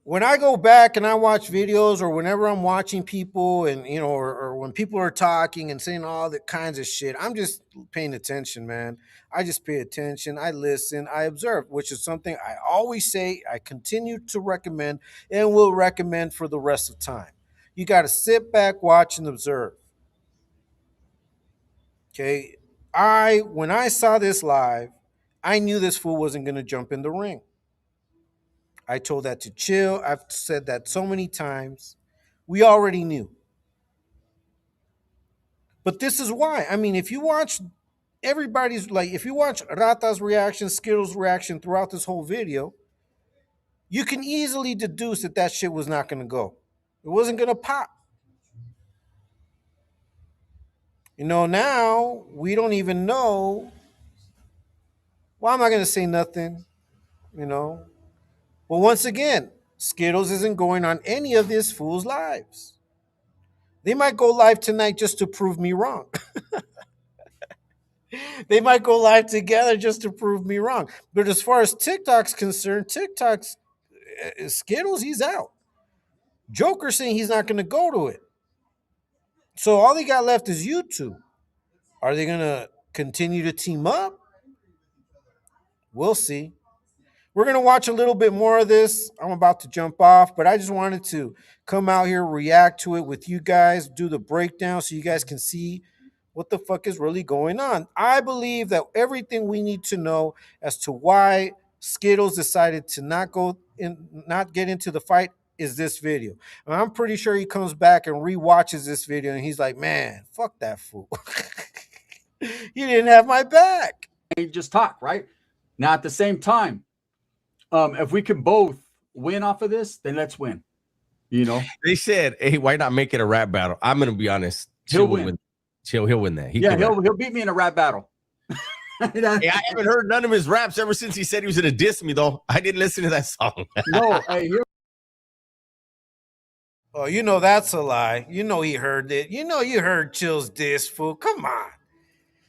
when I go back and I watch videos, or whenever I'm watching people, and or when people are talking and saying all the kinds of shit, I'm just paying attention, man. I just pay attention, I listen, I observe, which is something I always say, I continue to recommend, and will recommend for the rest of time. You got to sit back, watch, and observe. Okay. When I saw this live, I knew this fool wasn't going to jump in the ring. I told that to Chill. I've said that so many times. We already knew. But this is why. I mean, if you watch if you watch Rata's reaction, Skittles' reaction throughout this whole video, you can easily deduce that that shit was not going to go. It wasn't going to pop. Now we don't even know. Well, I'm not going to say nothing, But once again, Skittles isn't going on any of this fool's lives. They might go live tonight just to prove me wrong. They might go live together just to prove me wrong. But as far as TikTok's concerned, Skittles, he's out. Joker saying he's not going to go to it. So all they got left is YouTube. Are they going to continue to team up? We'll see. We're going to watch a little bit more of this. I'm about to jump off, but I just wanted to come out here, react to it with you guys, do the breakdown so you guys can see what the fuck is really going on. I believe that everything we need to know as to why Skittles decided to not get into the fight is this video. And I'm pretty sure he comes back and rewatches this video and he's like, man, fuck that fool. You didn't have my back. Just talk, right? Now, at the same time, if we can both win off of this, then let's win. They said, hey, why not make it a rap battle? I'm going to be honest. He'll win. He'll win that. He'll beat me in a rap battle. Hey, I haven't heard none of his raps ever since he said he was going to diss me, though. I didn't listen to that song. No, hey, Oh, that's a lie. He heard it. You heard Chill's diss, fool. Come on.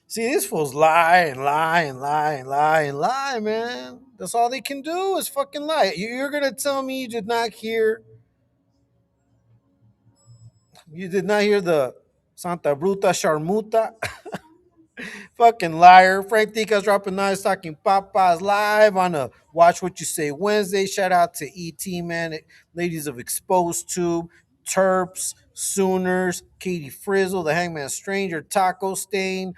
See, these fools lie and lie and lie and lie and lie, man. That's all they can do is fucking lie. You're going to tell me you did not hear the Santa Bruta Sharmuta? Fucking liar. Frank Tica's dropping knives, talking Papas live on a Watch What You Say Wednesday. Shout out to ET, man. Ladies of Exposed Tube, Terps, Sooners, Katie Frizzle, The Hangman Stranger, Taco Stain,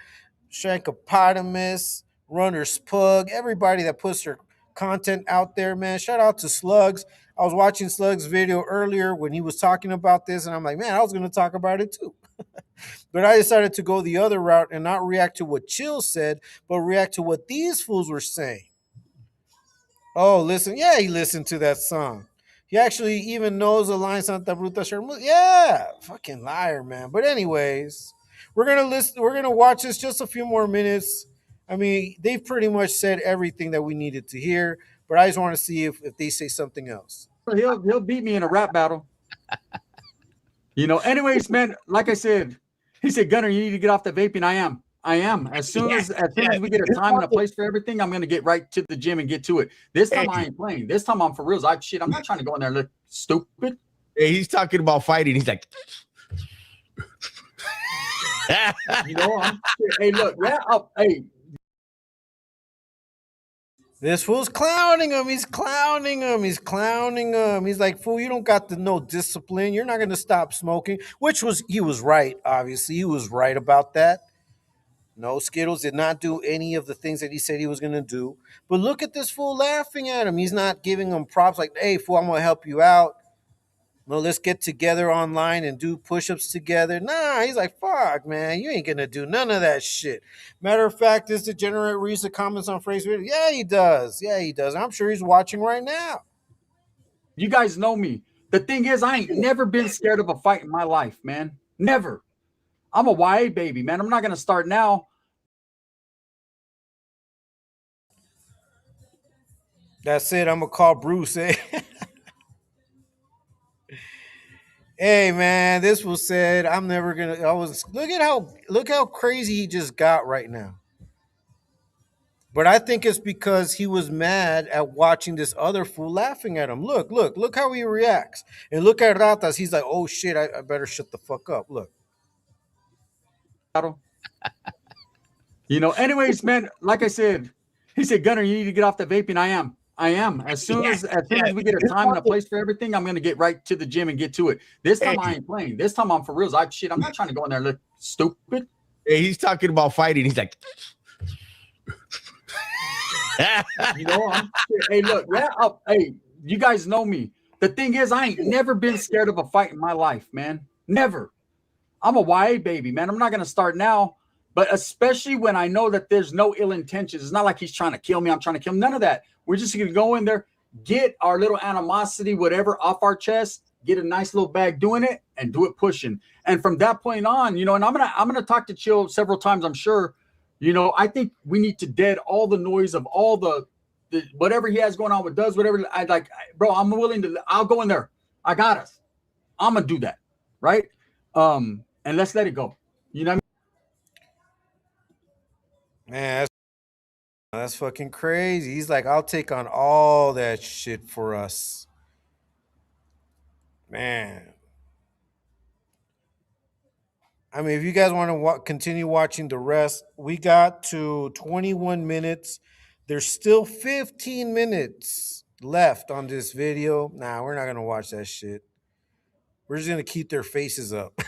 Shankopotamus, Runner's Pug, everybody that puts their content out there, man. Shout out to Slugs. I was watching Slugs' video earlier when he was talking about this, and I'm like, man, I was going to talk about it too. But I decided to go the other route and not react to what Chill said, but react to what these fools were saying. Oh, listen. Yeah, he listened to that song. He actually even knows the line Santa Bruta Sharmuta. Yeah, fucking liar, man. But anyways, we're gonna watch this just a few more minutes. I mean, they've pretty much said everything that we needed to hear, but I just want to see if they say something else. He'll beat me in a rap battle. Anyways, man, like I said, he said, Gunner, you need to get off the vaping. I am. As soon as we get a time and a place for everything, I'm gonna get right to the gym and get to it. This time I ain't playing. This time I'm for reals. I'm not trying to go in there and look stupid. Hey, he's talking about fighting. He's like, hey, look, hey. This fool's clowning him. He's clowning him. He's clowning him. He's like, fool, you don't got no discipline. You're not going to stop smoking, he was right, obviously. He was right about that. No, Skittles did not do any of the things that he said he was going to do. But look at this fool laughing at him. He's not giving him props like, hey, fool, I'm going to help you out. No, let's get together online and do push-ups together. Nah, he's like, fuck, man, you ain't going to do none of that shit. Matter of fact, this degenerate reads the comments on Facebook. Yeah, he does. I'm sure he's watching right now. You guys know me. The thing is, I ain't never been scared of a fight in my life, man. Never. I'm a YA baby, man. I'm not going to start now. That's it. I'm gonna call Bruce. Eh? Hey man, this was said. I'm never gonna. I was look how crazy he just got right now. But I think it's because he was mad at watching this other fool laughing at him. Look how he reacts. And look at Ratas. He's like, oh shit, I better shut the fuck up. Look. Anyways, man, like I said, he said, Gunner, you need to get off the vaping. I am. As soon as we get a time and a place for everything, I'm gonna get right to the gym and get to it. This time I ain't playing. This time I'm for reals. I'm not trying to go in there and look stupid. Hey, he's talking about fighting. He's like, Hey, look, hey, you guys know me. The thing is, I ain't never been scared of a fight in my life, man. Never. I'm a YA baby, man. I'm not gonna start now. But especially when I know that there's no ill intentions. It's not like he's trying to kill me. I'm trying to kill him. None of that. We're just going to go in there, get our little animosity, whatever, off our chest, get a nice little bag doing it, and do it pushing. And from that point on, and I'm gonna talk to Chill several times, I'm sure. I think we need to dead all the noise of all the whatever he has going on with does, whatever. Bro, I'm willing to, I'll go in there. I got us. I'm going to do that. Right? And let's let it go. You know what I mean? Man, that's fucking crazy. He's like, I'll take on all that shit for us. Man. I mean, if you guys want to continue watching the rest, we got to 21 minutes. There's still 15 minutes left on this video. Nah, we're not going to watch that shit. We're just going to keep their faces up.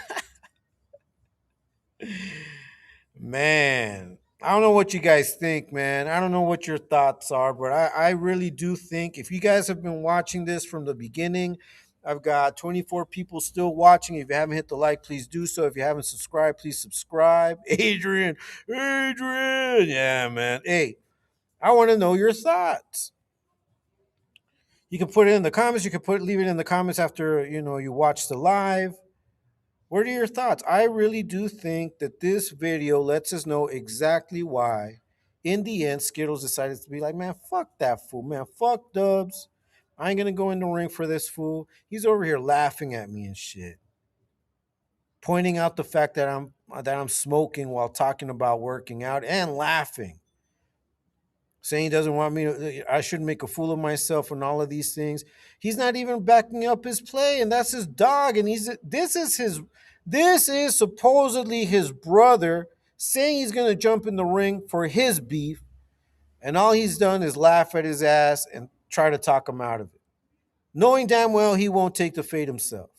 Man. I don't know what you guys think, man. I don't know what your thoughts are, but I really do think if you guys have been watching this from the beginning, I've got 24 people still watching. If you haven't hit the like, please do so. If you haven't subscribed, please subscribe. Adrian. Yeah, man. Hey, I want to know your thoughts. You can put it in the comments. You can leave it in the comments after, you watch the live. What are your thoughts? I really do think that this video lets us know exactly why, in the end, Skittles decided to be like, man, fuck that fool, man, fuck Dubs. I ain't gonna go in the ring for this fool. He's over here laughing at me and shit, pointing out the fact that I'm smoking while talking about working out and laughing, saying he doesn't want me to. I shouldn't make a fool of myself and all of these things. He's not even backing up his play, and that's his dog. And this is supposedly his brother saying he's going to jump in the ring for his beef. And all he's done is laugh at his ass and try to talk him out of it, knowing damn well he won't take the fate himself.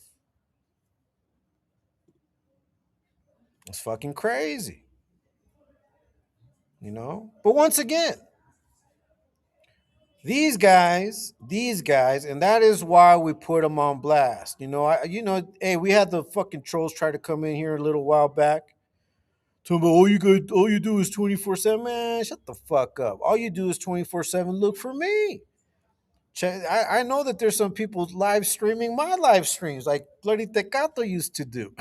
It's fucking crazy. But once again, these guys, and that is why we put them on blast. Hey, we had the fucking trolls try to come in here a little while back. Talking about all you do is 24/7. Man, shut the fuck up. All you do is 24/7. Look for me. I know that there's some people live streaming my live streams like Bloody Tecato used to do.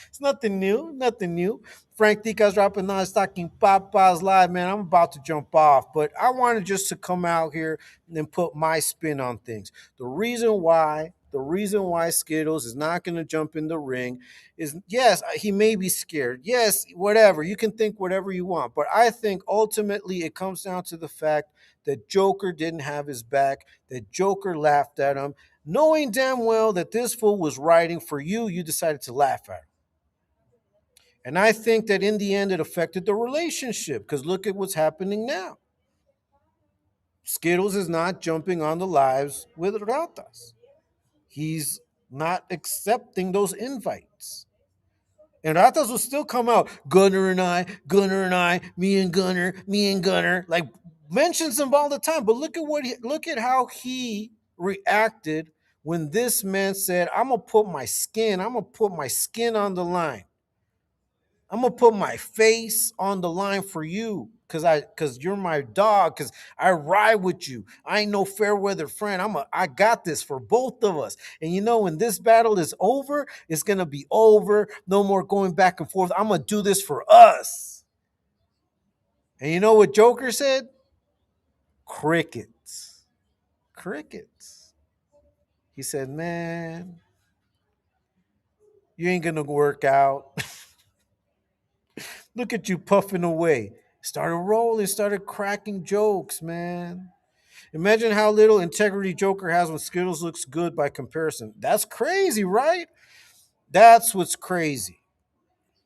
It's nothing new. Frank Tica's dropping non-stocking Papa's live, man. I'm about to jump off, but I wanted just to come out here and put my spin on things. The reason why Skittles is not going to jump in the ring is, yes, he may be scared. Yes, whatever. You can think whatever you want, but I think ultimately it comes down to the fact that Joker didn't have his back, that Joker laughed at him, knowing damn well that this fool was writing for you. You decided to laugh at him. And I think that in the end, it affected the relationship because look at what's happening now. Skittles is not jumping on the lives with Ratas. He's not accepting those invites. And Ratas will still come out, Gunner and I, me and Gunner, like mentions them all the time. But look at how he reacted when this man said, I'm gonna put my skin on the line. I'm going to put my face on the line for you. cause you're my dog, cause I ride with you. I ain't no fair weather friend. I got this for both of us. And you know, when this battle is over, it's gonna be over. No more going back and forth. I'm gonna do this for us. And you know what Joker said? Crickets. Crickets. He said, man, you ain't gonna work out. Look at you puffing away. Started rolling, started cracking jokes, man. Imagine how little integrity Joker has when Skittles looks good by comparison. That's crazy, right? That's what's crazy.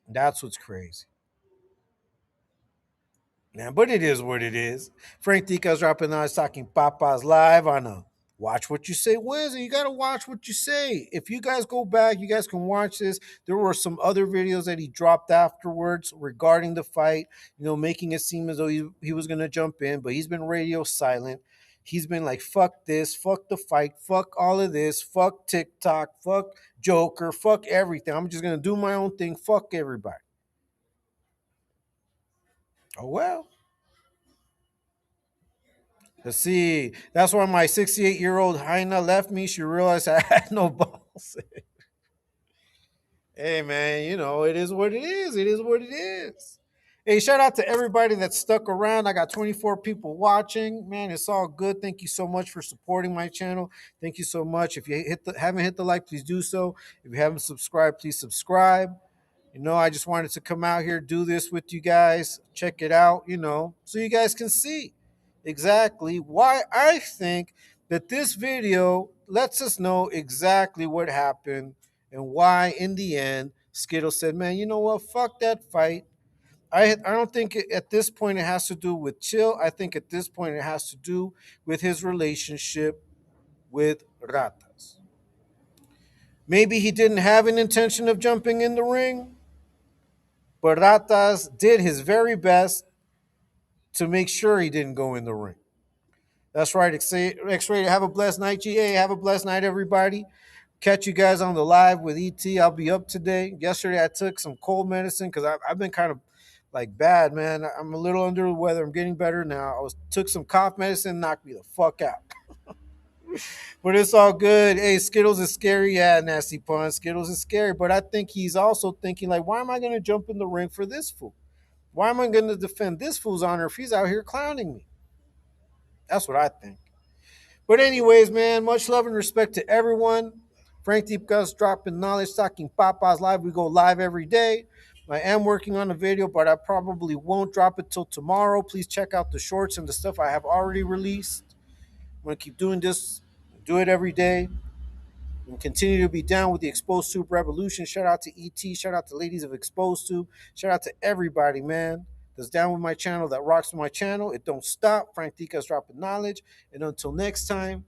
That's what's crazy. Man, but it is what it is. Frank Tica's dropping on Talking Papas live on a Watch What You Say Wednesday. You got to watch what you say. If you guys go back, you guys can watch this. There were some other videos that he dropped afterwards regarding the fight, making it seem as though he was going to jump in, but he's been radio silent. He's been like, fuck this, fuck the fight, fuck all of this, fuck TikTok, fuck Joker, fuck everything. I'm just going to do my own thing, fuck everybody. Oh, well. Let's see. That's why my 68-year-old hyena left me. She realized I had no balls. Hey, man, it is what it is. It is what it is. Hey, shout out to everybody that stuck around. I got 24 people watching. Man, it's all good. Thank you so much for supporting my channel. Thank you so much. If you haven't hit the like, please do so. If you haven't subscribed, please subscribe. I just wanted to come out here, do this with you guys, check it out, so you guys can see exactly why I think that this video lets us know exactly what happened and why, in the end, Skittles said, man, you know what? Fuck that fight. I don't think at this point it has to do with Chill. I think at this point it has to do with his relationship with Ratas. Maybe he didn't have an intention of jumping in the ring, but Ratas did his very best to make sure he didn't go in the ring. That's right, X-Rated. Have a blessed night, GA. Have a blessed night, everybody. Catch you guys on the live with ET. I'll be up today. Yesterday, I took some cold medicine because I've been kind of like bad, man. I'm a little under the weather. I'm getting better now. Took some cough medicine, knocked me the fuck out. But it's all good. Hey, Skittles is scary. Yeah, nasty pun. Skittles is scary. But I think he's also thinking, like, why am I going to jump in the ring for this fool? Why am I going to defend this fool's honor if he's out here clowning me? That's what I think. But anyways, man, much love and respect to everyone. Frank Deep Gus dropping knowledge, talking Papas live. We go live every day. I am working on a video, but I probably won't drop it till tomorrow. Please check out the shorts and the stuff I have already released. I'm going to keep doing this, do it every day, and continue to be down with the Exposed Tube Revolution. Shout out to ET. Shout out to Ladies of Exposed Tube. Shout out to everybody, man, that's down with my channel, that rocks with my channel. It don't stop. Frank Tica's dropping knowledge. And until next time,